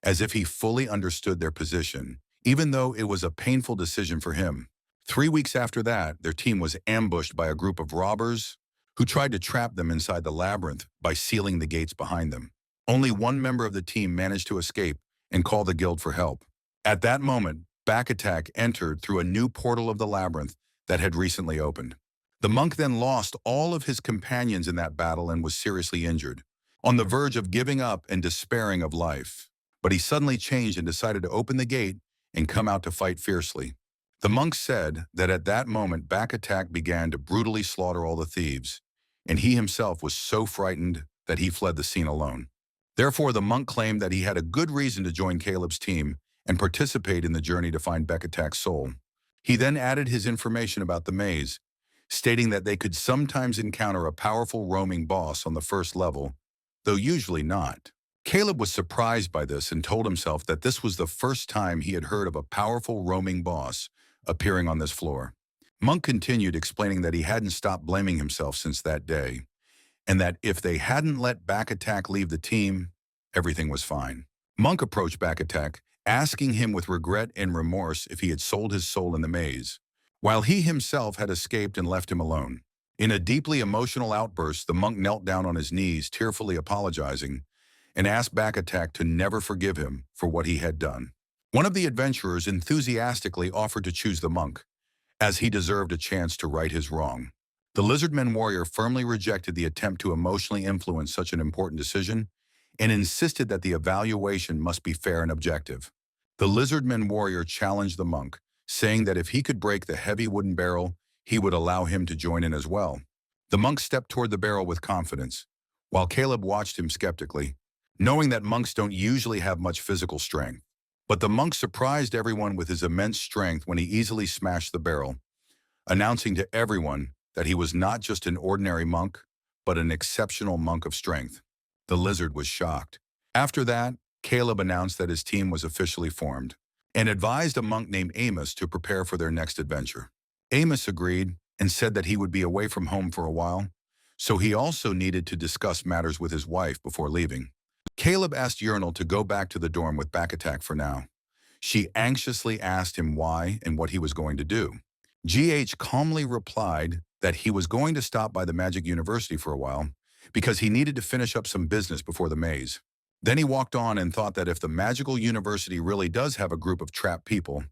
as if he fully understood their position, even though it was a painful decision for him. 3 weeks after that, their team was ambushed by a group of robbers who tried to trap them inside the labyrinth by sealing the gates behind them. Only one member of the team managed to escape and call the guild for help. At that moment, Bekatak entered through a new portal of the labyrinth that had recently opened. The monk then lost all of his companions in that battle and was seriously injured, on the verge of giving up and despairing of life. But he suddenly changed and decided to open the gate and come out to fight fiercely. The monk said that at that moment Bekatak began to brutally slaughter all the thieves, and he himself was so frightened that he fled the scene alone. Therefore, the monk claimed that he had a good reason to join Caleb's team and participate in the journey to find Bekatak's soul. He then added his information about the maze, stating that they could sometimes encounter a powerful roaming boss on the first level, though usually not. Caleb was surprised by this and told himself that this was the first time he had heard of a powerful roaming boss appearing on this floor. Monk continued, explaining that he hadn't stopped blaming himself since that day, and that if they hadn't let Bekatak leave the team, everything was fine. Monk approached Bekatak, asking him with regret and remorse if he had sold his soul in the maze, while he himself had escaped and left him alone. In a deeply emotional outburst, the monk knelt down on his knees, tearfully apologizing, and asked Bekatak to never forgive him for what he had done. One of the adventurers enthusiastically offered to choose the monk, as he deserved a chance to right his wrong. The lizardman warrior firmly rejected the attempt to emotionally influence such an important decision and insisted that the evaluation must be fair and objective. The lizardman warrior challenged the monk, saying that if he could break the heavy wooden barrel, he would allow him to join in as well. The monk stepped toward the barrel with confidence, while Caleb watched him skeptically, knowing that monks don't usually have much physical strength. But the monk surprised everyone with his immense strength when he easily smashed the barrel, announcing to everyone that he was not just an ordinary monk, but an exceptional monk of strength. The lizard was shocked. After that, Caleb announced that his team was officially formed and advised a monk named Amos to prepare for their next adventure. Amos agreed and said that he would be away from home for a while, so he also needed to discuss matters with his wife before leaving. Caleb asked Urinal to go back to the dorm with back attack for now. She anxiously asked him why and what he was going to do. GH calmly replied that he was going to stop by the Magic University for a while because he needed to finish up some business before the maze. Then he walked on and thought that if the Magical University really does have a group of trapped people,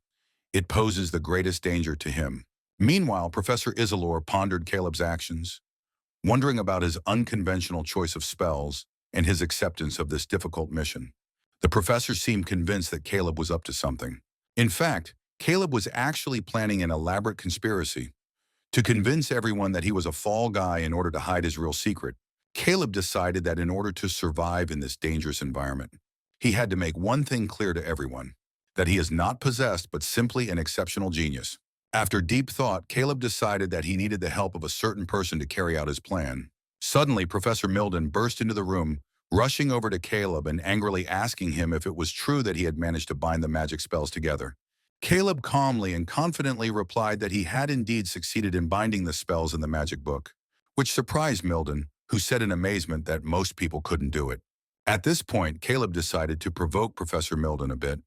it poses the greatest danger to him. Meanwhile, Professor Isilor pondered Caleb's actions, wondering about his unconventional choice of spells and his acceptance of this difficult mission. The professor seemed convinced that Caleb was up to something. In fact, Caleb was actually planning an elaborate conspiracy to convince everyone that he was a fall guy in order to hide his real secret. Caleb decided that in order to survive in this dangerous environment, he had to make one thing clear to everyone, that he is not possessed but simply an exceptional genius. After deep thought, Caleb decided that he needed the help of a certain person to carry out his plan. Suddenly, Professor Milden burst into the room, rushing over to Caleb and angrily asking him if it was true that he had managed to bind the magic spells together. Caleb calmly and confidently replied that he had indeed succeeded in binding the spells in the magic book, which surprised Milden, who said in amazement that most people couldn't do it. At this point, Caleb decided to provoke Professor Milden a bit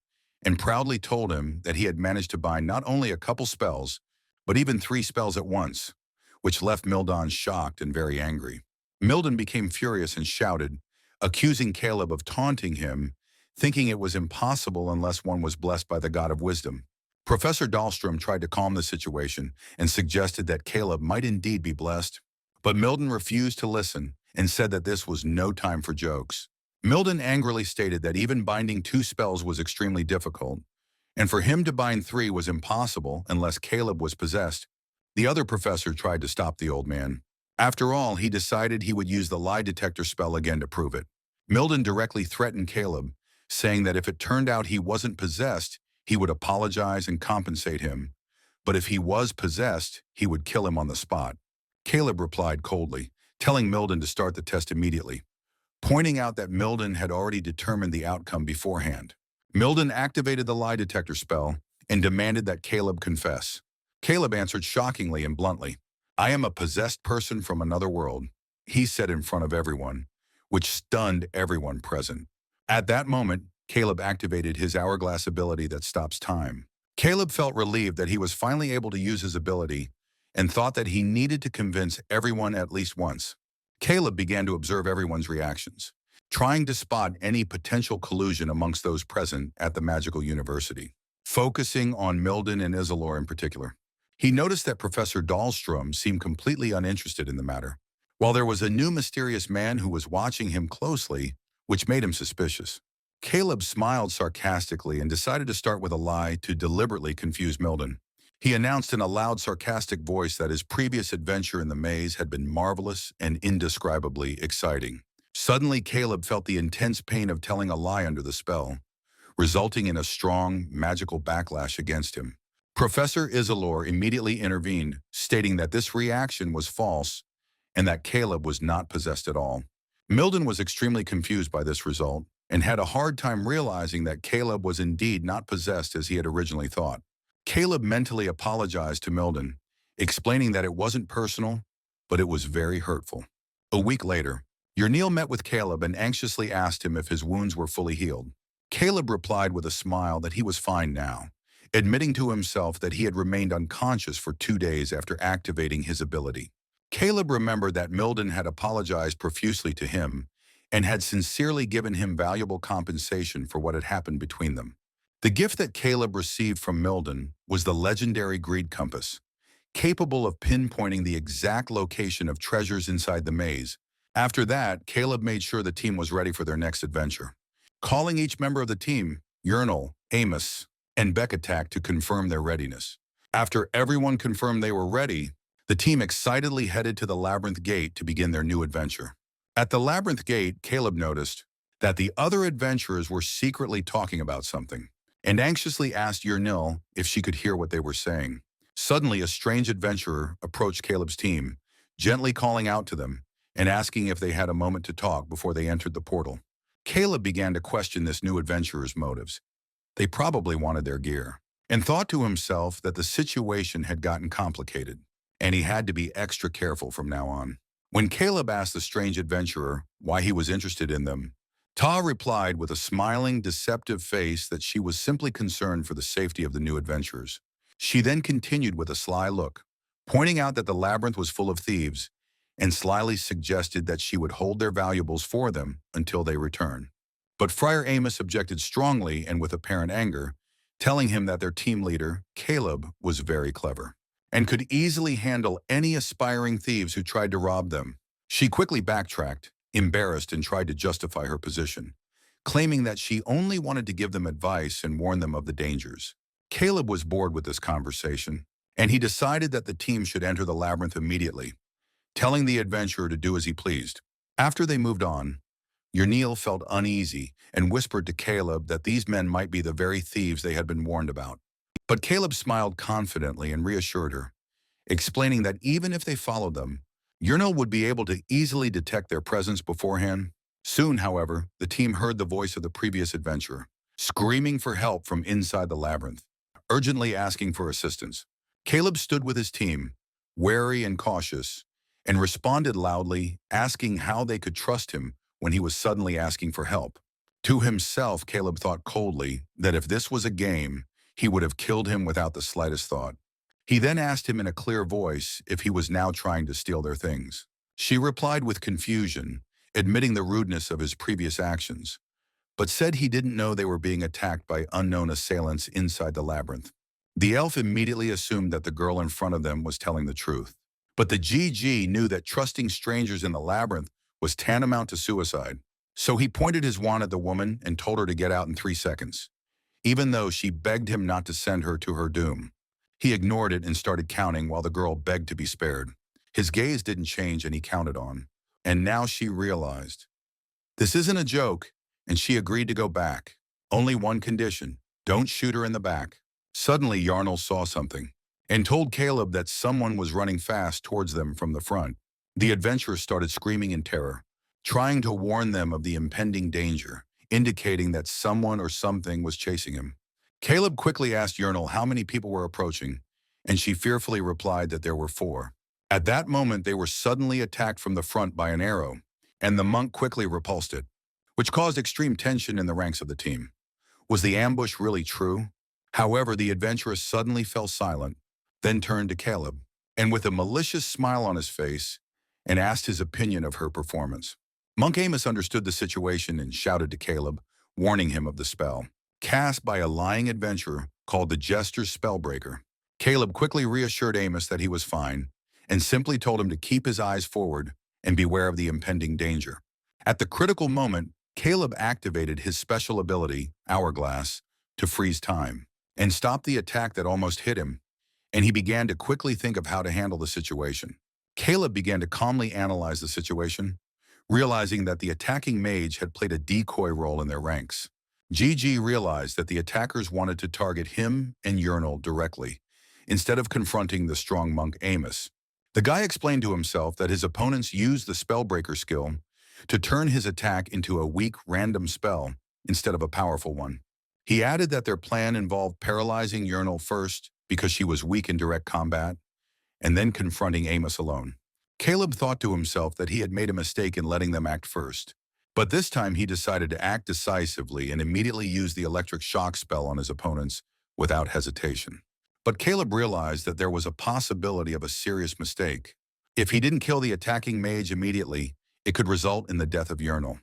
and proudly told him that he had managed to bind not only a couple spells, but even 3 spells at once, which left Milden shocked and very angry. Milden became furious and shouted, accusing Caleb of taunting him, thinking it was impossible unless one was blessed by the god of wisdom. Professor Dahlstrom tried to calm the situation and suggested that Caleb might indeed be blessed, but Milden refused to listen and said that this was no time for jokes. Milden angrily stated that even binding 2 spells was extremely difficult, and for him to bind 3 was impossible unless Caleb was possessed. The other professor tried to stop the old man. After all, he decided he would use the lie detector spell again to prove it. Milden directly threatened Caleb, saying that if it turned out he wasn't possessed, he would apologize and compensate him, but if he was possessed, he would kill him on the spot. Caleb replied coldly, telling Milden to start the test immediately, pointing out that Milden had already determined the outcome beforehand. Milden activated the lie detector spell and demanded that Caleb confess. Caleb answered shockingly and bluntly, "I am a possessed person from another world," he said in front of everyone, which stunned everyone present. At that moment, Caleb activated his hourglass ability that stops time. Caleb felt relieved that he was finally able to use his ability and thought that he needed to convince everyone at least once. Caleb began to observe everyone's reactions, trying to spot any potential collusion amongst those present at the Magical University, focusing on Milden and Isilor in particular. He noticed that Professor Dahlstrom seemed completely uninterested in the matter, while there was a new mysterious man who was watching him closely, which made him suspicious. Caleb smiled sarcastically and decided to start with a lie to deliberately confuse Milden. He announced in a loud, sarcastic voice that his previous adventure in the maze had been marvelous and indescribably exciting. Suddenly, Caleb felt the intense pain of telling a lie under the spell, resulting in a strong, magical backlash against him. Professor Isilor immediately intervened, stating that this reaction was false and that Caleb was not possessed at all. Milden was extremely confused by this result and had a hard time realizing that Caleb was indeed not possessed as he had originally thought. Caleb mentally apologized to Milden, explaining that it wasn't personal, but it was very hurtful. A week later, Urnil met with Caleb and anxiously asked him if his wounds were fully healed. Caleb replied with a smile that he was fine now, admitting to himself that he had remained unconscious for 2 days after activating his ability. Caleb remembered that Milden had apologized profusely to him and had sincerely given him valuable compensation for what had happened between them. The gift that Caleb received from Milden was the legendary Greed Compass, capable of pinpointing the exact location of treasures inside the maze. After that, Caleb made sure the team was ready for their next adventure, calling each member of the team, Urinal, Amos, and Beckatak, to confirm their readiness. After everyone confirmed they were ready, the team excitedly headed to the Labyrinth Gate to begin their new adventure. At the Labyrinth Gate, Caleb noticed that the other adventurers were secretly talking about something. and anxiously asked Yurnil if she could hear what they were saying. Suddenly, a strange adventurer approached Caleb's team, gently calling out to them and asking if they had a moment to talk before they entered the portal. Caleb began to question this new adventurer's motives. They probably wanted their gear, and thought to himself that the situation had gotten complicated, and he had to be extra careful from now on. When Caleb asked the strange adventurer why he was interested in them, Ta replied with a smiling, deceptive face that she was simply concerned for the safety of the new adventurers. She then continued with a sly look, pointing out that the labyrinth was full of thieves, and slyly suggested that she would hold their valuables for them until they return. But Friar Amos objected strongly and with apparent anger, telling him that their team leader, Caleb, was very clever and could easily handle any aspiring thieves who tried to rob them. She quickly backtracked, embarrassed, and tried to justify her position, claiming that she only wanted to give them advice and warn them of the dangers. Caleb was bored with this conversation, and he decided that the team should enter the labyrinth immediately, telling the adventurer to do as he pleased. After they moved on, Yurnil felt uneasy and whispered to Caleb that these men might be the very thieves they had been warned about. But Caleb smiled confidently and reassured her, explaining that even if they followed them, Yurnil would be able to easily detect their presence beforehand. Soon, however, the team heard the voice of the previous adventurer, screaming for help from inside the labyrinth, urgently asking for assistance. Caleb stood with his team, wary and cautious, and responded loudly, asking how they could trust him when he was suddenly asking for help. To himself, Caleb thought coldly that if this was a game, he would have killed him without the slightest thought. He then asked him in a clear voice if he was now trying to steal their things. She replied with confusion, admitting the rudeness of his previous actions, but said he didn't know they were being attacked by unknown assailants inside the labyrinth. The elf immediately assumed that the girl in front of them was telling the truth. But the GG knew that trusting strangers in the labyrinth was tantamount to suicide. So he pointed his wand at the woman and told her to get out in 3 seconds, even though she begged him not to send her to her doom. He ignored it and started counting while the girl begged to be spared. His gaze didn't change and he counted on. And now she realized. This isn't a joke, and she agreed to go back. Only one condition: don't shoot her in the back. Suddenly, Yarnell saw something and told Caleb that someone was running fast towards them from the front. The adventurer started screaming in terror, trying to warn them of the impending danger, indicating that someone or something was chasing him. Caleb quickly asked Yurnil how many people were approaching, and she fearfully replied that there were 4. At that moment, they were suddenly attacked from the front by an arrow, and the monk quickly repulsed it, which caused extreme tension in the ranks of the team. Was the ambush really true? However, the adventurer suddenly fell silent, then turned to Caleb, and with a malicious smile on his face, and asked his opinion of her performance. Monk Amos understood the situation and shouted to Caleb, warning him of the spell, cast by a lying adventurer called the Jester's Spellbreaker. Caleb quickly reassured Amos that he was fine, and simply told him to keep his eyes forward and beware of the impending danger. At the critical moment, Caleb activated his special ability, Hourglass, to freeze time, and stop the attack that almost hit him, and he began to quickly think of how to handle the situation. Caleb began to calmly analyze the situation, realizing that the attacking mage had played a decoy role in their ranks. GG realized that the attackers wanted to target him and Yurnil directly, instead of confronting the strong monk Amos. The guy explained to himself that his opponents used the Spellbreaker skill to turn his attack into a weak, random spell instead of a powerful one. He added that their plan involved paralyzing Yurnil first because she was weak in direct combat, and then confronting Amos alone. Caleb thought to himself that he had made a mistake in letting them act first, but this time he decided to act decisively and immediately use the electric shock spell on his opponents without hesitation. But Caleb realized that there was a possibility of a serious mistake. If he didn't kill the attacking mage immediately, it could result in the death of Yurnil,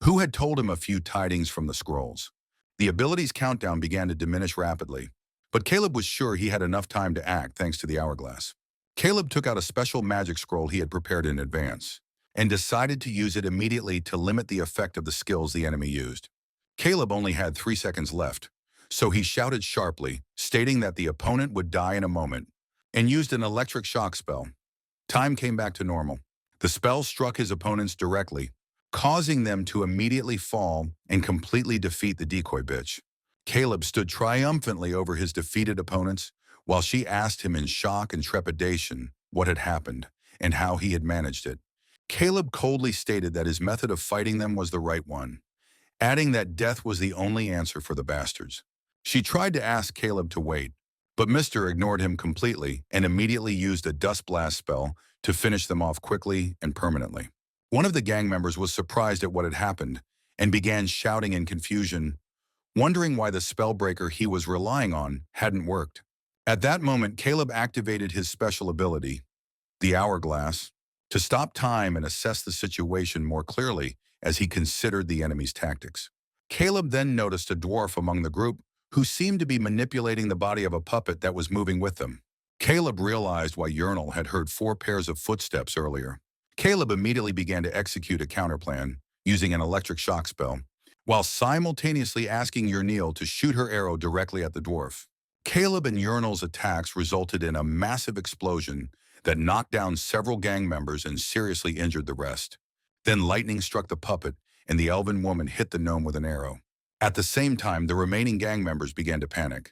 who had told him a few tidings from the scrolls. The ability's countdown began to diminish rapidly, but Caleb was sure he had enough time to act thanks to the hourglass. Caleb took out a special magic scroll he had prepared in advance, and decided to use it immediately to limit the effect of the skills the enemy used. Caleb only had 3 seconds left, so he shouted sharply, stating that the opponent would die in a moment, and used an electric shock spell. Time came back to normal. The spell struck his opponents directly, causing them to immediately fall and completely defeat the decoy bitch. Caleb stood triumphantly over his defeated opponents while she asked him in shock and trepidation what had happened and how he had managed it. Caleb coldly stated that his method of fighting them was the right one, adding that death was the only answer for the bastards. She tried to ask Caleb to wait, but Mr. ignored him completely and immediately used a dust blast spell to finish them off quickly and permanently. One of the gang members was surprised at what had happened and began shouting in confusion, wondering why the spellbreaker he was relying on hadn't worked. At that moment, Caleb activated his special ability, the hourglass, to stop time and assess the situation more clearly as he considered the enemy's tactics. Caleb then noticed a dwarf among the group who seemed to be manipulating the body of a puppet that was moving with them. Caleb realized why Urinal had heard 4 pairs of footsteps earlier. Caleb immediately began to execute a counterplan using an electric shock spell, while simultaneously asking Urnil to shoot her arrow directly at the dwarf. Caleb and Urinal's attacks resulted in a massive explosion that knocked down several gang members and seriously injured the rest. Then lightning struck the puppet, and the elven woman hit the gnome with an arrow. At the same time, the remaining gang members began to panic,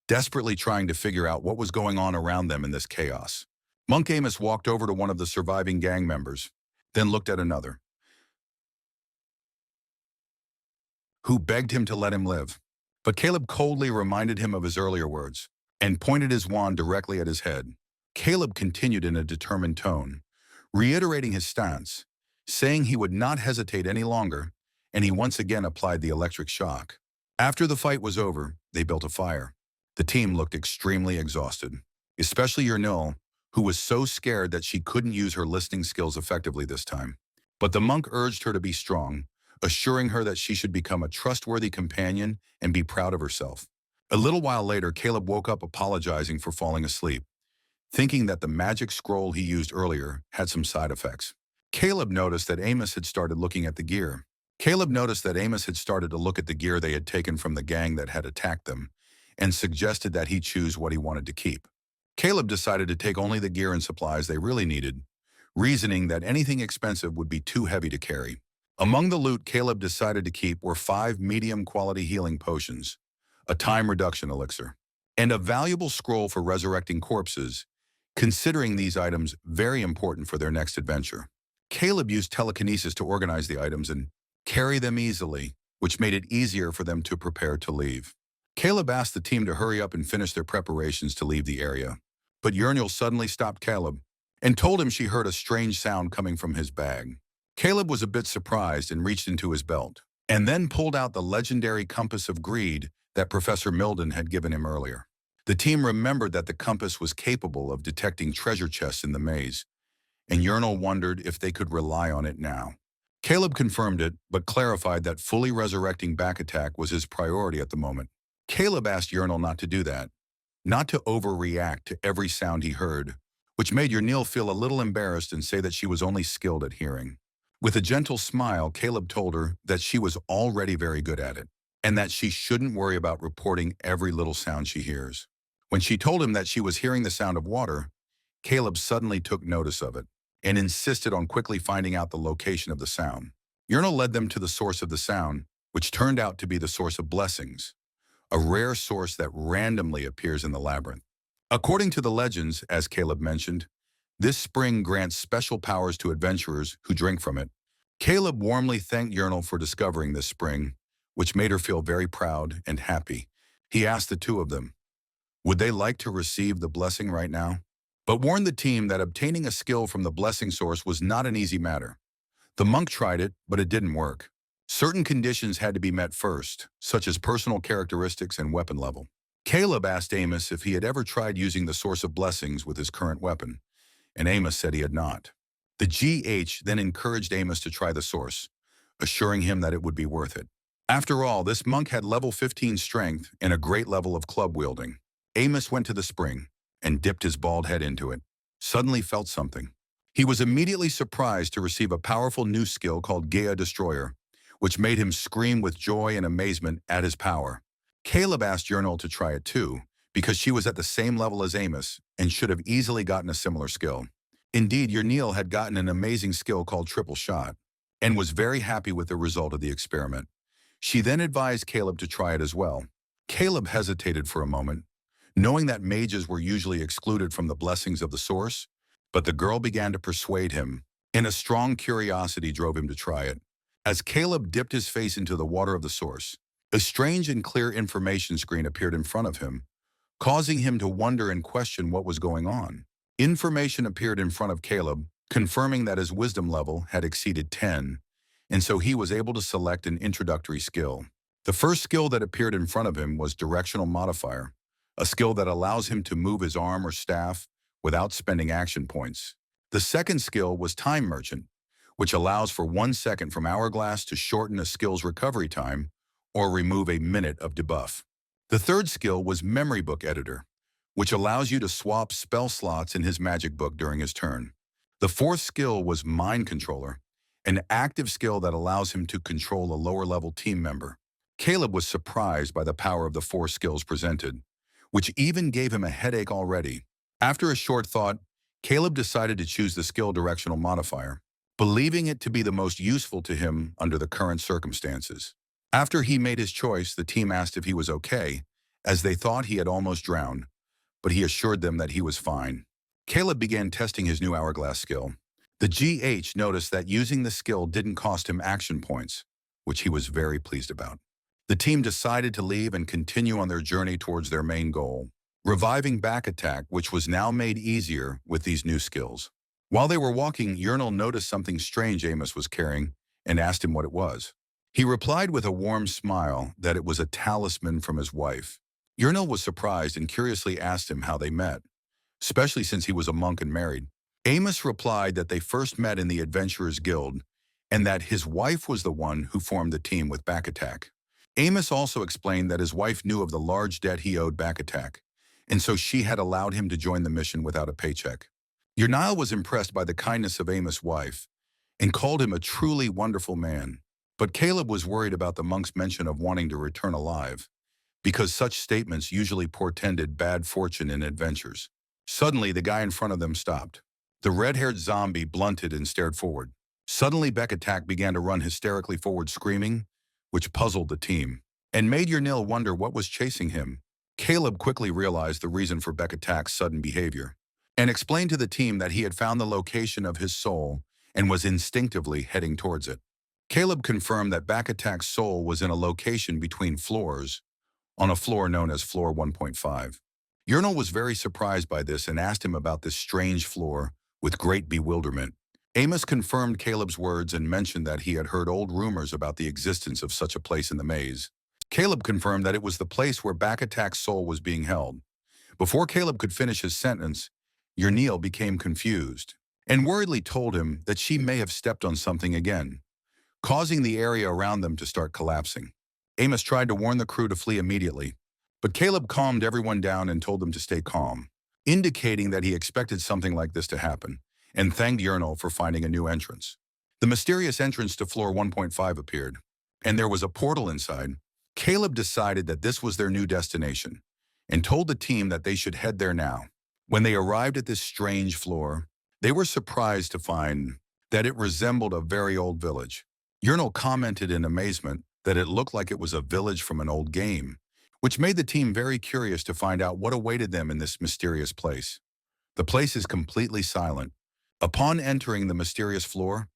desperately trying to figure out what was going on around them in this chaos. Monk Amos walked over to one of the surviving gang members, then looked at another, who begged him to let him live. But Caleb coldly reminded him of his earlier words and pointed his wand directly at his head. Caleb continued in a determined tone, reiterating his stance, saying he would not hesitate any longer, and he once again applied the electric shock. After the fight was over, they built a fire. The team looked extremely exhausted, especially Urnil, who was so scared that she couldn't use her listening skills effectively this time. But the monk urged her to be strong, assuring her that she should become a trustworthy companion and be proud of herself. A little while later, Caleb woke up apologizing for falling asleep, thinking that the magic scroll he used earlier had some side effects. Caleb noticed that Amos had started looking at the gear. Caleb noticed that Amos had started to look at the gear they had taken from the gang that had attacked them, and suggested that he choose what he wanted to keep. Caleb decided to take only the gear and supplies they really needed, reasoning that anything expensive would be too heavy to carry. Among the loot Caleb decided to keep were 5 medium-quality healing potions, a time reduction elixir, and a valuable scroll for resurrecting corpses, considering these items very important for their next adventure. Caleb used telekinesis to organize the items and carry them easily, which made it easier for them to prepare to leave. Caleb asked the team to hurry up and finish their preparations to leave the area, but Urnil suddenly stopped Caleb and told him she heard a strange sound coming from his bag. Caleb was a bit surprised and reached into his belt, and then pulled out the legendary Compass of Greed that Professor Milden had given him earlier. The team remembered that the compass was capable of detecting treasure chests in the maze, and Urnil wondered if they could rely on it now. Caleb confirmed it, but clarified that fully resurrecting back attack was his priority at the moment. Caleb asked Urnil not to do that, not to overreact to every sound he heard, which made Urnil feel a little embarrassed and say that she was only skilled at hearing. With a gentle smile, Caleb told her that she was already very good at it, and that she shouldn't worry about reporting every little sound she hears. When she told him that she was hearing the sound of water, Caleb suddenly took notice of it and insisted on quickly finding out the location of the sound. Urnil led them to the source of the sound, which turned out to be the source of blessings, a rare source that randomly appears in the labyrinth. According to the legends, as Caleb mentioned, this spring grants special powers to adventurers who drink from it. Caleb warmly thanked Urnil for discovering this spring, which made her feel very proud and happy. He asked the two of them, would they like to receive the blessing right now? But warned the team that obtaining a skill from the blessing source was not an easy matter. The monk tried it, but it didn't work. Certain conditions had to be met first, such as personal characteristics and weapon level. Caleb asked Amos if he had ever tried using the source of blessings with his current weapon, and Amos said he had not. The GH then encouraged Amos to try the source, assuring him that it would be worth it. After all, this monk had level 15 strength and a great level of club wielding. Amos went to the spring and dipped his bald head into it, suddenly felt something. He was immediately surprised to receive a powerful new skill called Gaia Destroyer, which made him scream with joy and amazement at his power. Caleb asked Urnil to try it too, because she was at the same level as Amos and should have easily gotten a similar skill. Indeed, Urnil had gotten an amazing skill called Triple Shot, and was very happy with the result of the experiment. She then advised Caleb to try it as well, Caleb hesitated for a moment, knowing that mages were usually excluded from the blessings of the source, but the girl began to persuade him, and a strong curiosity drove him to try it. As Caleb dipped his face into the water of the source, a strange and clear information screen appeared in front of him, causing him to wonder and question what was going on. Information appeared in front of Caleb, confirming that his wisdom level had exceeded 10, and so he was able to select an introductory skill. The first skill that appeared in front of him was Directional Modifier, a skill that allows him to move his arm or staff without spending action points. The second skill was Time Merchant, which allows for 1 second from Hourglass to shorten a skill's recovery time or remove a minute of debuff. The third skill was Memory Book Editor, which allows you to swap spell slots in his magic book during his turn. The fourth skill was Mind Controller, an active skill that allows him to control a lower-level team member. Caleb was surprised by the power of the 4 skills presented, which even gave him a headache already. After a short thought, Caleb decided to choose the skill Directional Modifier, believing it to be the most useful to him under the current circumstances. After he made his choice, the team asked if he was okay, as they thought he had almost drowned, but he assured them that he was fine. Caleb began testing his new Hourglass skill. The GH noticed that using the skill didn't cost him action points, which he was very pleased about. The team decided to leave and continue on their journey towards their main goal, reviving back attack, which was now made easier with these new skills. While they were walking, Urnal noticed something strange Amos was carrying and asked him what it was. He replied with a warm smile that it was a talisman from his wife. Urnal was surprised and curiously asked him how they met, especially since he was a monk and married. Amos replied that they first met in the Adventurers Guild and that his wife was the one who formed the team with back attack. Amos also explained that his wife knew of the large debt he owed back attack, and so she had allowed him to join the mission without a paycheck. Urnal was impressed by the kindness of Amos' wife and called him a truly wonderful man. But Caleb was worried about the monk's mention of wanting to return alive, because such statements usually portended bad fortune in adventures. Suddenly, the guy in front of them stopped. The red-haired zombie blunted and stared forward. Suddenly, Beck Attack began to run hysterically forward, screaming, which puzzled the team, and made Urnal wonder what was chasing him. Caleb quickly realized the reason for Beck Attack's sudden behavior, and explained to the team that he had found the location of his soul and was instinctively heading towards it. Caleb confirmed that Back Attack's soul was in a location between floors, on a floor known as Floor 1.5. Urnal was very surprised by this and asked him about this strange floor with great bewilderment. Amos confirmed Caleb's words and mentioned that he had heard old rumors about the existence of such a place in the maze. Caleb confirmed that it was the place where Back Attack's soul was being held. Before Caleb could finish his sentence, Urnal became confused and worriedly told him that she may have stepped on something again, causing the area around them to start collapsing. Amos tried to warn the crew to flee immediately, but Caleb calmed everyone down and told them to stay calm, indicating that he expected something like this to happen, and thanked Urnal for finding a new entrance. The mysterious entrance to Floor 1.5 appeared, and there was a portal inside. Caleb decided that this was their new destination, and told the team that they should head there now. When they arrived at this strange floor, they were surprised to find that it resembled a very old village. Urnal commented in amazement that it looked like it was a village from an old game, which made the team very curious to find out what awaited them in this mysterious place. The place is completely silent. Upon entering the mysterious floor,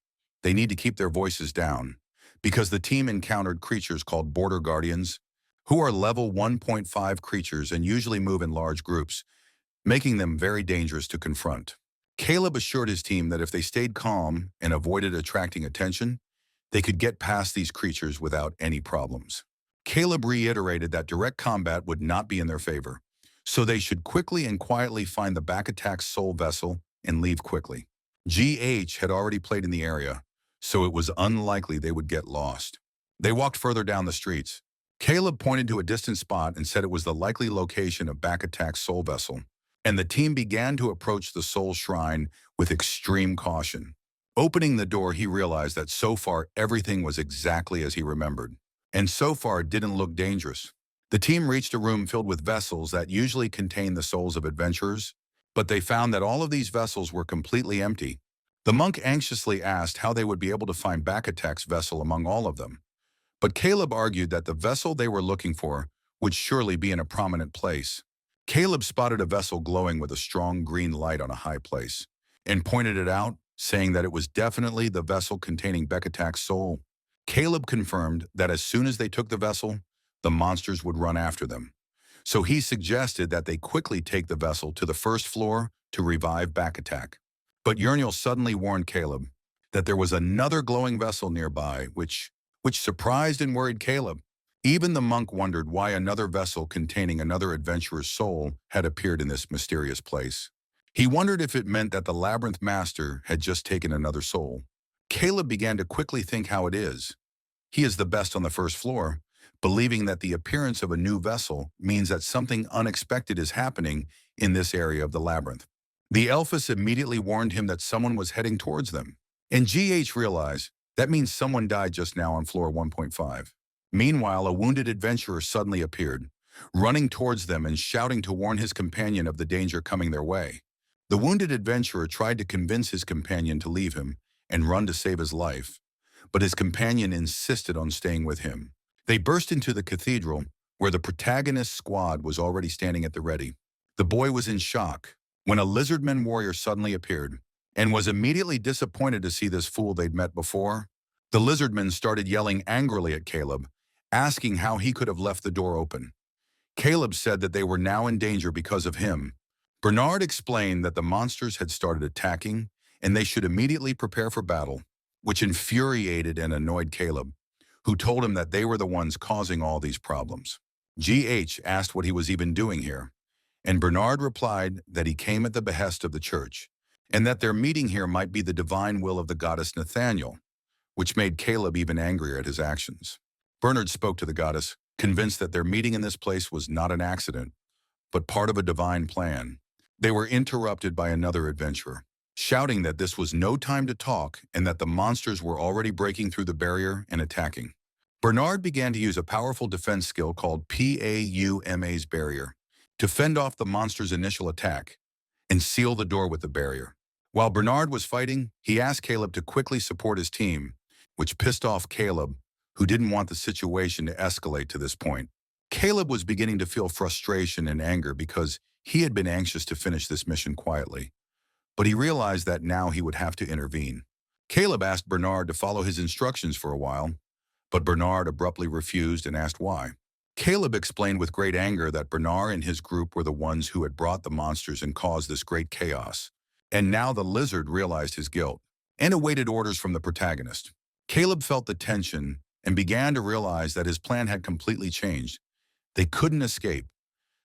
they need to keep their voices down, because the team encountered creatures called Border Guardians, who are level 1.5 creatures and usually move in large groups, making them very dangerous to confront. Caleb assured his team that if they stayed calm and avoided attracting attention, they could get past these creatures without any problems. Caleb reiterated that direct combat would not be in their favor, so they should quickly and quietly find the Back Attack's soul vessel and leave quickly. GH had already played in the area, so it was unlikely they would get lost. They walked further down the streets. Caleb pointed to a distant spot and said it was the likely location of Back Attack's soul vessel, and the team began to approach the soul shrine with extreme caution. Opening the door, he realized that so far everything was exactly as he remembered, and so far it didn't look dangerous. The team reached a room filled with vessels that usually contain the souls of adventurers, but they found that all of these vessels were completely empty. The monk anxiously asked how they would be able to find Back Attack's vessel among all of them, but Caleb argued that the vessel they were looking for would surely be in a prominent place. Caleb spotted a vessel glowing with a strong green light on a high place and pointed it out, saying that it was definitely the vessel containing Bekatak's soul. Caleb confirmed that as soon as they took the vessel, the monsters would run after them. So he suggested that they quickly take the vessel to the first floor to revive Bekatak. But Urnil suddenly warned Caleb that there was another glowing vessel nearby, which surprised and worried Caleb. Even the monk wondered why another vessel containing another adventurer's soul had appeared in this mysterious place. He wondered if it meant that the labyrinth master had just taken another soul. Caleb began to quickly think how it is. He is the best on the first floor, believing that the appearance of a new vessel means that something unexpected is happening in this area of the labyrinth. The Elphus immediately warned him that someone was heading towards them. And GH realized that means someone died just now on floor 1.5. Meanwhile, a wounded adventurer suddenly appeared, running towards them and shouting to warn his companion of the danger coming their way. The wounded adventurer tried to convince his companion to leave him and run to save his life, but his companion insisted on staying with him. They burst into the cathedral, where the protagonist's squad was already standing at the ready. The boy was in shock when a lizardman warrior suddenly appeared and was immediately disappointed to see this fool they'd met before. The lizardman started yelling angrily at Caleb, asking how he could have left the door open. Caleb said that they were now in danger because of him. Bernard explained that the monsters had started attacking and they should immediately prepare for battle, which infuriated and annoyed Caleb, who told him that they were the ones causing all these problems. GH asked what he was even doing here, and Bernard replied that he came at the behest of the church, and that their meeting here might be the divine will of the goddess Nathaniel, which made Caleb even angrier at his actions. Bernard spoke to the goddess, convinced that their meeting in this place was not an accident, but part of a divine plan. They were interrupted by another adventurer, shouting that this was no time to talk and that the monsters were already breaking through the barrier and attacking. Bernard began to use a powerful defense skill called PAUMA's barrier to fend off the monster's initial attack and seal the door with the barrier. While Bernard was fighting, he asked Caleb to quickly support his team, which pissed off Caleb, who didn't want the situation to escalate to this point. Caleb was beginning to feel frustration and anger because he had been anxious to finish this mission quietly, but he realized that now he would have to intervene. Caleb asked Bernard to follow his instructions for a while, but Bernard abruptly refused and asked why. Caleb explained with great anger that Bernard and his group were the ones who had brought the monsters and caused this great chaos, and now the lizard realized his guilt and awaited orders from the protagonist. Caleb felt the tension and began to realize that his plan had completely changed. They couldn't escape.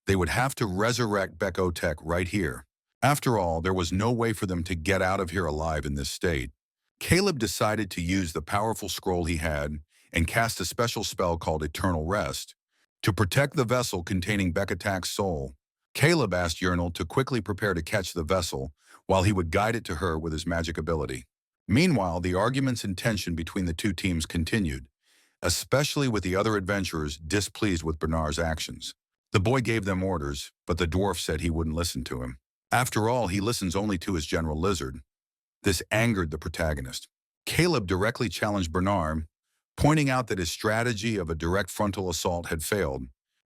They would have to resurrect Bekatak right here. After all, there was no way for them to get out of here alive in this state. Caleb decided to use the powerful scroll he had and cast a special spell called Eternal Rest to protect the vessel containing Bekatak's soul. Caleb asked Urnil to quickly prepare to catch the vessel while he would guide it to her with his magic ability. Meanwhile, the arguments and tension between the two teams continued, especially with the other adventurers displeased with Bernard's actions. The boy gave them orders, but the dwarf said he wouldn't listen to him. After all, he listens only to his general lizard. This angered the protagonist. Caleb directly challenged Bernard, pointing out that his strategy of a direct frontal assault had failed,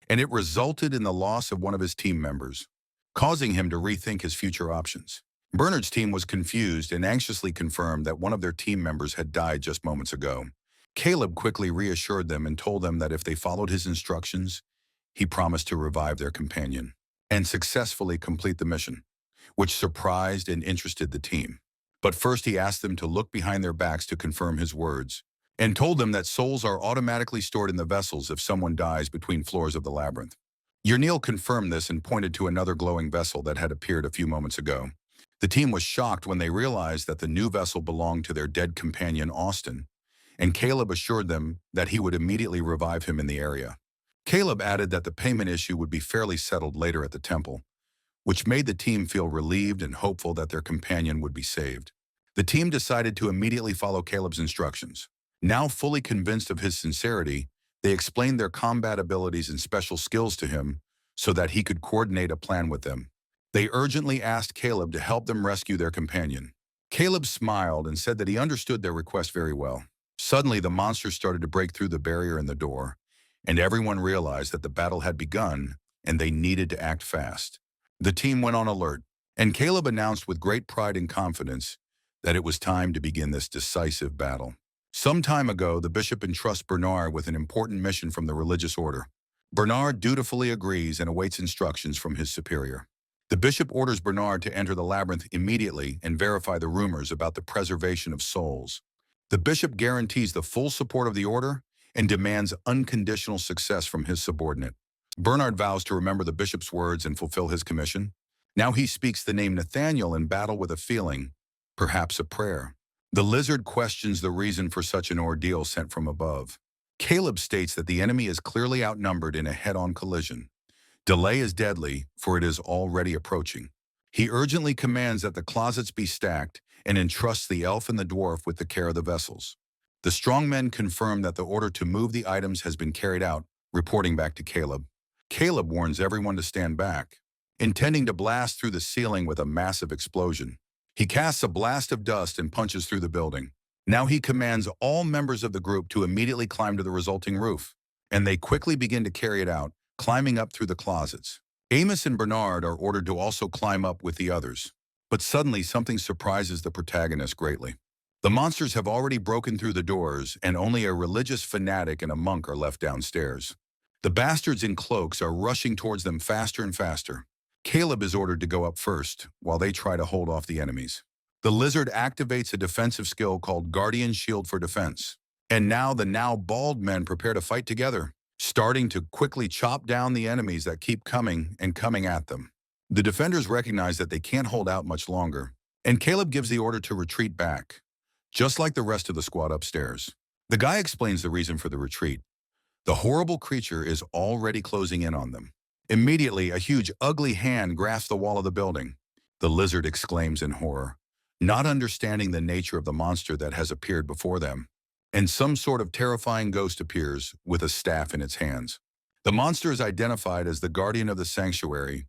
and it resulted in the loss of one of his team members, causing him to rethink his future options. Bernard's team was confused and anxiously confirmed that one of their team members had died just moments ago. Caleb quickly reassured them and told them that if they followed his instructions, he promised to revive their companion and successfully complete the mission, which surprised and interested the team. But first he asked them to look behind their backs to confirm his words, and told them that souls are automatically stored in the vessels if someone dies between floors of the labyrinth. Urnil confirmed this and pointed to another glowing vessel that had appeared a few moments ago. The team was shocked when they realized that the new vessel belonged to their dead companion Austin, and Caleb assured them that he would immediately revive him in the area. Caleb added that the payment issue would be fairly settled later at the temple, which made the team feel relieved and hopeful that their companion would be saved. The team decided to immediately follow Caleb's instructions. Now fully convinced of his sincerity, they explained their combat abilities and special skills to him so that he could coordinate a plan with them. They urgently asked Caleb to help them rescue their companion. Caleb smiled and said that he understood their request very well. Suddenly, the monsters started to break through the barrier in the door, and everyone realized that the battle had begun and they needed to act fast. The team went on alert, and Caleb announced with great pride and confidence that it was time to begin this decisive battle. Some time ago, the bishop entrusts Bernard with an important mission from the religious order. Bernard dutifully agrees and awaits instructions from his superior. The bishop orders Bernard to enter the labyrinth immediately and verify the rumors about the preservation of souls. The bishop guarantees the full support of the order and demands unconditional success from his subordinate. Bernard vows to remember the bishop's words and fulfill his commission. Now he speaks the name Nathaniel in battle with a feeling, perhaps a prayer. The lizard questions the reason for such an ordeal sent from above. Caleb states that the enemy is clearly outnumbered in a head-on collision. Delay is deadly, for it is already approaching. He urgently commands that the closets be stacked and entrusts the elf and the dwarf with the care of the vessels. The strong men confirm that the order to move the items has been carried out, reporting back to Caleb. Caleb warns everyone to stand back, intending to blast through the ceiling with a massive explosion. He casts a blast of dust and punches through the building. Now he commands all members of the group to immediately climb to the resulting roof, and they quickly begin to carry it out, climbing up through the closets. Amos and Bernard are ordered to also climb up with the others. But suddenly something surprises the protagonist greatly. The monsters have already broken through the doors, and only a religious fanatic and a monk are left downstairs. The bastards in cloaks are rushing towards them faster and faster. Caleb is ordered to go up first, while they try to hold off the enemies. The lizard activates a defensive skill called Guardian Shield for Defense. And now the now bald men prepare to fight together, starting to quickly chop down the enemies that keep coming and coming at them. The defenders recognize that they can't hold out much longer, and Caleb gives the order to retreat back, just like the rest of the squad upstairs. The guy explains the reason for the retreat. The horrible creature is already closing in on them. Immediately, a huge, ugly hand grasps the wall of the building. The lizard exclaims in horror, not understanding the nature of the monster that has appeared before them. And some sort of terrifying ghost appears with a staff in its hands. The monster is identified as the guardian of the sanctuary,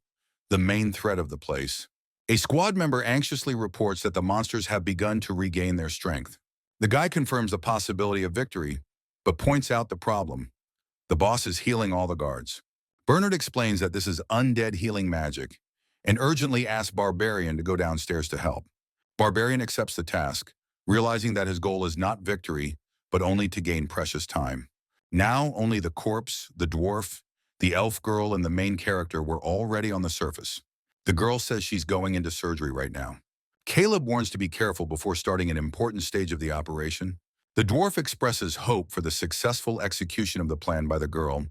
the main threat of the place. A squad member anxiously reports that the monsters have begun to regain their strength. The guy confirms the possibility of victory, but points out the problem. The boss is healing all the guards. Bernard explains that this is undead healing magic, and urgently asks Barbarian to go downstairs to help. Barbarian accepts the task, realizing that his goal is not victory, but only to gain precious time. Now only the corpse, the dwarf, the elf girl, and the main character were already on the surface. The girl says she's going into surgery right now. Caleb warns to be careful before starting an important stage of the operation. The dwarf expresses hope for the successful execution of the plan by the girl,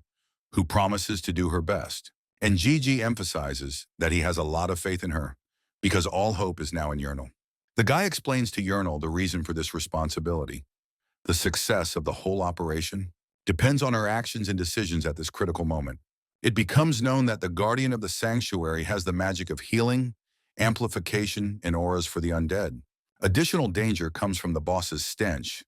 who promises to do her best. And Gigi emphasizes that he has a lot of faith in her, because all hope is now in Yurnal. The guy explains to Yurnal the reason for this responsibility. The success of the whole operation depends on her actions and decisions at this critical moment. It becomes known that the guardian of the sanctuary has the magic of healing, amplification, and auras for the undead. Additional danger comes from the boss's stench,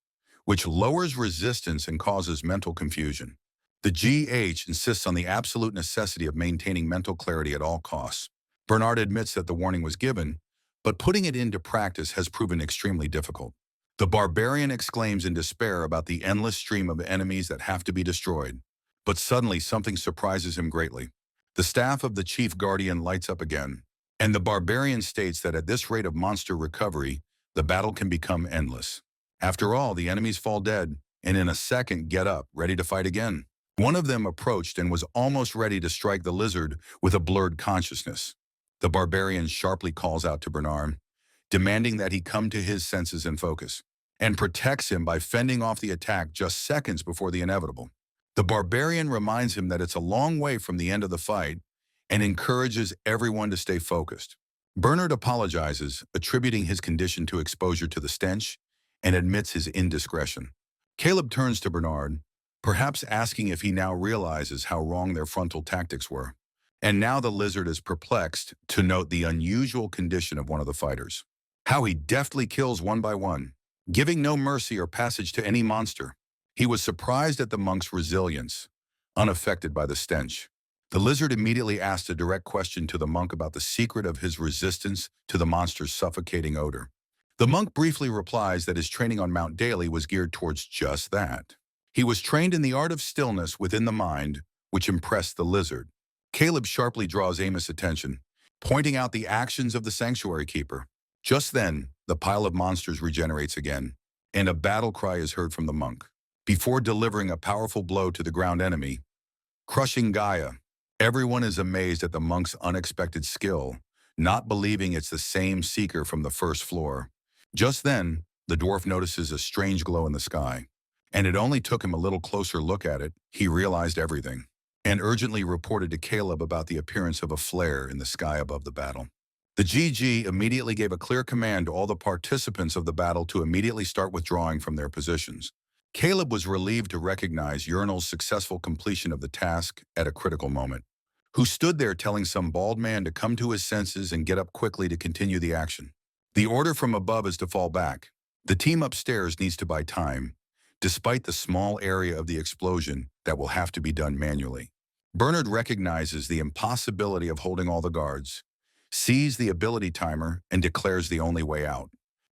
which lowers resistance and causes mental confusion. The GH insists on the absolute necessity of maintaining mental clarity at all costs. Bernard admits that the warning was given, but putting it into practice has proven extremely difficult. The barbarian exclaims in despair about the endless stream of enemies that have to be destroyed. But suddenly something surprises him greatly. The staff of the chief guardian lights up again, and the barbarian states that at this rate of monster recovery, the battle can become endless. After all, the enemies fall dead, and in a second get up, ready to fight again. One of them approached and was almost ready to strike the lizard with a blurred consciousness. The barbarian sharply calls out to Bernard, demanding that he come to his senses and focus, and protects him by fending off the attack just seconds before the inevitable. The barbarian reminds him that it's a long way from the end of the fight and encourages everyone to stay focused. Bernard apologizes, attributing his condition to exposure to the stench, and admits his indiscretion. Caleb turns to Bernard, perhaps asking if he now realizes how wrong their frontal tactics were. And now the lizard is perplexed to note the unusual condition of one of the fighters. How he deftly kills one by one, giving no mercy or passage to any monster. He was surprised at the monk's resilience, unaffected by the stench. The lizard immediately asked a direct question to the monk about the secret of his resistance to the monster's suffocating odor. The monk briefly replies that his training on Mount Daly was geared towards just that. He was trained in the art of stillness within the mind, which impressed the lizard. Caleb sharply draws Amos' attention, pointing out the actions of the sanctuary keeper. Just then, the pile of monsters regenerates again, and a battle cry is heard from the monk. Before delivering a powerful blow to the ground enemy, crushing Gaia, everyone is amazed at the monk's unexpected skill, not believing it's the same seeker from the first floor. Just then, the dwarf notices a strange glow in the sky, and it only took him a little closer look at it, he realized everything, and urgently reported to Caleb about the appearance of a flare in the sky above the battle. The GG immediately gave a clear command to all the participants of the battle to immediately start withdrawing from their positions. Caleb was relieved to recognize Urinal's successful completion of the task at a critical moment, who stood there telling some bald man to come to his senses and get up quickly to continue the action. The order from above is to fall back. The team upstairs needs to buy time, despite the small area of the explosion that will have to be done manually. Bernard recognizes the impossibility of holding all the guards, sees the ability timer, and declares the only way out.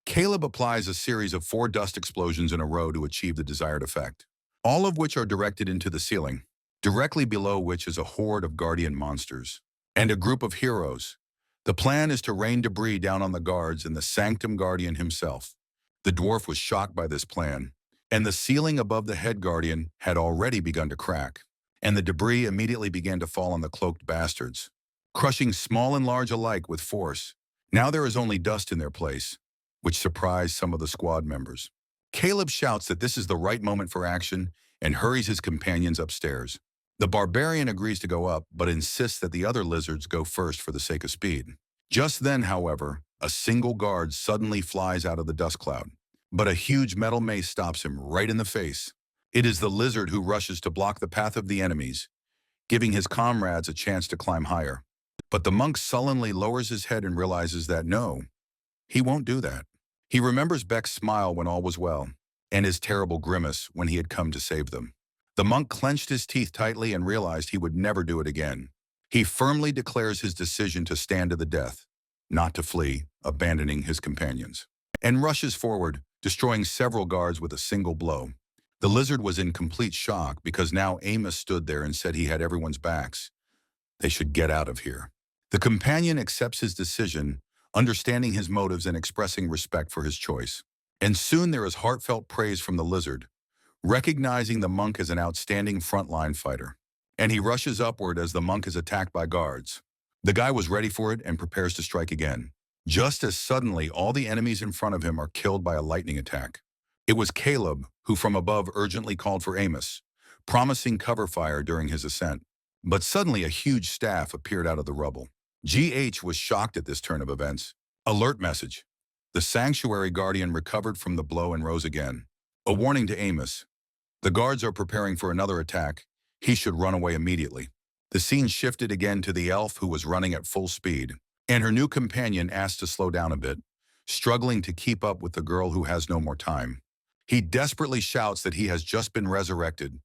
Caleb applies a series of 4 dust explosions in a row to achieve the desired effect, all of which are directed into the ceiling, directly below which is a horde of guardian monsters and a group of heroes. The plan is to rain debris down on the guards and the Sanctum Guardian himself. The dwarf was shocked by this plan, and the ceiling above the head guardian had already begun to crack, and the debris immediately began to fall on the cloaked bastards, crushing small and large alike with force. Now there is only dust in their place, which surprised some of the squad members. Caleb shouts that this is the right moment for action and hurries his companions upstairs. The barbarian agrees to go up, but insists that the other lizards go first for the sake of speed. Just then, however, a single guard suddenly flies out of the dust cloud, but a huge metal mace stops him right in the face. It is the lizard who rushes to block the path of the enemies, giving his comrades a chance to climb higher. But the monk sullenly lowers his head and realizes that no, he won't do that. He remembers Beck's smile when all was well, and his terrible grimace when he had come to save them. The monk clenched his teeth tightly and realized he would never do it again. He firmly declares his decision to stand to the death, not to flee, abandoning his companions, and rushes forward, destroying several guards with a single blow. The lizard was in complete shock because now Amos stood there and said he had everyone's backs. They should get out of here. The companion accepts his decision, understanding his motives and expressing respect for his choice. And soon there is heartfelt praise from the lizard, recognizing the monk as an outstanding frontline fighter. And he rushes upward as the monk is attacked by guards. The guy was ready for it and prepares to strike again. Just as suddenly, all the enemies in front of him are killed by a lightning attack. It was Caleb who from above urgently called for Amos, promising cover fire during his ascent. But suddenly a huge staff appeared out of the rubble. GH was shocked at this turn of events. Alert message. The sanctuary guardian recovered from the blow and rose again. A warning to Amos. The guards are preparing for another attack. He should run away immediately. The scene shifted again to the elf who was running at full speed, and her new companion asked to slow down a bit, struggling to keep up with the girl who has no more time. He desperately shouts that he has just been resurrected,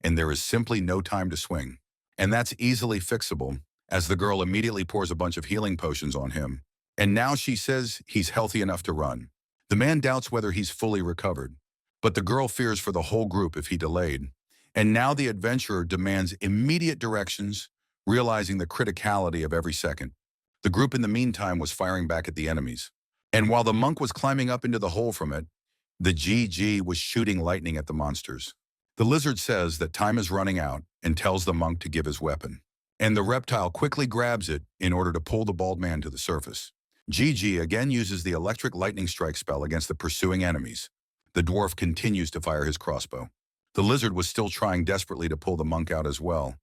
and there is simply no time to swing. And that's easily fixable, as the girl immediately pours a bunch of healing potions on him. And now she says he's healthy enough to run. The man doubts whether he's fully recovered, but the girl fears for the whole group if he delayed. And now the adventurer demands immediate directions, realizing the criticality of every second. The group in the meantime was firing back at the enemies. And while the monk was climbing up into the hole from it, the GG was shooting lightning at the monsters. The lizard says that time is running out and tells the monk to give his weapon. And the reptile quickly grabs it in order to pull the bald man to the surface. GG again uses the electric lightning strike spell against the pursuing enemies. The dwarf continues to fire his crossbow. The lizard was still trying desperately to pull the monk out as well,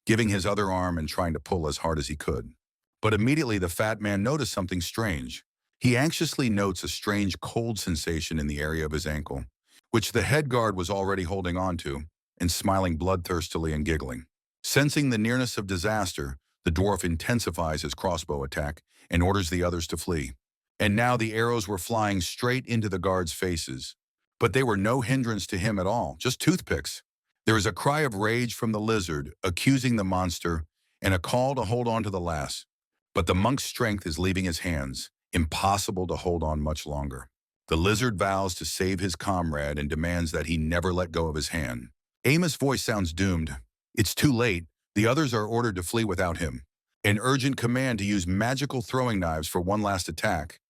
giving his other arm and trying to pull as hard as he could. But immediately the fat man noticed something strange. He anxiously notes a strange cold sensation in the area of his ankle, which the head guard was already holding on to, and smiling bloodthirstily and giggling. Sensing the nearness of disaster, the dwarf intensifies his crossbow attack and orders the others to flee. And now the arrows were flying straight into the guards' faces. But they were no hindrance to him at all, just toothpicks. There is a cry of rage from the lizard, accusing the monster, and a call to hold on to the lass. But the monk's strength is leaving his hands, impossible to hold on much longer. The lizard vows to save his comrade and demands that he never let go of his hand. Amos' voice sounds doomed. It's too late. The others are ordered to flee without him. An urgent command to use magical throwing knives for one last attack,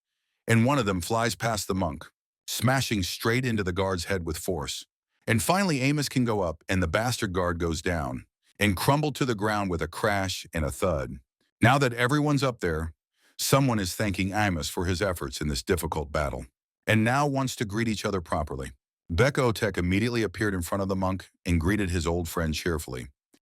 and one of them flies past the monk, smashing straight into the guard's head with force. And finally, Amos can go up, and the bastard guard goes down and crumble to the ground with a crash and a thud. Now that everyone's up there, someone is thanking Amos for his efforts in this difficult battle, and now wants to greet each other properly. Bekotek immediately appeared in front of the monk and greeted his old friend cheerfully.